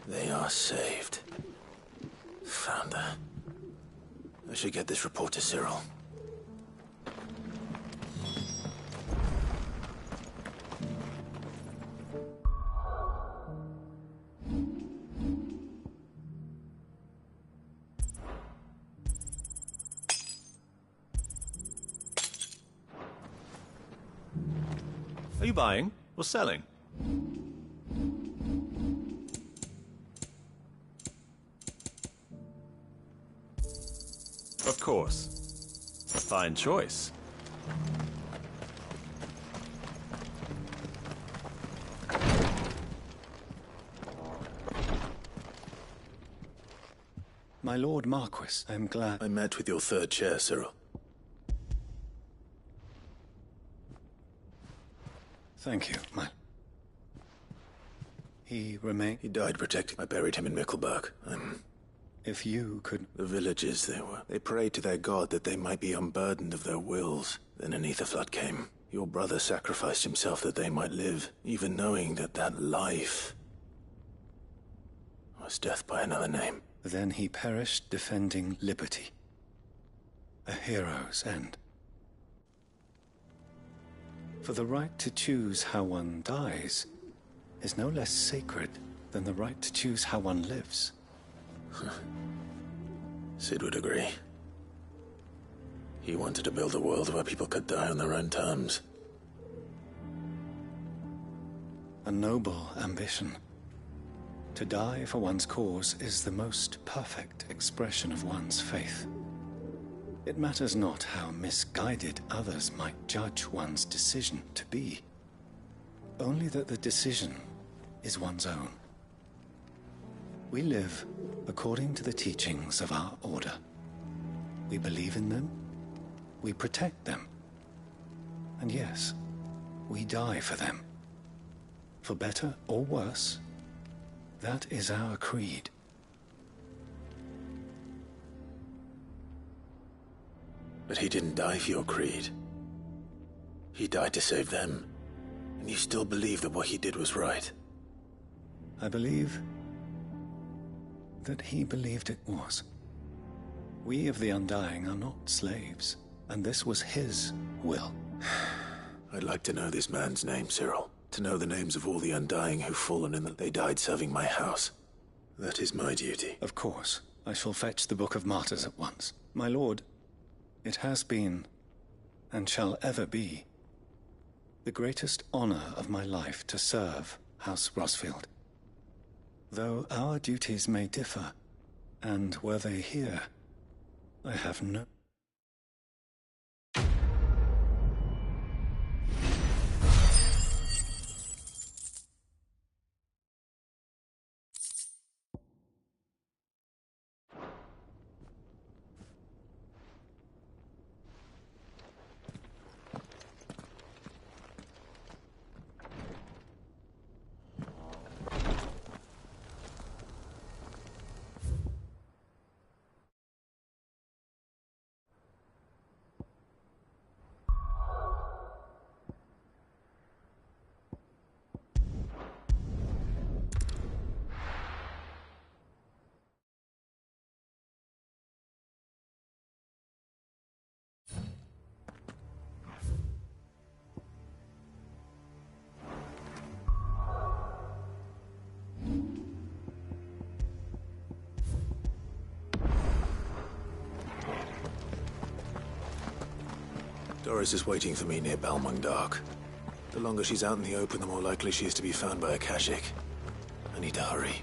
They are saved. Found her. I should get this report to Cyril. Are you buying or selling? Of course. A fine choice. My Lord Marquis, I am glad... I met with your third chair, Cyril. Thank you, my... He remained... He died protecting... I buried him in Mickelberg. If you could... The villagers, they prayed to their god that they might be unburdened of their wills. Then an ether flood came. Your brother sacrificed himself that they might live, even knowing that that life was death by another name. Then he perished defending liberty. A hero's end. For the right to choose how one dies is no less sacred than the right to choose how one lives. Sid would agree. He wanted to build a world where people could die on their own terms. A noble ambition. To die for one's cause is the most perfect expression of one's faith. It matters not how misguided others might judge one's decision to be. Only that the decision is one's own. We live according to the teachings of our order. We believe in them, we protect them, and yes, we die for them. For better or worse, that is our creed. But he didn't die for your creed. He died to save them. And you still believe that what he did was right? I believe that he believed it was. We of the Undying are not slaves, and this was his will. I'd like to know this man's name, Cyril. To know the names of all the Undying who've fallen in that they died serving my house. That is my duty. Of course. I shall fetch the Book of Martyrs at once. My lord, it has been, and shall ever be, the greatest honor of my life to serve House Rosfield. Though our duties may differ, and were they here, I have no... Doris is waiting for me near Balmung Dark. The longer she's out in the open, the more likely she is to be found by a Kashik. I need to hurry.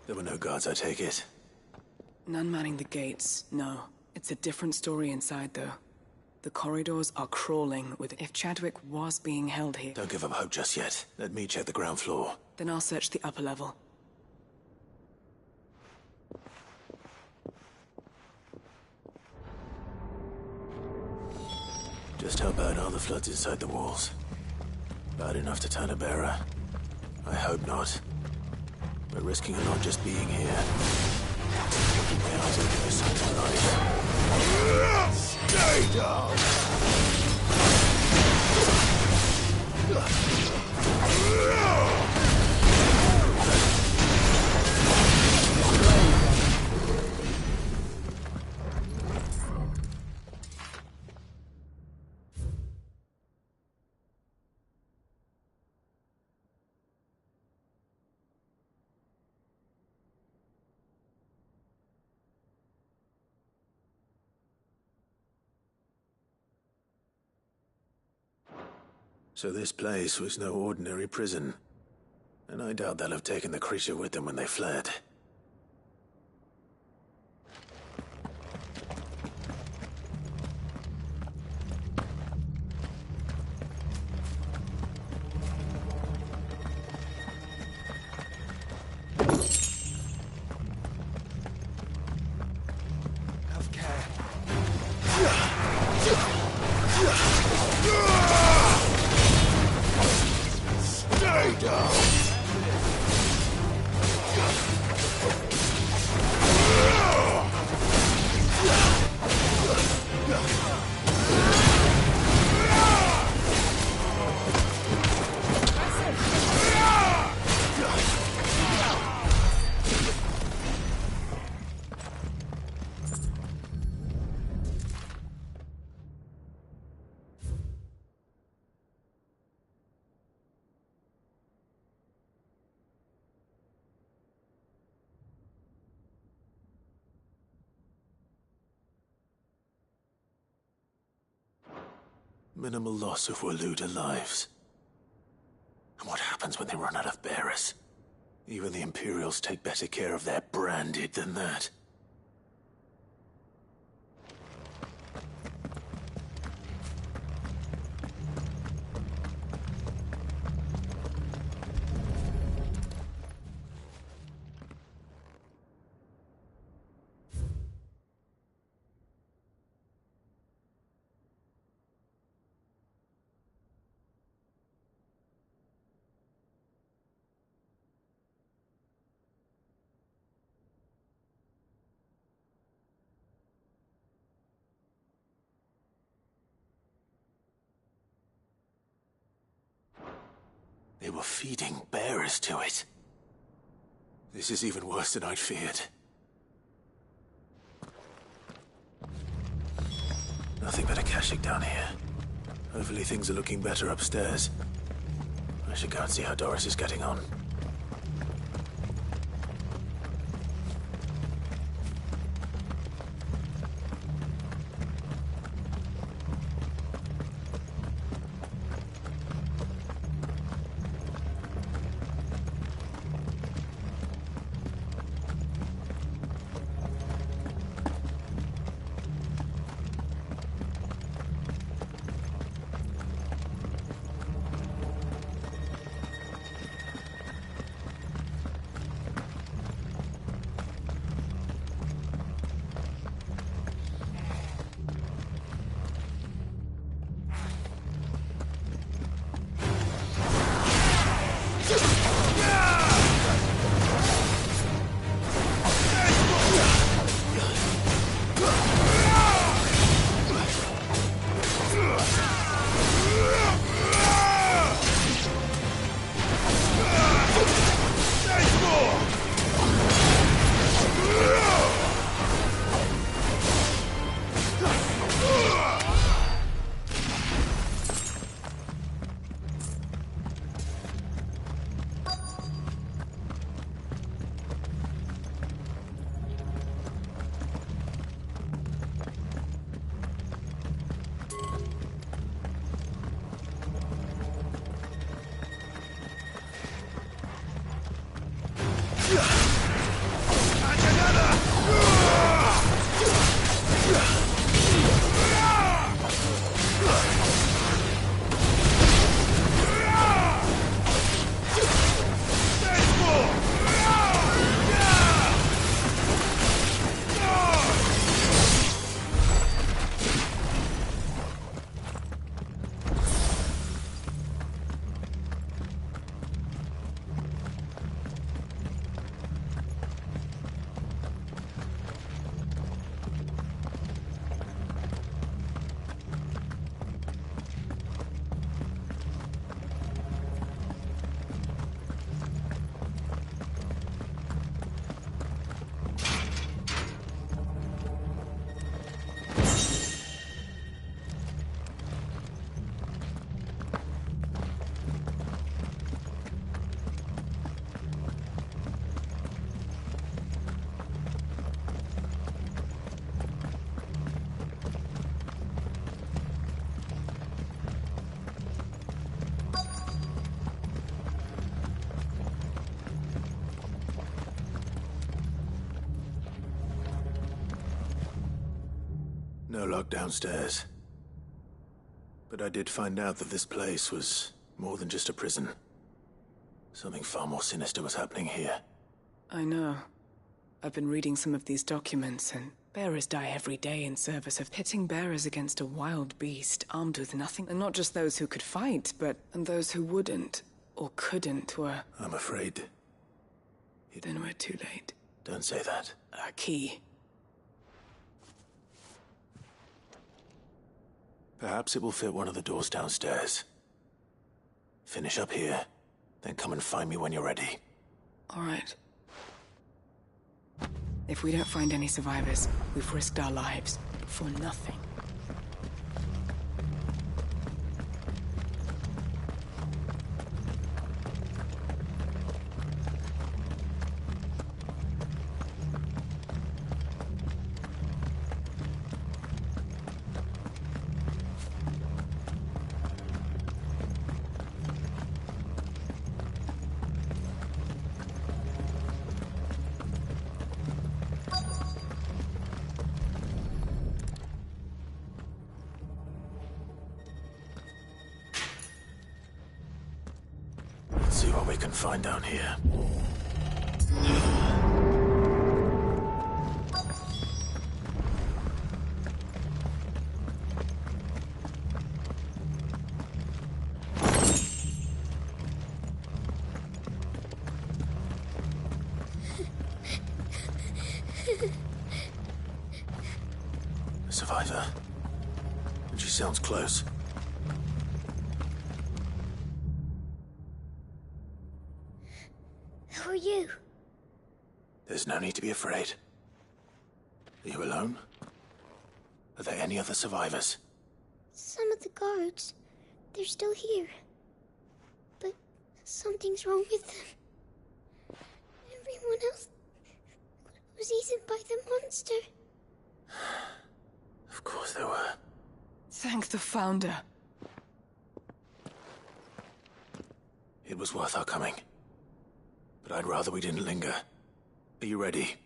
There were no guards, I take it. None manning the gates, no. It's a different story inside, though. The corridors are crawling with... If Chadwick was being held here... Don't give up hope just yet. Let me check the ground floor. Then I'll search the upper level. Just how bad are the floods inside the walls? Bad enough to turn a bearer? I hope not. We're risking a lot just being here. Keep my eyes open for signs of life. Stay down! So this place was no ordinary prison. And I doubt they'll have taken the creature with them when they fled. Minimal loss of Waluda lives. And what happens when they run out of bearers? Even the Imperials take better care of their branded than that. They were feeding bearers to it. This is even worse than I'd feared. Nothing but a Kashyyyk down here. Hopefully things are looking better upstairs. I should go and see how Doris is getting on. No lock downstairs. But I did find out that this place was more than just a prison. Something far more sinister was happening here. I know. I've been reading some of these documents, and bearers die every day in service of pitting bearers against a wild beast armed with nothing. And not just those who could fight, but and those who wouldn't or couldn't were... I'm afraid... Then we're too late. Don't say that. A key. Perhaps it will fit one of the doors downstairs. Finish up here, then come and find me when you're ready. All right. If we don't find any survivors, we've risked our lives for nothing. can find down here. A survivor. And she sounds close. Who are you? There's no need to be afraid. Are you alone? Are there any other survivors? Some of the guards. They're still here. But something's wrong with them. Everyone else was eaten by the monster. Of course there were. Thank the Founder. It was worth our coming. But I'd rather we didn't linger. Are you ready?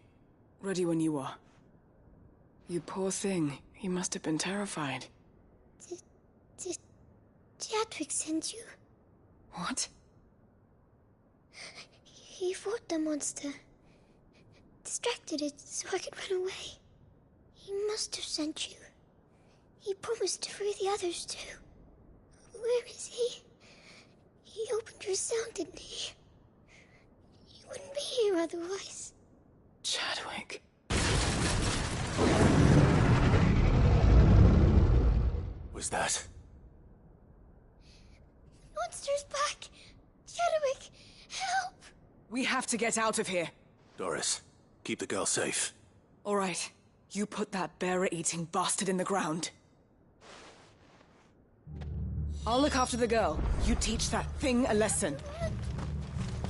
Ready when you are. You poor thing. He must have been terrified. Did Chadwick send you? What? He fought the monster. Distracted it so I could run away. He must have sent you. He promised to free the others too. Where is he? He opened your cell, didn't he? He wouldn't be here otherwise. Chadwick. Was that? Monster's back! Chadwick, help! We have to get out of here. Doris, keep the girl safe. All right. You put that bearer-eating bastard in the ground. I'll look after the girl. You teach that thing a lesson.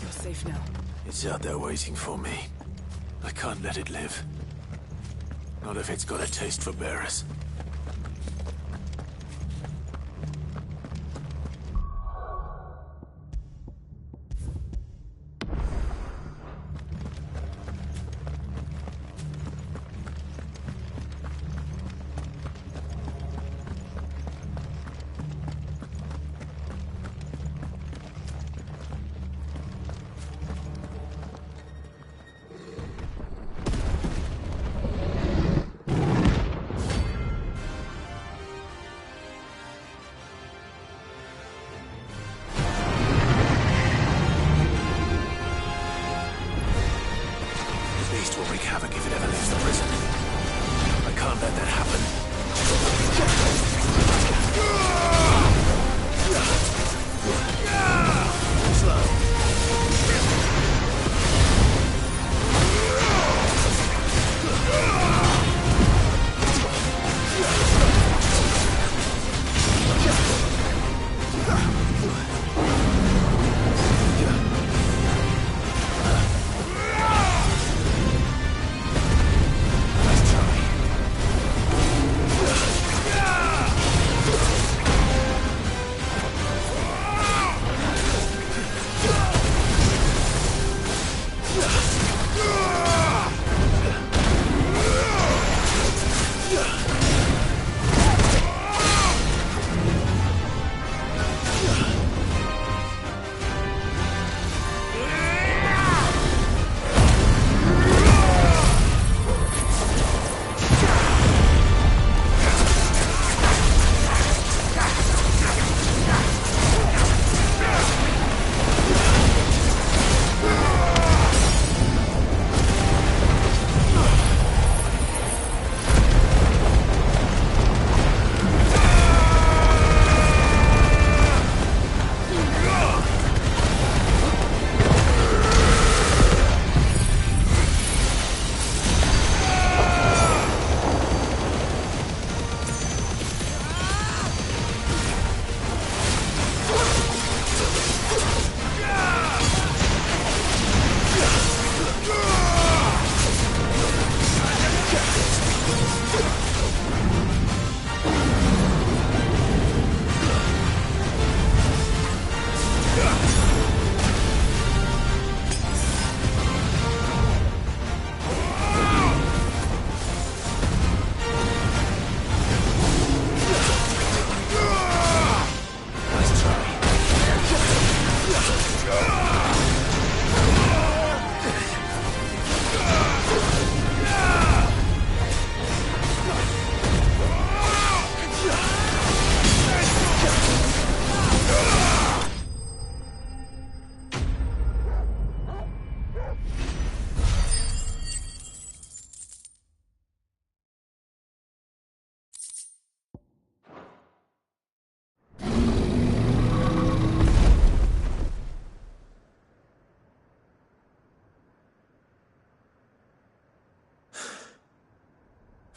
You're safe now. It's out there waiting for me. I can't let it live. Not if it's got a taste for bearers.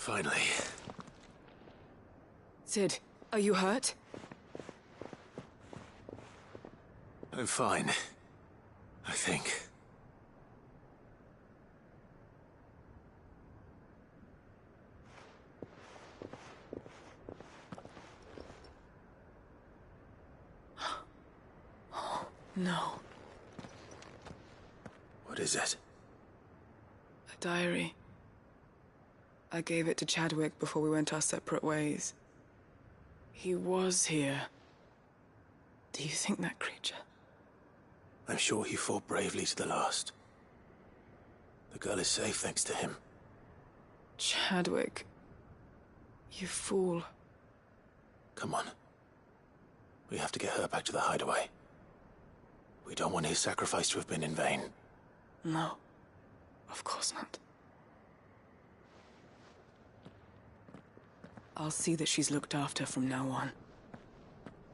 Finally. Sid, are you hurt? I'm fine. I think. No. What is it? A diary. I gave it to Chadwick before we went our separate ways. He was here. Do you think that creature? I'm sure he fought bravely to the last. The girl is safe thanks to him. Chadwick. You fool. Come on. We have to get her back to the hideaway. We don't want his sacrifice to have been in vain. No. Of course not. I'll see that she's looked after from now on.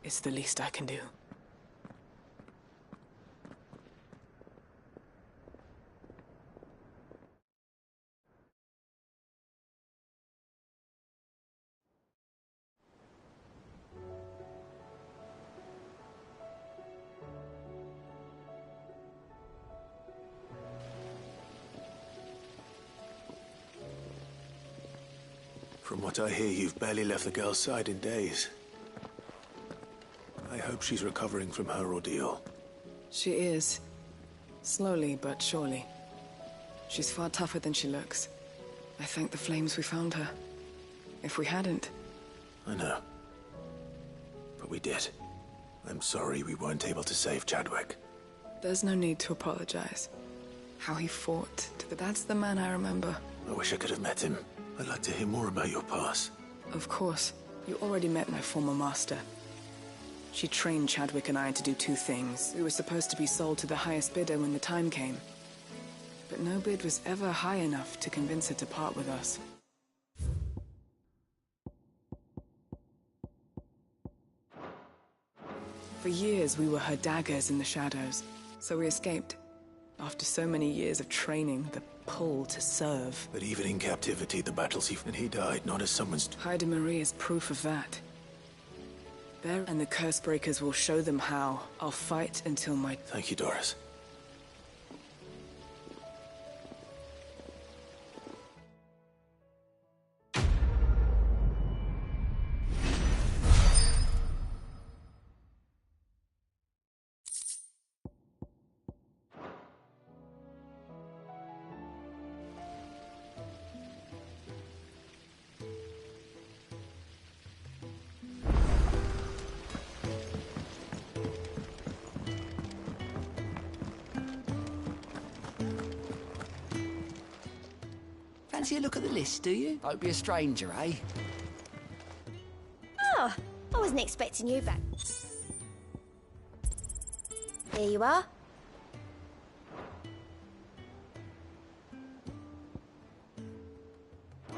It's the least I can do. From what I hear, you've barely left the girl's side in days. I hope she's recovering from her ordeal. She is. Slowly but surely. She's far tougher than she looks. I thank the flames we found her. If we hadn't... I know. But we did. I'm sorry we weren't able to save Chadwick. There's no need to apologize. How he fought. That's the man I remember. I wish I could have met him. I'd like to hear more about your past. Of course. You already met my former master. She trained Chadwick and I to do two things. We were supposed to be sold to the highest bidder when the time came. But no bid was ever high enough to convince her to part with us. For years, we were her daggers in the shadows, so we escaped. After so many years of training, the pull to serve. But even in captivity, the battles he died, not as someone's... Haida Marie is proof of that. There, and the curse breakers will show them how. I'll fight until my... Thank you, Doris. Fancy a look at the list, do you? Don't be a stranger, eh? Oh, I wasn't expecting you back. Here you are.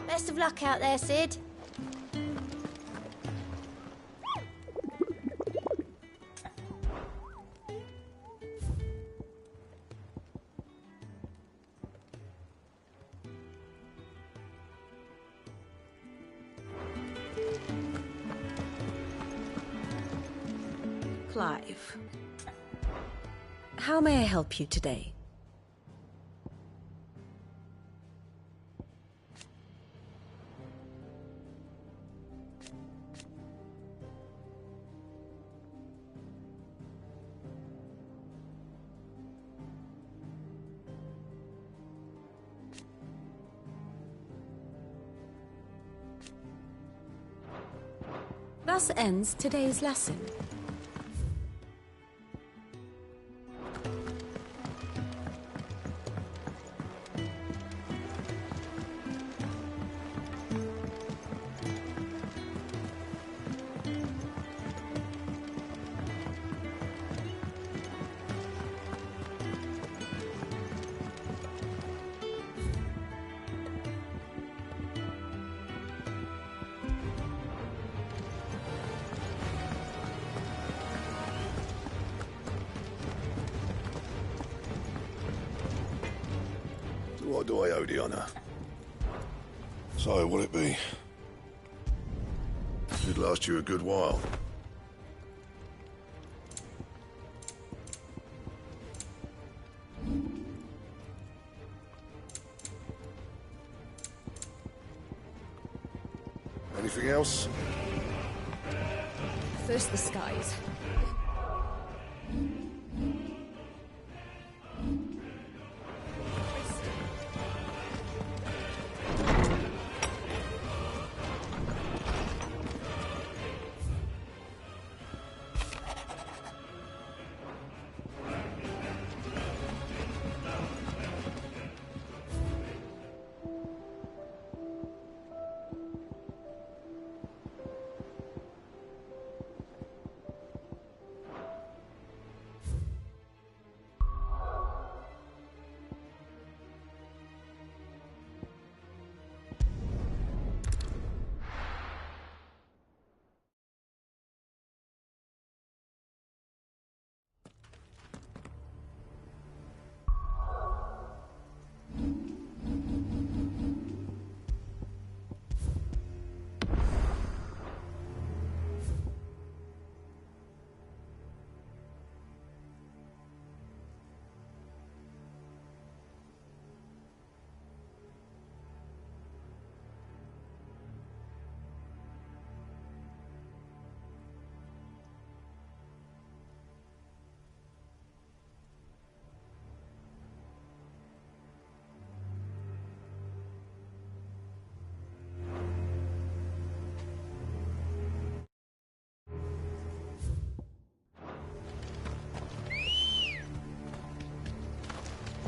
Best of luck out there, Sid. Clive, how may I help you today? Thus ends today's lesson. What do I owe the honor? So, what'll it be? Should last you a good while. Anything else? First the skies.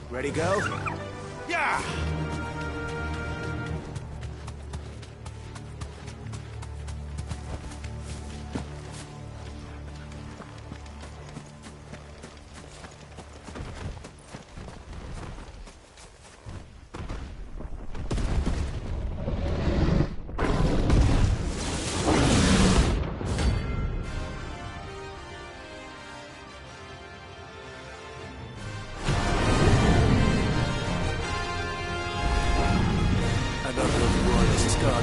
Ready, go? Yeah!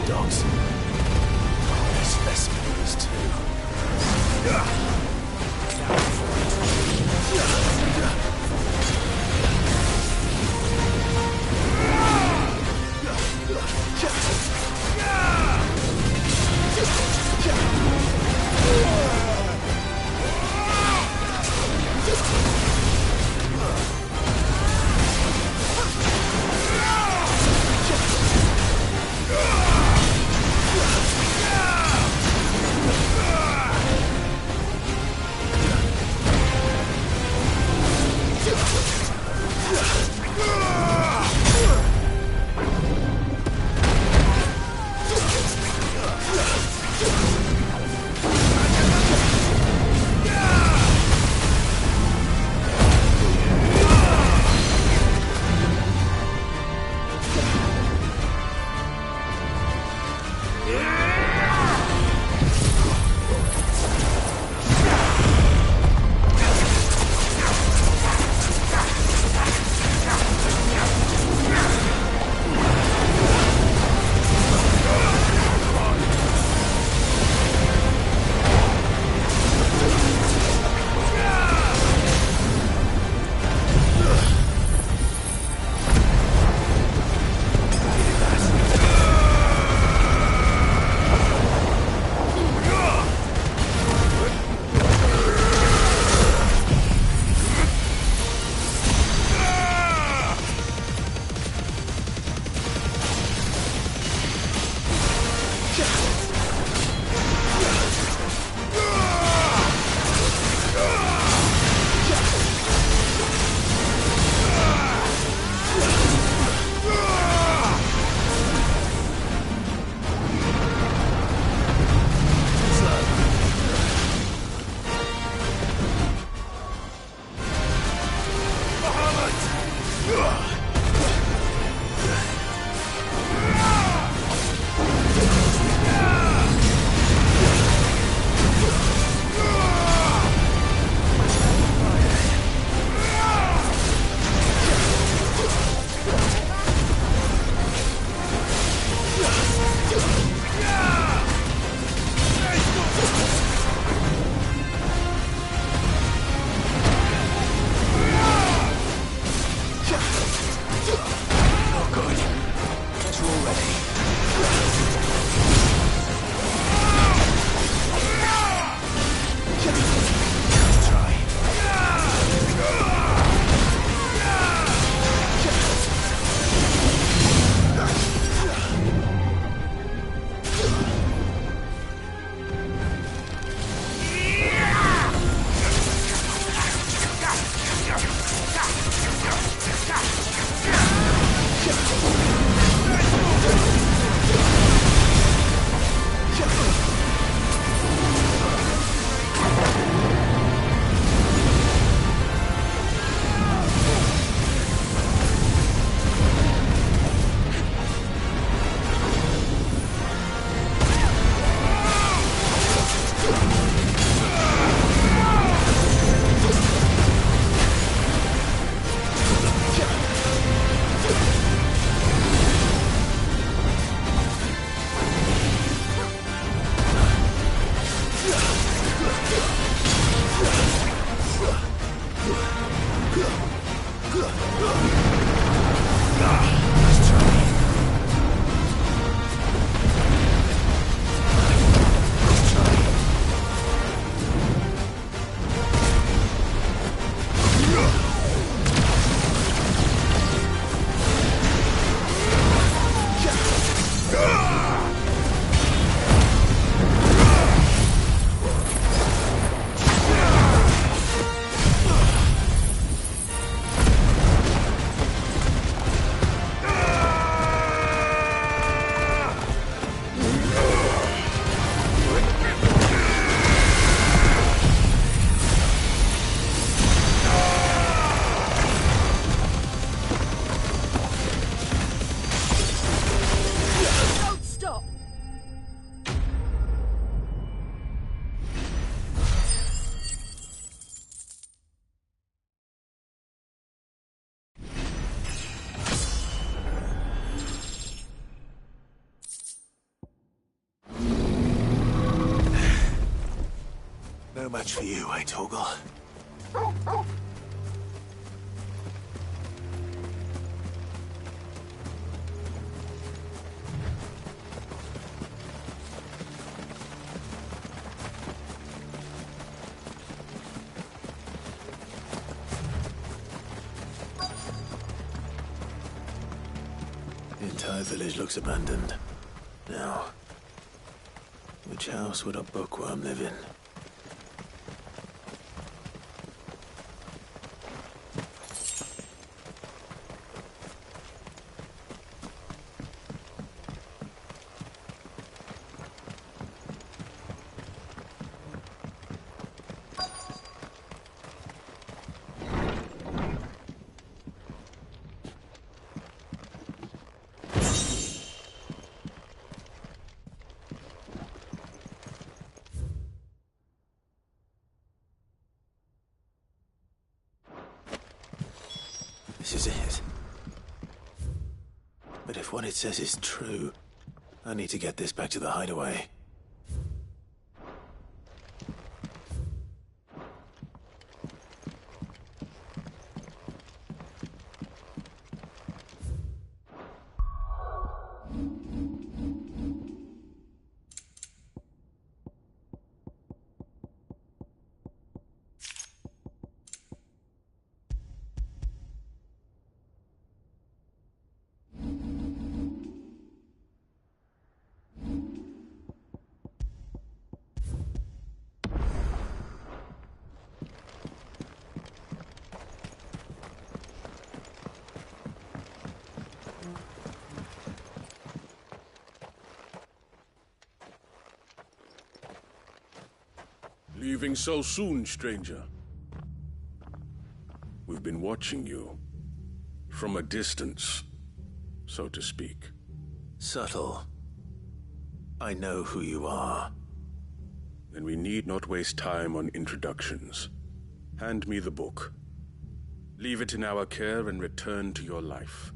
Dogs. There's less members too. match for you, eh, Torgal? The entire village looks abandoned. Now, which house would a bookworm live in? This is it. But if what it says is true, I need to get this back to the hideaway. Leaving so soon, stranger? We've been watching you. From a distance, so to speak. Subtle. I know who you are. Then we need not waste time on introductions. Hand me the book. Leave it in our care and return to your life.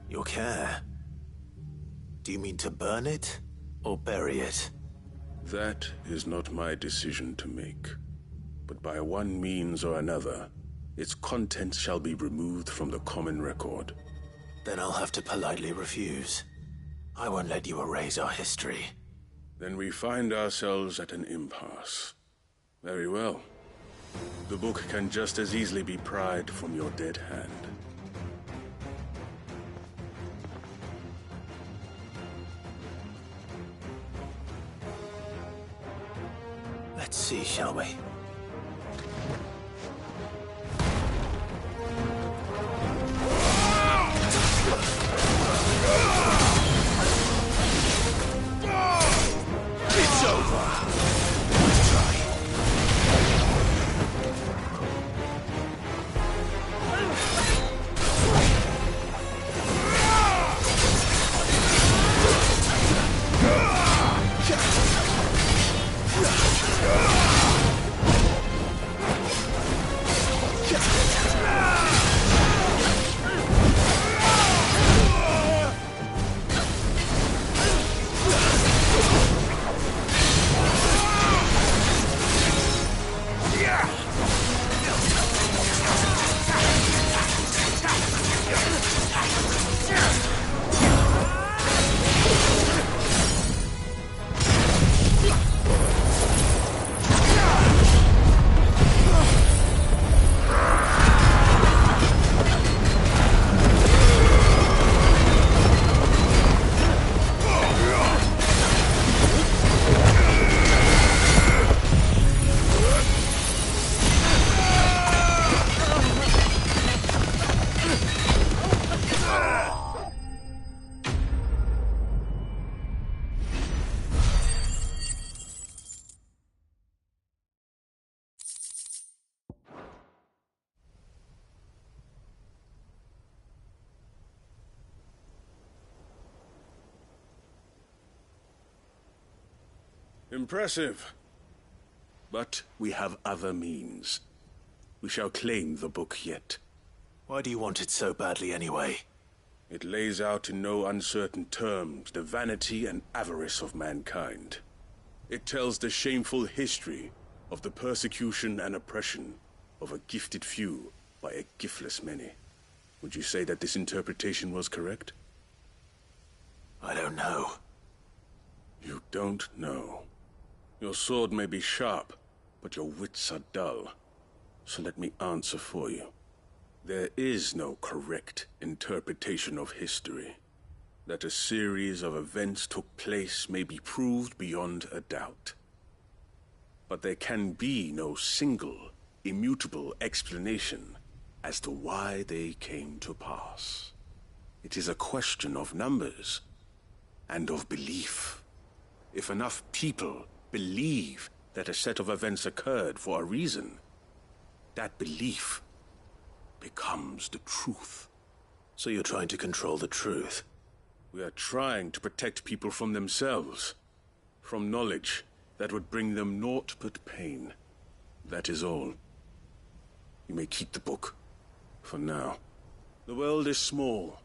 Your care? Do you mean to burn it or bury it? That is not my decision to make. But by one means or another, its contents shall be removed from the common record. Then I'll have to politely refuse. I won't let you erase our history. Then we find ourselves at an impasse. Very well. The book can just as easily be pried from your dead hand. Let's see, shall we? It's over. Let's try. Impressive. But we have other means. We shall claim the book yet. Why do you want it so badly anyway? It lays out in no uncertain terms the vanity and avarice of mankind. It tells the shameful history of the persecution and oppression of a gifted few by a giftless many. Would you say that this interpretation was correct? I don't know. You don't know. Your sword may be sharp, but your wits are dull. So let me answer for you. There is no correct interpretation of history. That a series of events took place may be proved beyond a doubt. But there can be no single, immutable explanation as to why they came to pass. It is a question of numbers and of belief. If enough people believe that a set of events occurred for a reason, that belief becomes the truth. So you're trying to control the truth? We are trying to protect people from themselves, from knowledge that would bring them naught but pain. That is all. You may keep the book, for now. The world is small.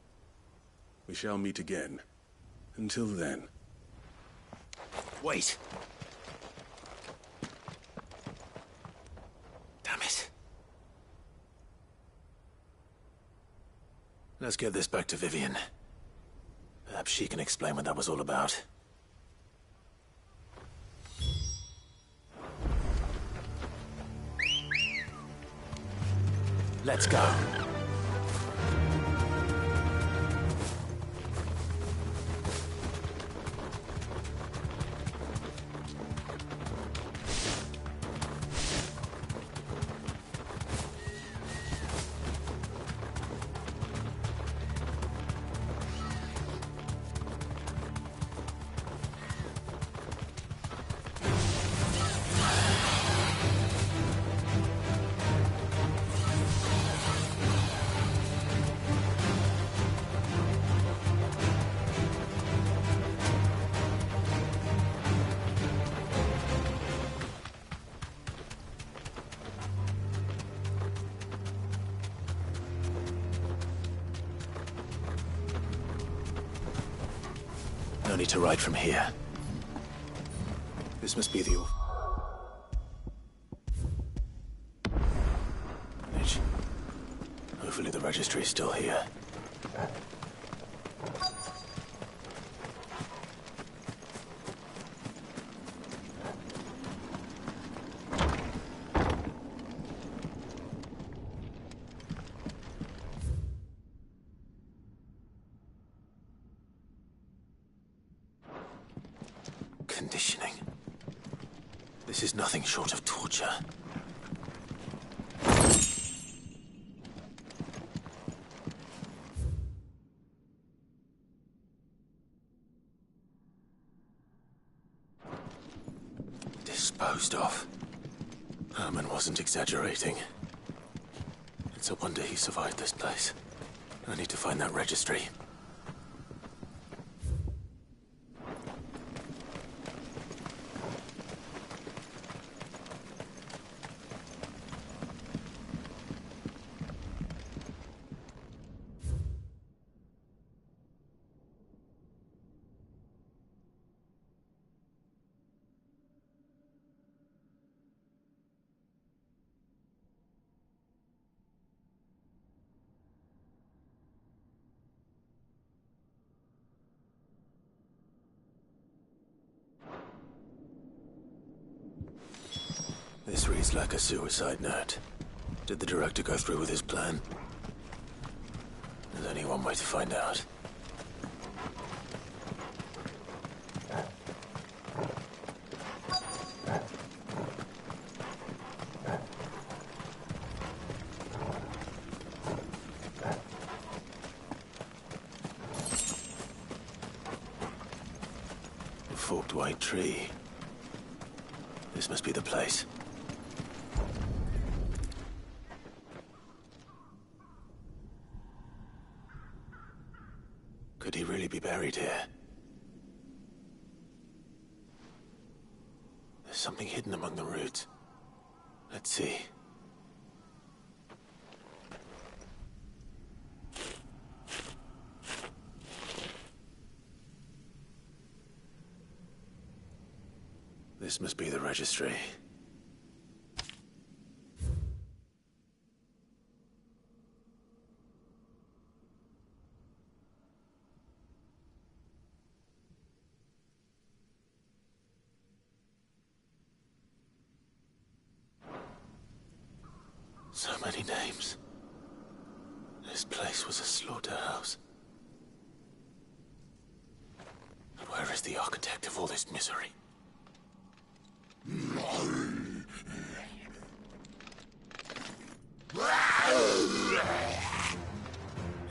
We shall meet again. Until then. Wait! Damn it. Let's get this back to Vivian. Perhaps she can explain what that was all about. Let's go. No need to ride from here. This must be the orphanage. Hopefully the registry is still here. Conditioning. This is nothing short of torture. Disposed of. Herman wasn't exaggerating. It's a wonder he survived this place. I need to find that registry. This reads like a suicide note. Did the director go through with his plan? There's only one way to find out. A forked white tree. This must be the place. Could he really be buried here? There's something hidden among the roots. Let's see. This must be the registry. So many names. This place was a slaughterhouse. And where is the architect of all this misery?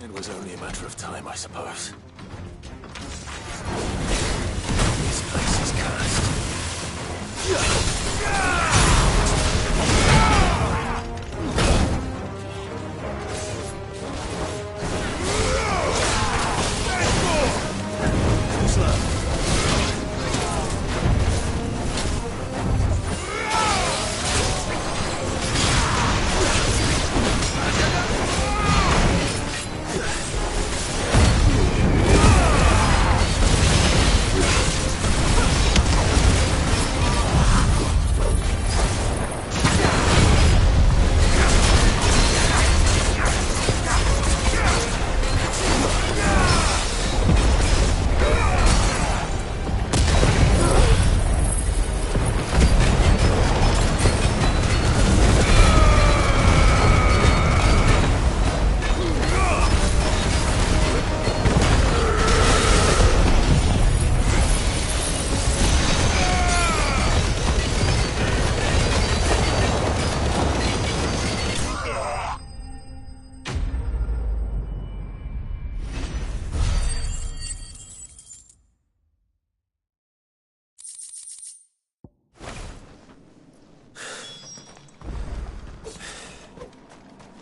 It was only a matter of time, I suppose. This place is cursed.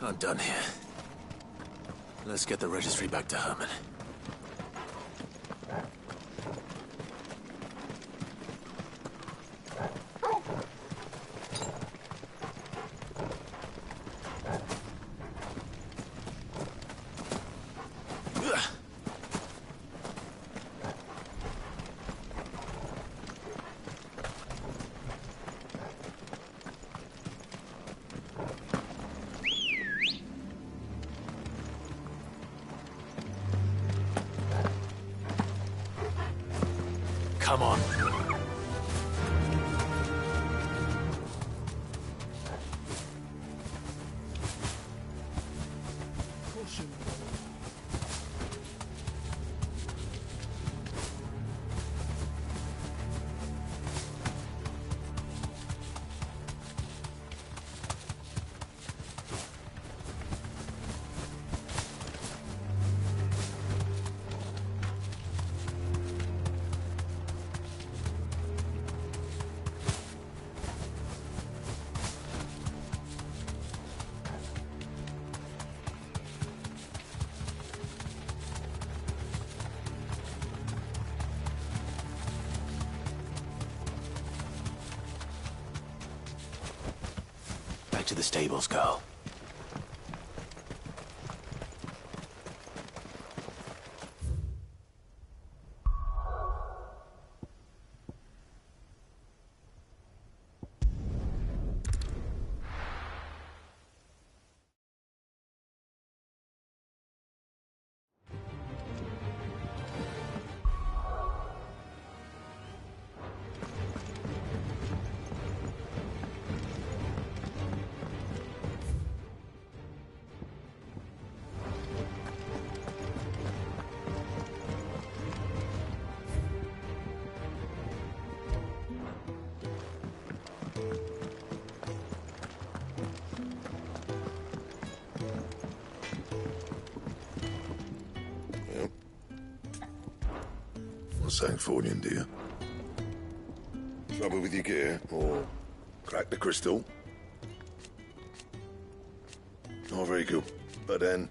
I'm done here. Let's get the registry back to Herman. Come on. Caution. Back to the stables, girl. What's Sancfordian, dear? Trouble with your gear, or crack the crystal? Oh, very cool. But then...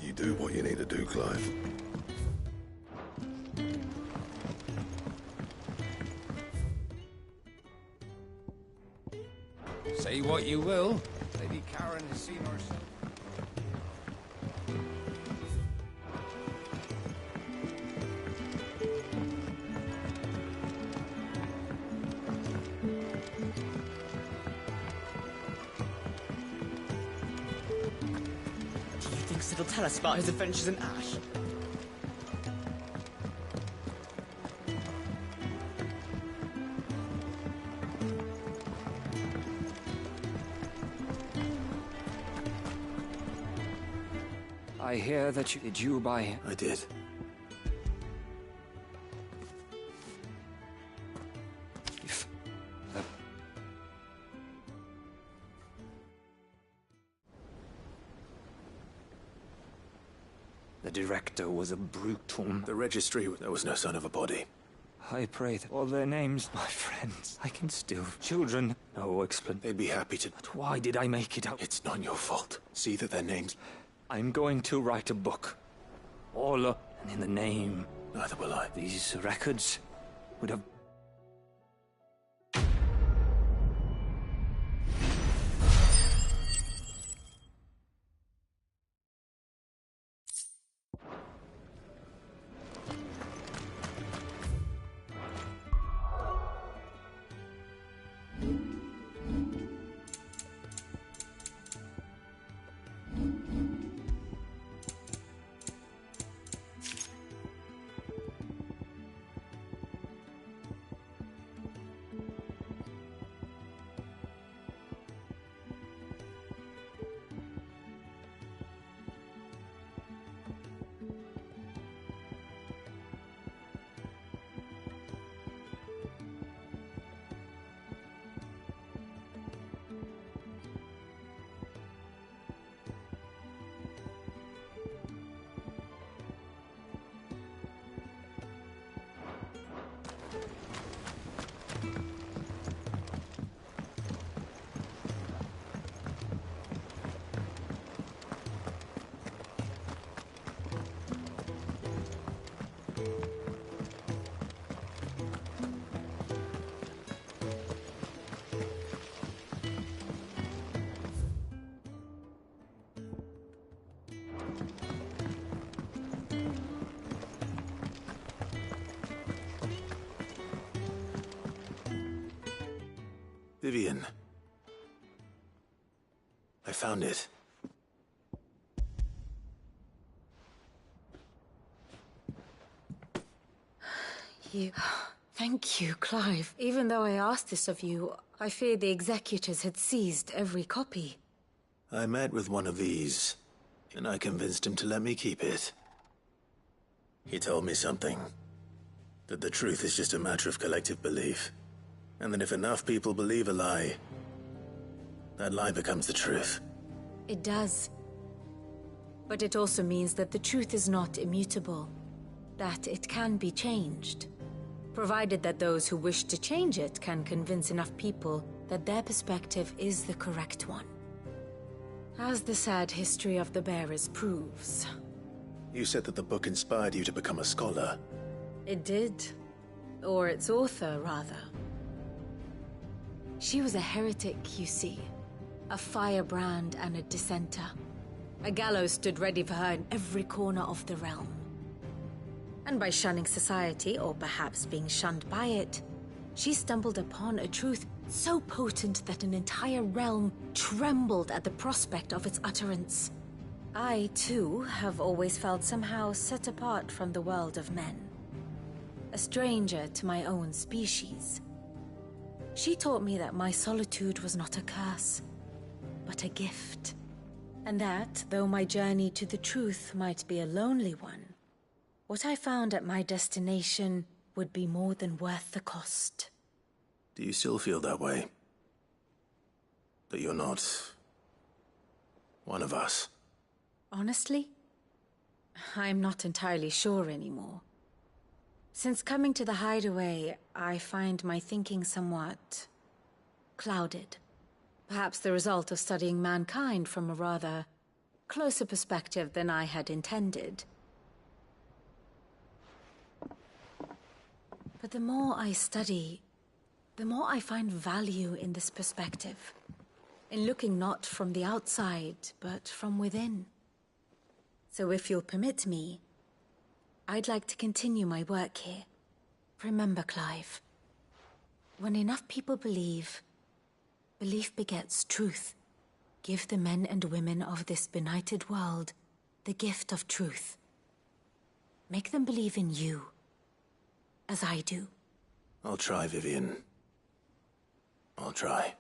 You do what you need to do, Clive. Say what you will, Lady Karen has seen herself. Do you think Sid will tell us about his adventures in Ash? I hear that you did you by... I did. If the director was a brutal... The registry, there was no sign of a body. I pray that all their names, my friends, I can still... Children, no explanation. They'd be happy to... But why did I make it up? It's not your fault. See that their names... I'm going to write a book. All and in the name... Neither will I. These records would have... Vivian. I found it. Thank you, Clive. Even though I asked this of you, I fear the executors had seized every copy. I met with one of these, and I convinced him to let me keep it. He told me something. That the truth is just a matter of collective belief. And that if enough people believe a lie, that lie becomes the truth. It does. But it also means that the truth is not immutable. That it can be changed. Provided that those who wish to change it can convince enough people that their perspective is the correct one. As the sad history of the Bearers proves. You said that the book inspired you to become a scholar. It did. Or its author, rather. She was a heretic, you see. A firebrand and a dissenter. A gallows stood ready for her in every corner of the realm. And by shunning society, or perhaps being shunned by it, she stumbled upon a truth so potent that an entire realm trembled at the prospect of its utterance. I, too, have always felt somehow set apart from the world of men. A stranger to my own species. She taught me that my solitude was not a curse, but a gift. And that, though my journey to the truth might be a lonely one, what I found at my destination would be more than worth the cost. Do you still feel that way? That you're not... one of us? Honestly, I'm not entirely sure anymore. Since coming to the hideaway, I find my thinking somewhat clouded. Perhaps the result of studying mankind from a rather closer perspective than I had intended. But the more I study, the more I find value in this perspective. In looking not from the outside, but from within. So if you'll permit me, I'd like to continue my work here. Remember, Clive, when enough people believe, belief begets truth. Give the men and women of this benighted world the gift of truth. Make them believe in you, as I do. I'll try, Vivian. I'll try.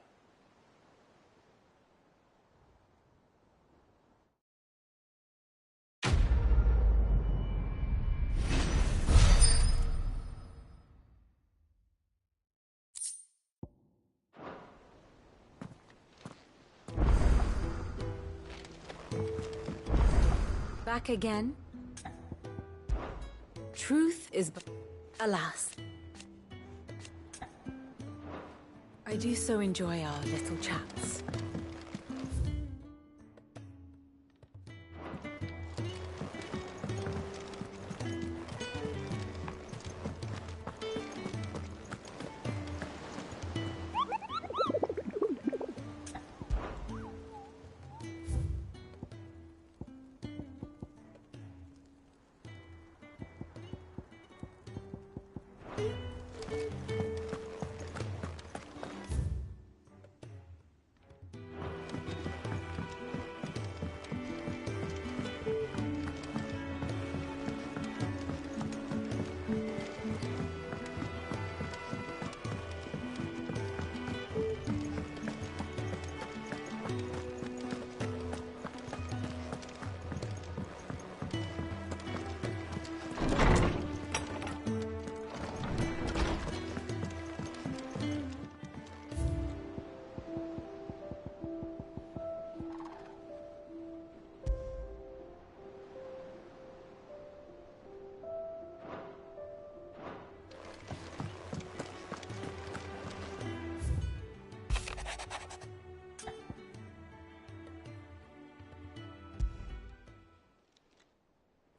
back again? Truth is alas. I do so enjoy our little chats.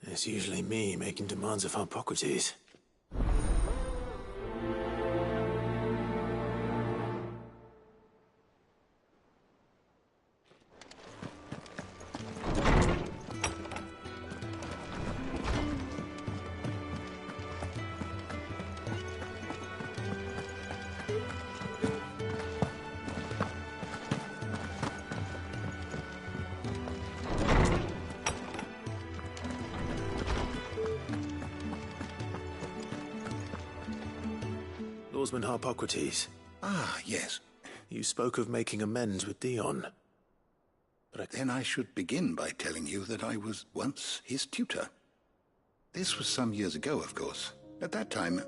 It's usually me making demands of Harpocrates. Lawsman Harpocrates. Ah, yes. You spoke of making amends with Dion. But Then I should begin by telling you that I was once his tutor. This was some years ago, of course. At that time,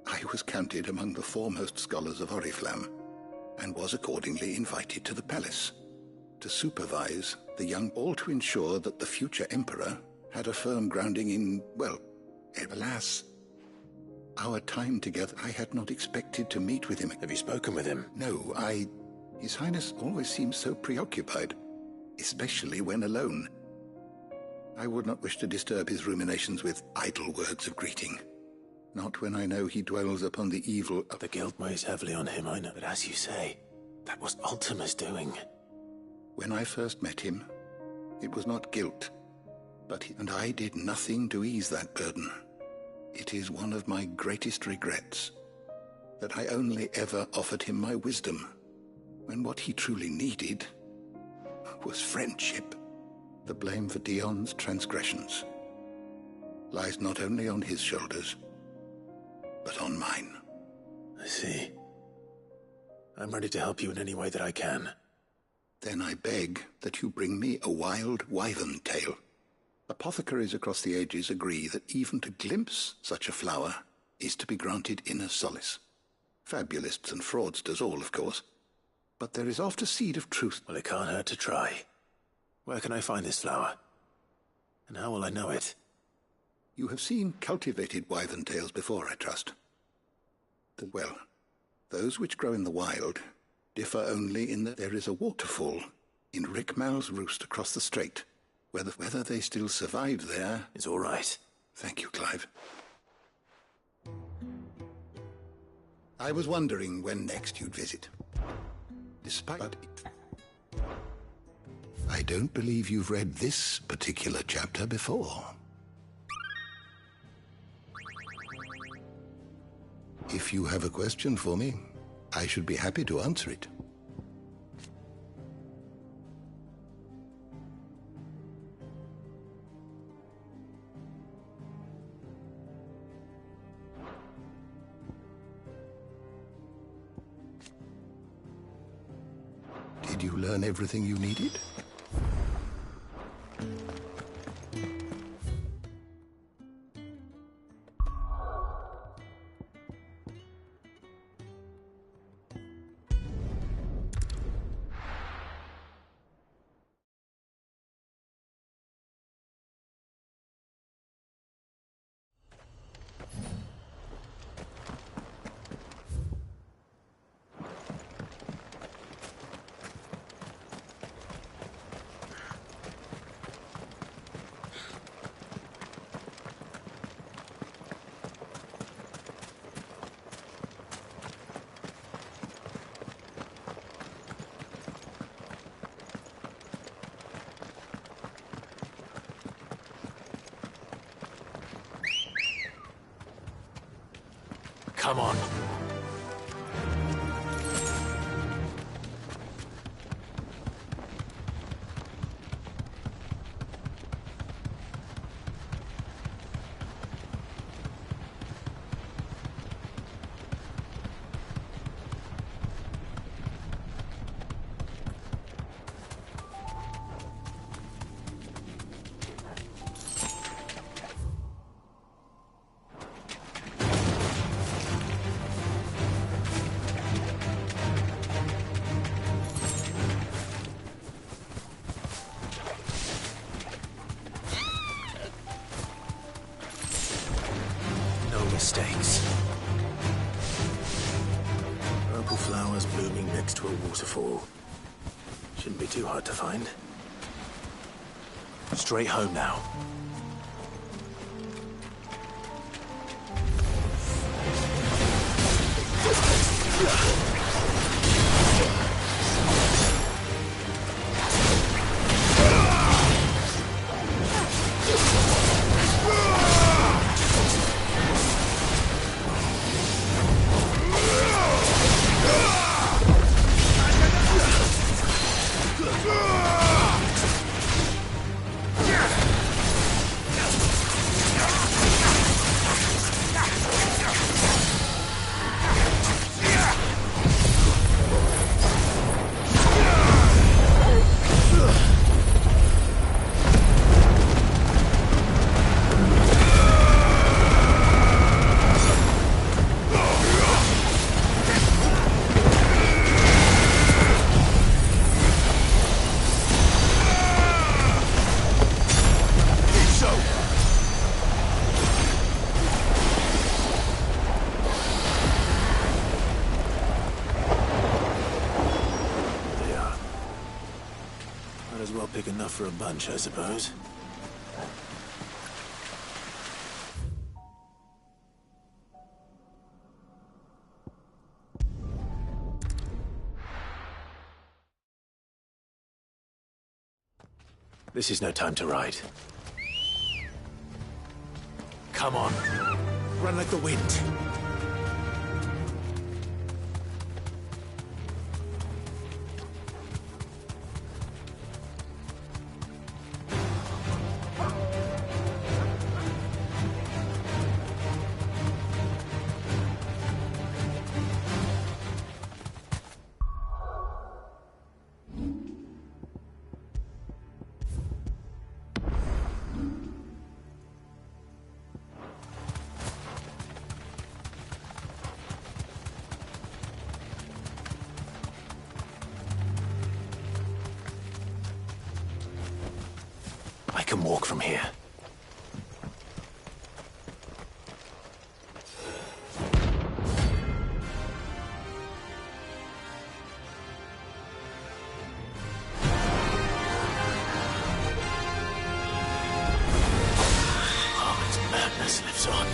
I was counted among the foremost scholars of Oriflamme, and was accordingly invited to the palace to supervise the young, all to ensure that the future emperor had a firm grounding in, well, alas, our time together. I had not expected to meet with him. Have you spoken with him? No, His Highness always seems so preoccupied, especially when alone. I would not wish to disturb his ruminations with idle words of greeting. Not when I know he dwells upon the evil of... The guilt weighs heavily on him, I know. But as you say, that was Ultima's doing. When I first met him, it was not guilt, and I did nothing to ease that burden. It is one of my greatest regrets that I only ever offered him my wisdom, when what he truly needed was friendship. The blame for Dion's transgressions lies not only on his shoulders, but on mine. I see. I'm ready to help you in any way that I can. Then I beg that you bring me a wild wyvern tail. Apothecaries across the ages agree that even to glimpse such a flower is to be granted inner solace. Fabulists and fraudsters all, of course. But there is oft a seed of truth. Well, it can't hurt to try. Where can I find this flower? And how will I know it? You have seen cultivated wyvern tails before, I trust. Well, those which grow in the wild differ only in that there is a waterfall in Rickmal's roost across the strait. Whether they still survive there is all right. Thank you, Clive. I was wondering when next you'd visit. Despite... I don't believe you've read this particular chapter before. If you have a question for me, I should be happy to answer it. Did you learn everything you needed? Come on. Mistakes. Purple flowers blooming next to a waterfall. Shouldn't be too hard to find. Straight home now. Big enough for a bunch, I suppose. This is no time to ride. Come on. Run like the wind. I can walk from here. Harmon's madness lives on.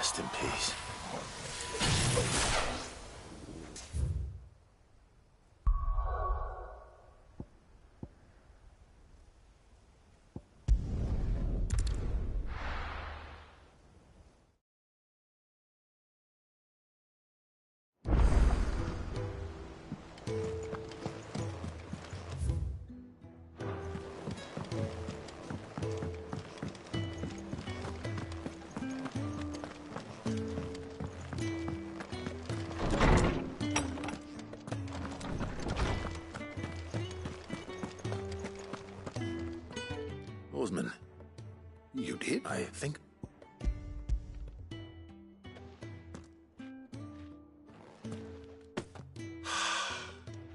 Rest in peace. Oarsman. You did? I think...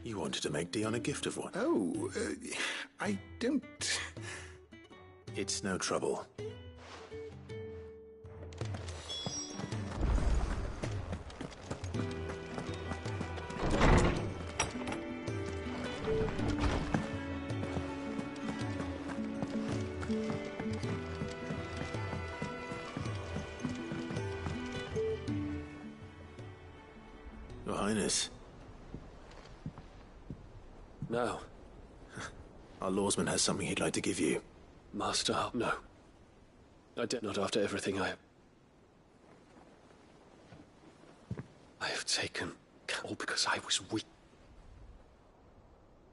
You wanted to make Dion a gift of one. Oh, I don't... It's no trouble. Your Highness. No. Our lawsman has something he'd like to give you. Master, no. I dare not after everything I have taken, all because I was weak.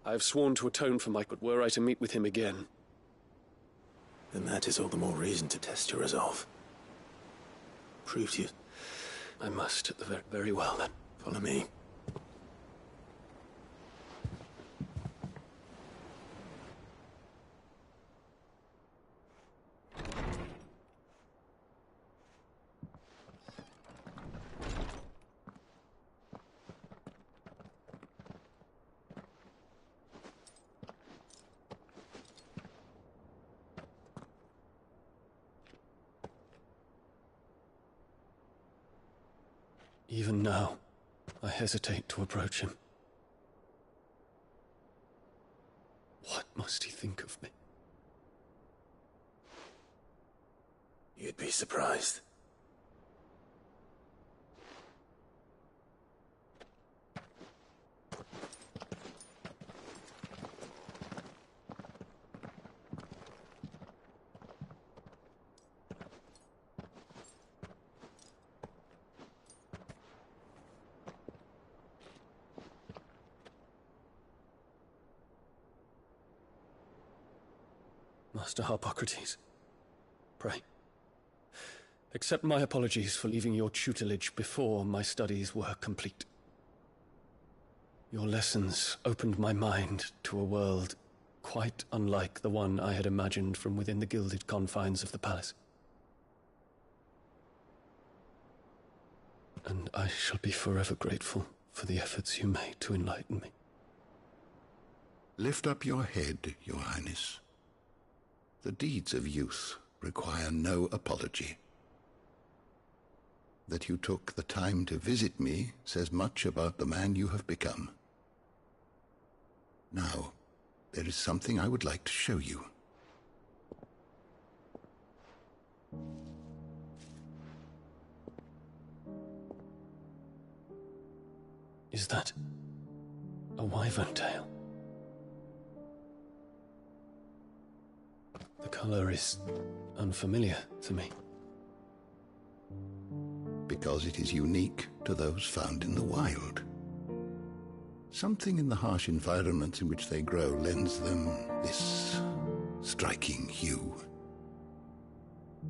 I have sworn to atone for my... But were I to meet with him again... Then that is all the more reason to test your resolve. Prove to you... I must, at the very well, then. Follow me. Even now, I hesitate to approach him. What must he think of me? You'd be surprised. Master Harpocrates, pray, accept my apologies for leaving your tutelage before my studies were complete. Your lessons opened my mind to a world quite unlike the one I had imagined from within the gilded confines of the palace. And I shall be forever grateful for the efforts you made to enlighten me. Lift up your head, Your Highness. The deeds of youth require no apology. That you took the time to visit me says much about the man you have become. Now, there is something I would like to show you. Is that a wyvern tail? The color is unfamiliar to me. Because it is unique to those found in the wild. Something in the harsh environments in which they grow lends them this striking hue.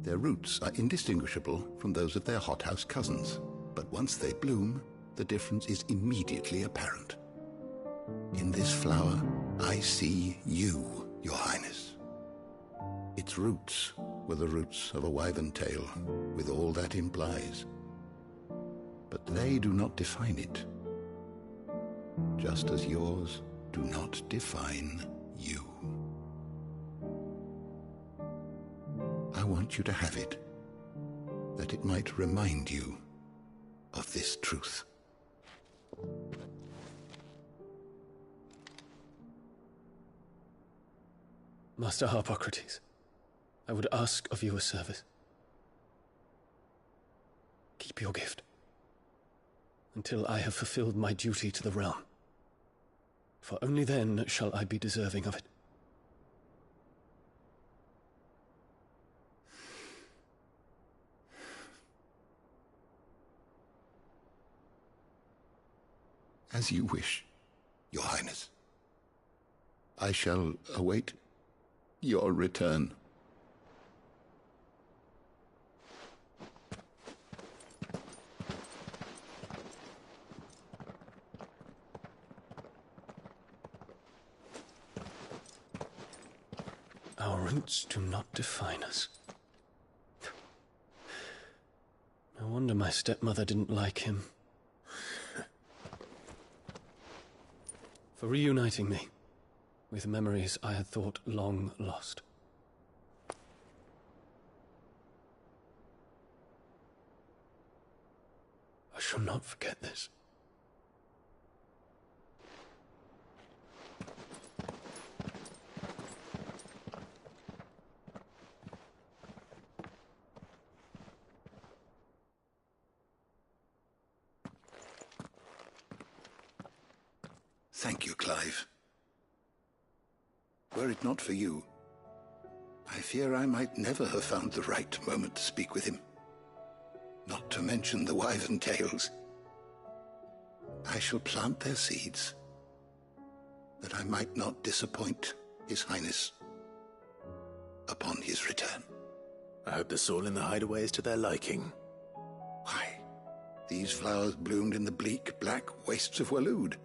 Their roots are indistinguishable from those of their hothouse cousins, but once they bloom, the difference is immediately apparent. In this flower, I see you, Your Highness. Its roots were the roots of a wyvern tail, with all that implies. But they do not define it, just as yours do not define you. I want you to have it, that it might remind you of this truth. Master Harpocrates, I would ask of you a service. keep your gift until I have fulfilled my duty to the realm. For only then shall I be deserving of it. As you wish, Your Highness. I shall await your return. Our roots do not define us. No wonder my stepmother didn't like him. For reuniting me with memories I had thought long lost. I shall not forget this. Thank you, Clive. Were it not for you, I fear I might never have found the right moment to speak with him. Not to mention the wyvern tales. I shall plant their seeds, that I might not disappoint His Highness upon his return. I hope the soil in the hideaway is to their liking. Why, these flowers bloomed in the bleak, black wastes of Waloed.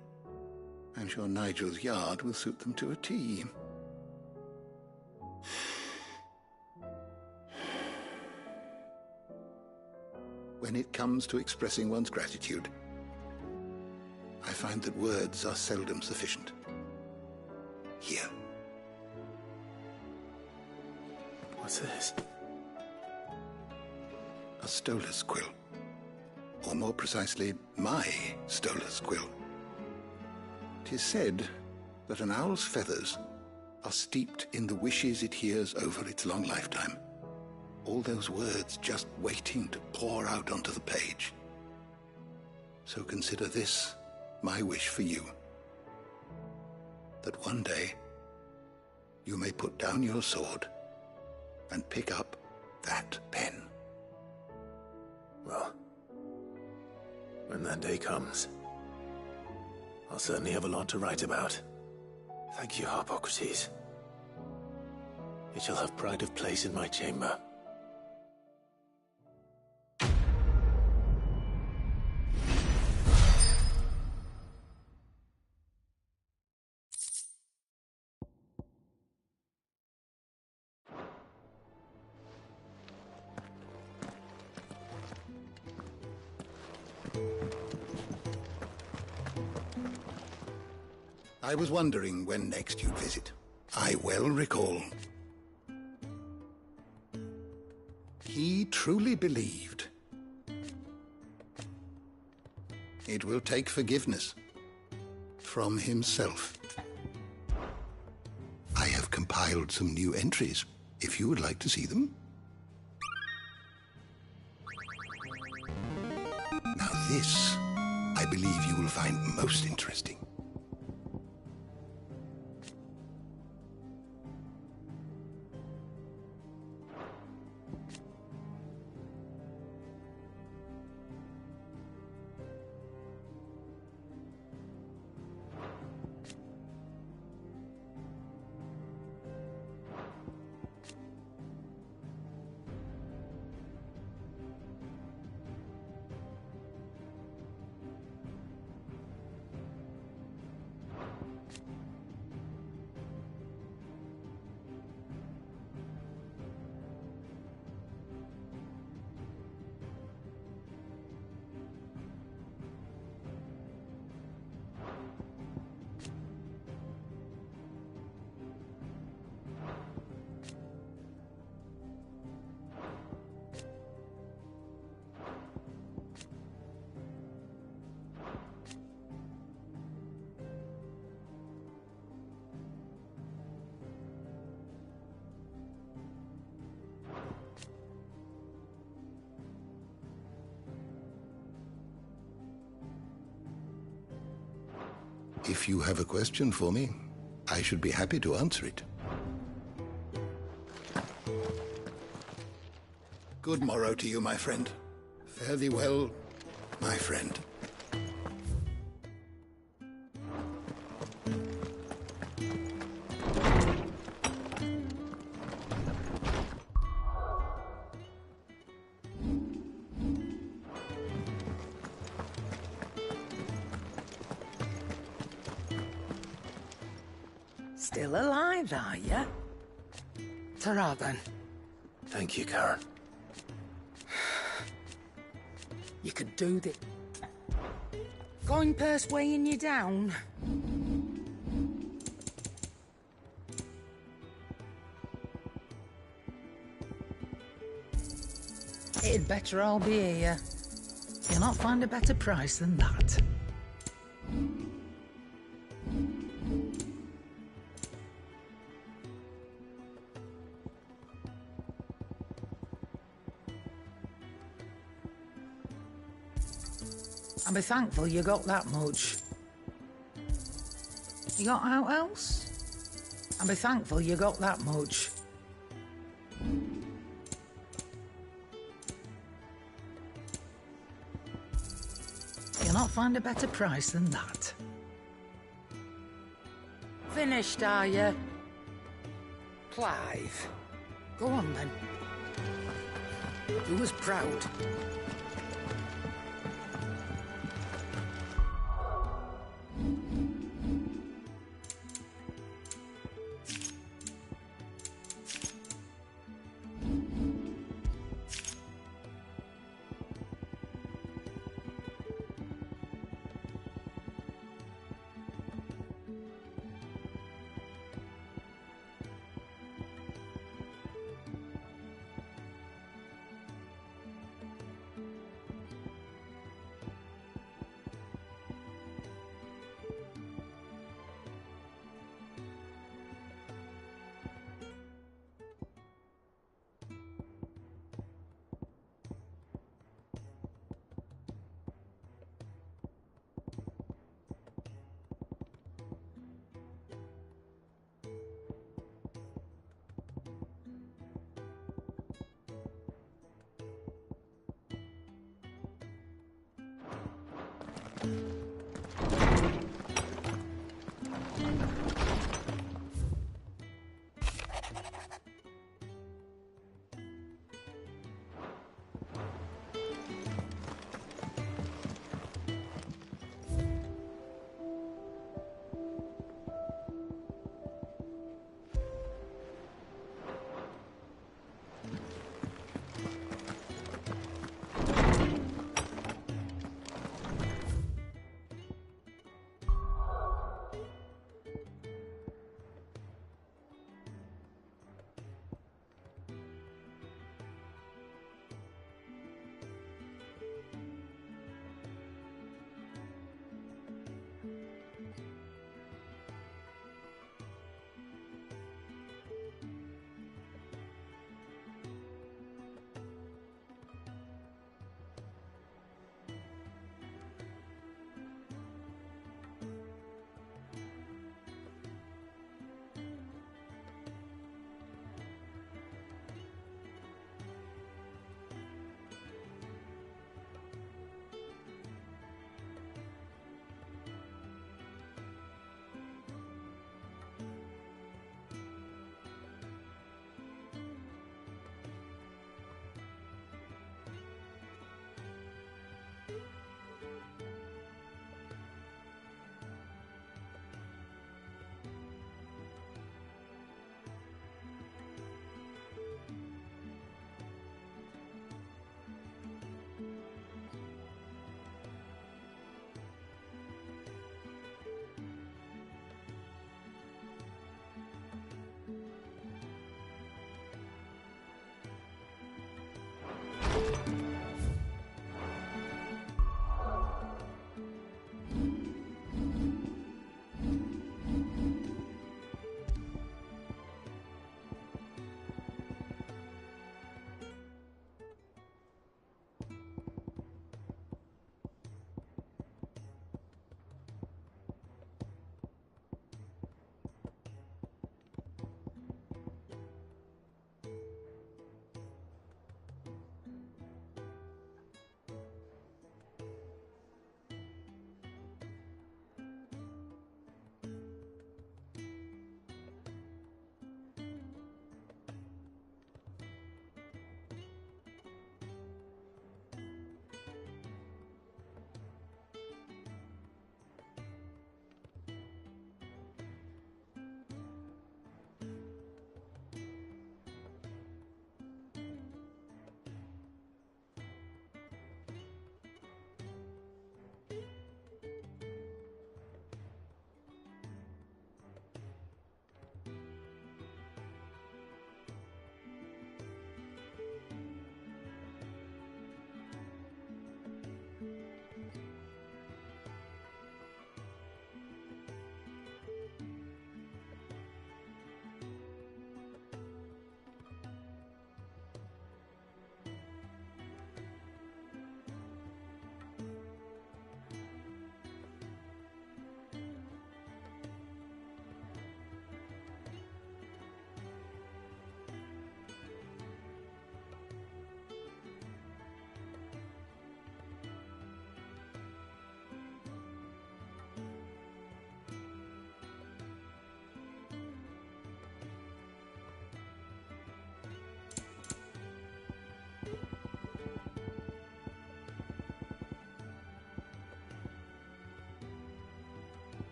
I'm sure Nigel's yard will suit them to a T. When it comes to expressing one's gratitude, I find that words are seldom sufficient. Here. What's this? A stolas quill. Or more precisely, my stolas quill. 'Tis said that an owl's feathers are steeped in the wishes it hears over its long lifetime. All those words just waiting to pour out onto the page. So consider this my wish for you. That one day you may put down your sword and pick up that pen. Well, when that day comes, I'll certainly have a lot to write about. Thank you, Harpocrates. It shall have pride of place in my chamber. I was wondering when next you'd visit. I well recall. He truly believed. It will take forgiveness from himself. I have compiled some new entries, if you would like to see them. Now this, I believe you will find most interesting. If you have a question for me, I should be happy to answer it. Good morrow to you, my friend. Fare thee well, my friend. Still alive, are you? Ta-ra, then. Thank you, Karen. You could do this. Going purse weighing you down. It'd better all be here. You'll not find a better price than that. I'll be thankful you got that much. You got out else? I'll be thankful you got that much. You'll not find a better price than that. Finished, are you? Clive. Go on, then. Do us proud.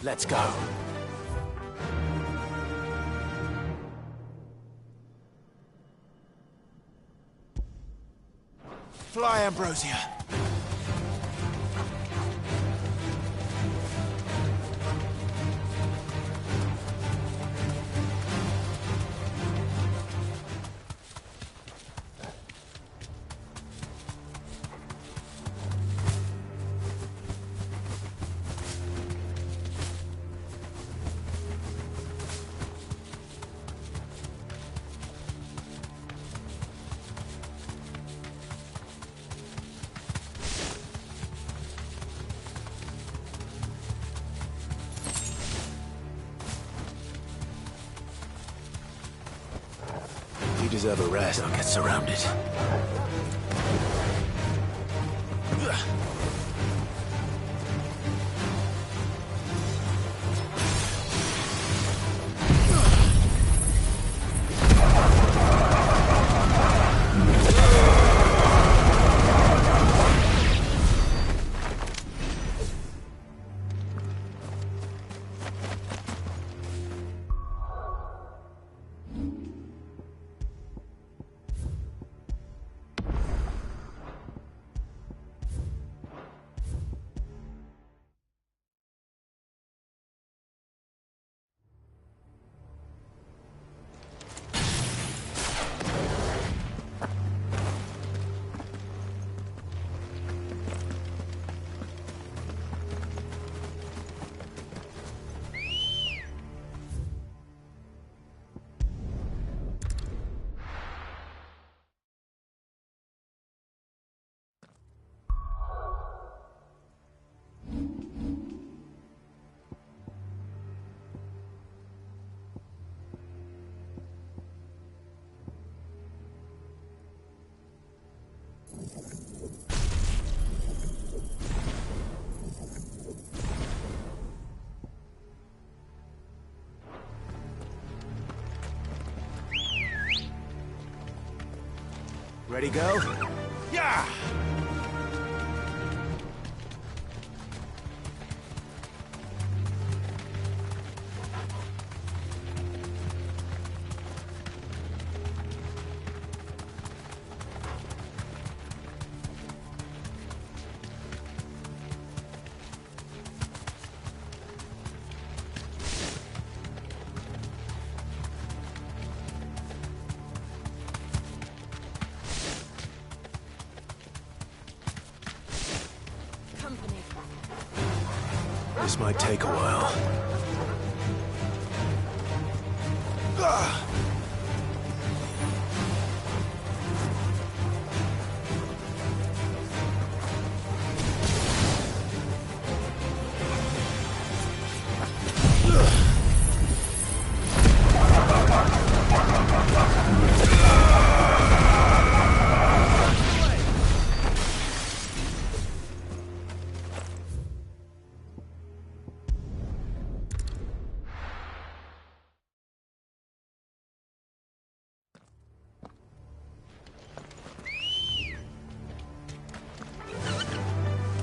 Let's go. Fly, Ambrosia. You deserve a rest. Don't get surrounded. Ready, go? Yeah! This might take a while.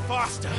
Faster!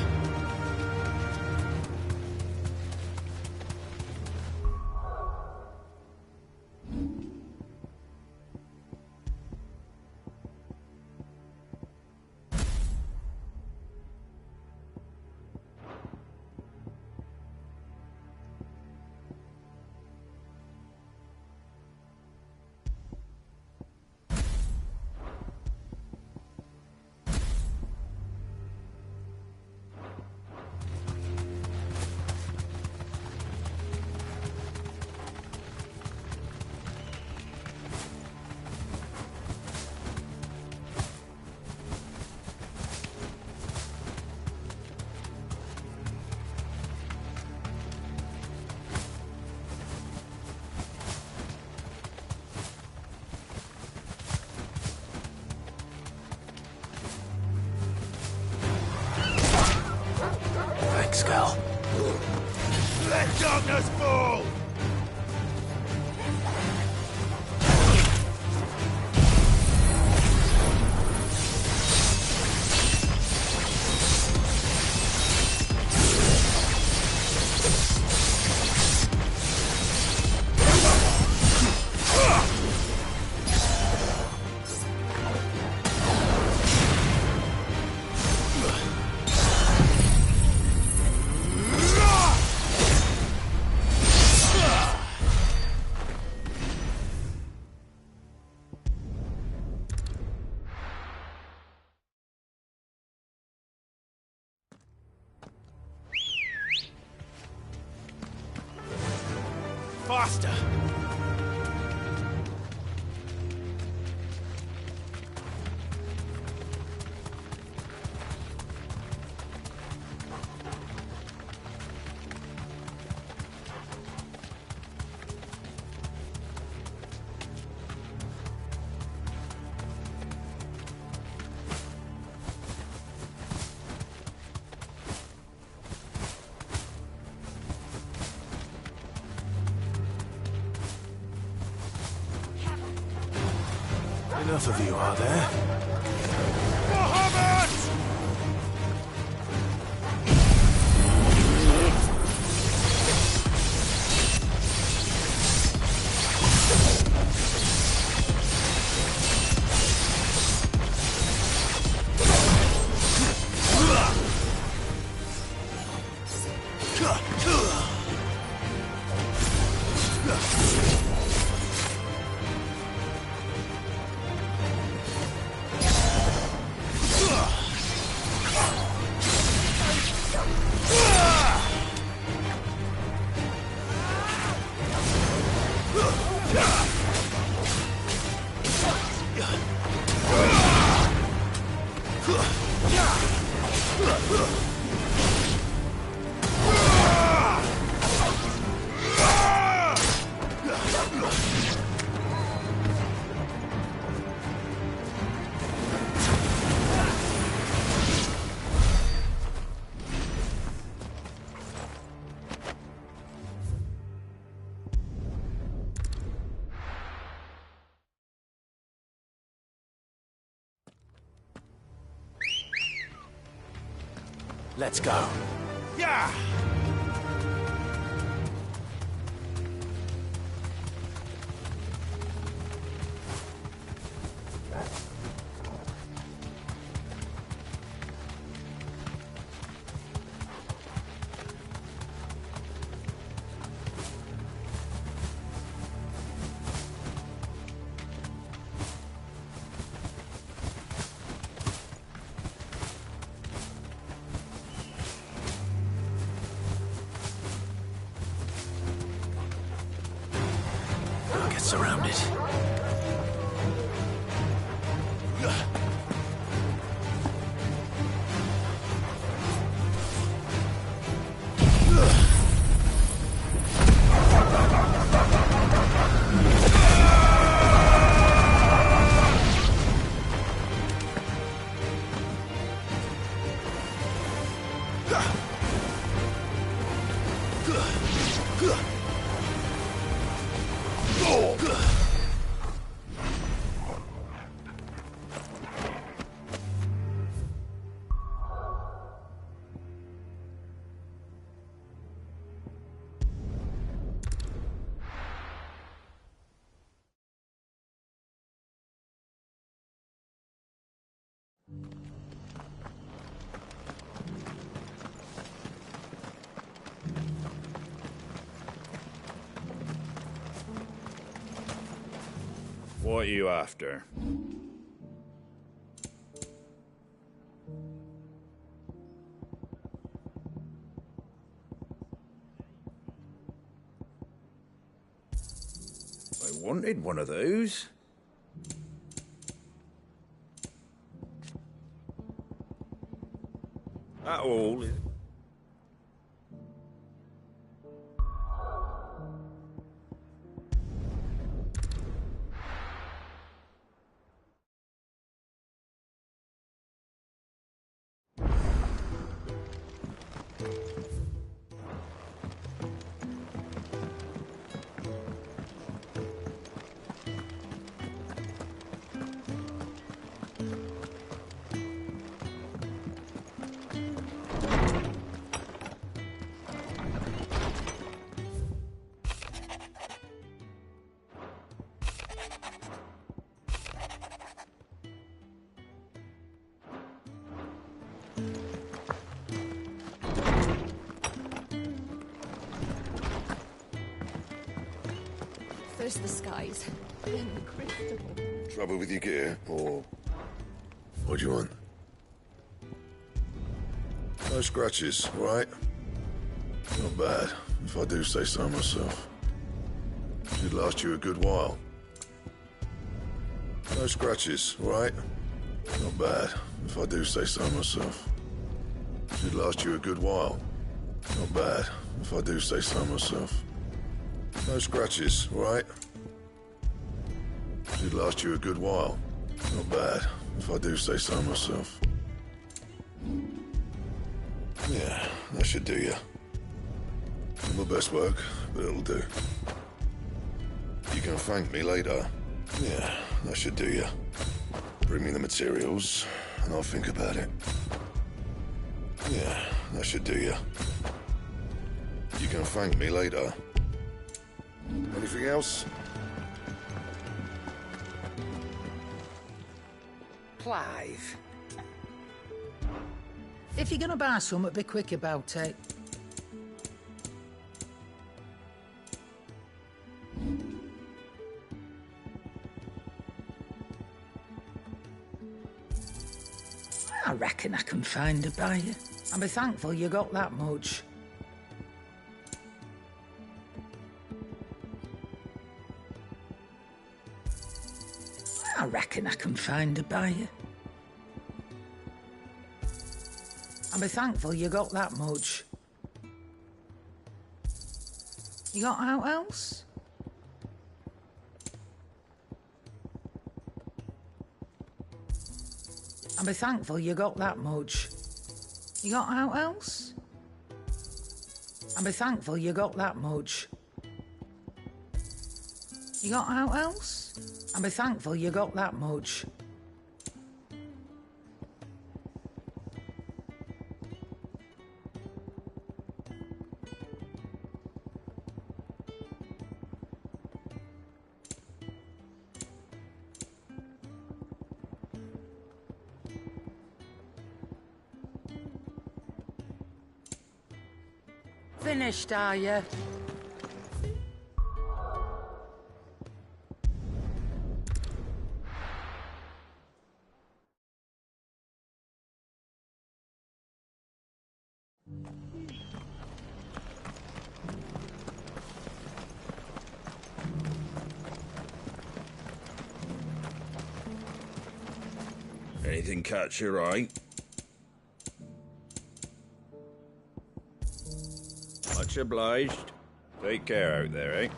Thanks, Cal. Let darkness fall! Faster! Enough of you, are there? Mohammed! Let's go. Yeah! I'll get surrounded. What are you after? I wanted one of those. That all. There's the skies. Then the crystal. Trouble with your gear, or what do you want? No scratches, right? Not bad, if I do say so myself. Should last you a good while. No scratches, right? Not bad, if I do say so myself. Should last you a good while. Not bad, if I do say so myself. No scratches, right? Should last you a good while. Not bad, if I do say so myself. Yeah, that should do you. Not my best work, but it'll do. You can thank me later. Yeah, that should do you. Bring me the materials, and I'll think about it. Yeah, that should do you. You can thank me later. Anything else? Clive. If you're gonna buy something, be quick about it. I reckon I can find a buyer. And be thankful you got that much. I reckon I can find a buyer. And be thankful you got that much. You got out else? And be thankful you got that much. You got out else? And be thankful you got that much. You got out else? And be thankful you got that much. finished, are you? Anything catch your eye? Much obliged. Take care out there, eh?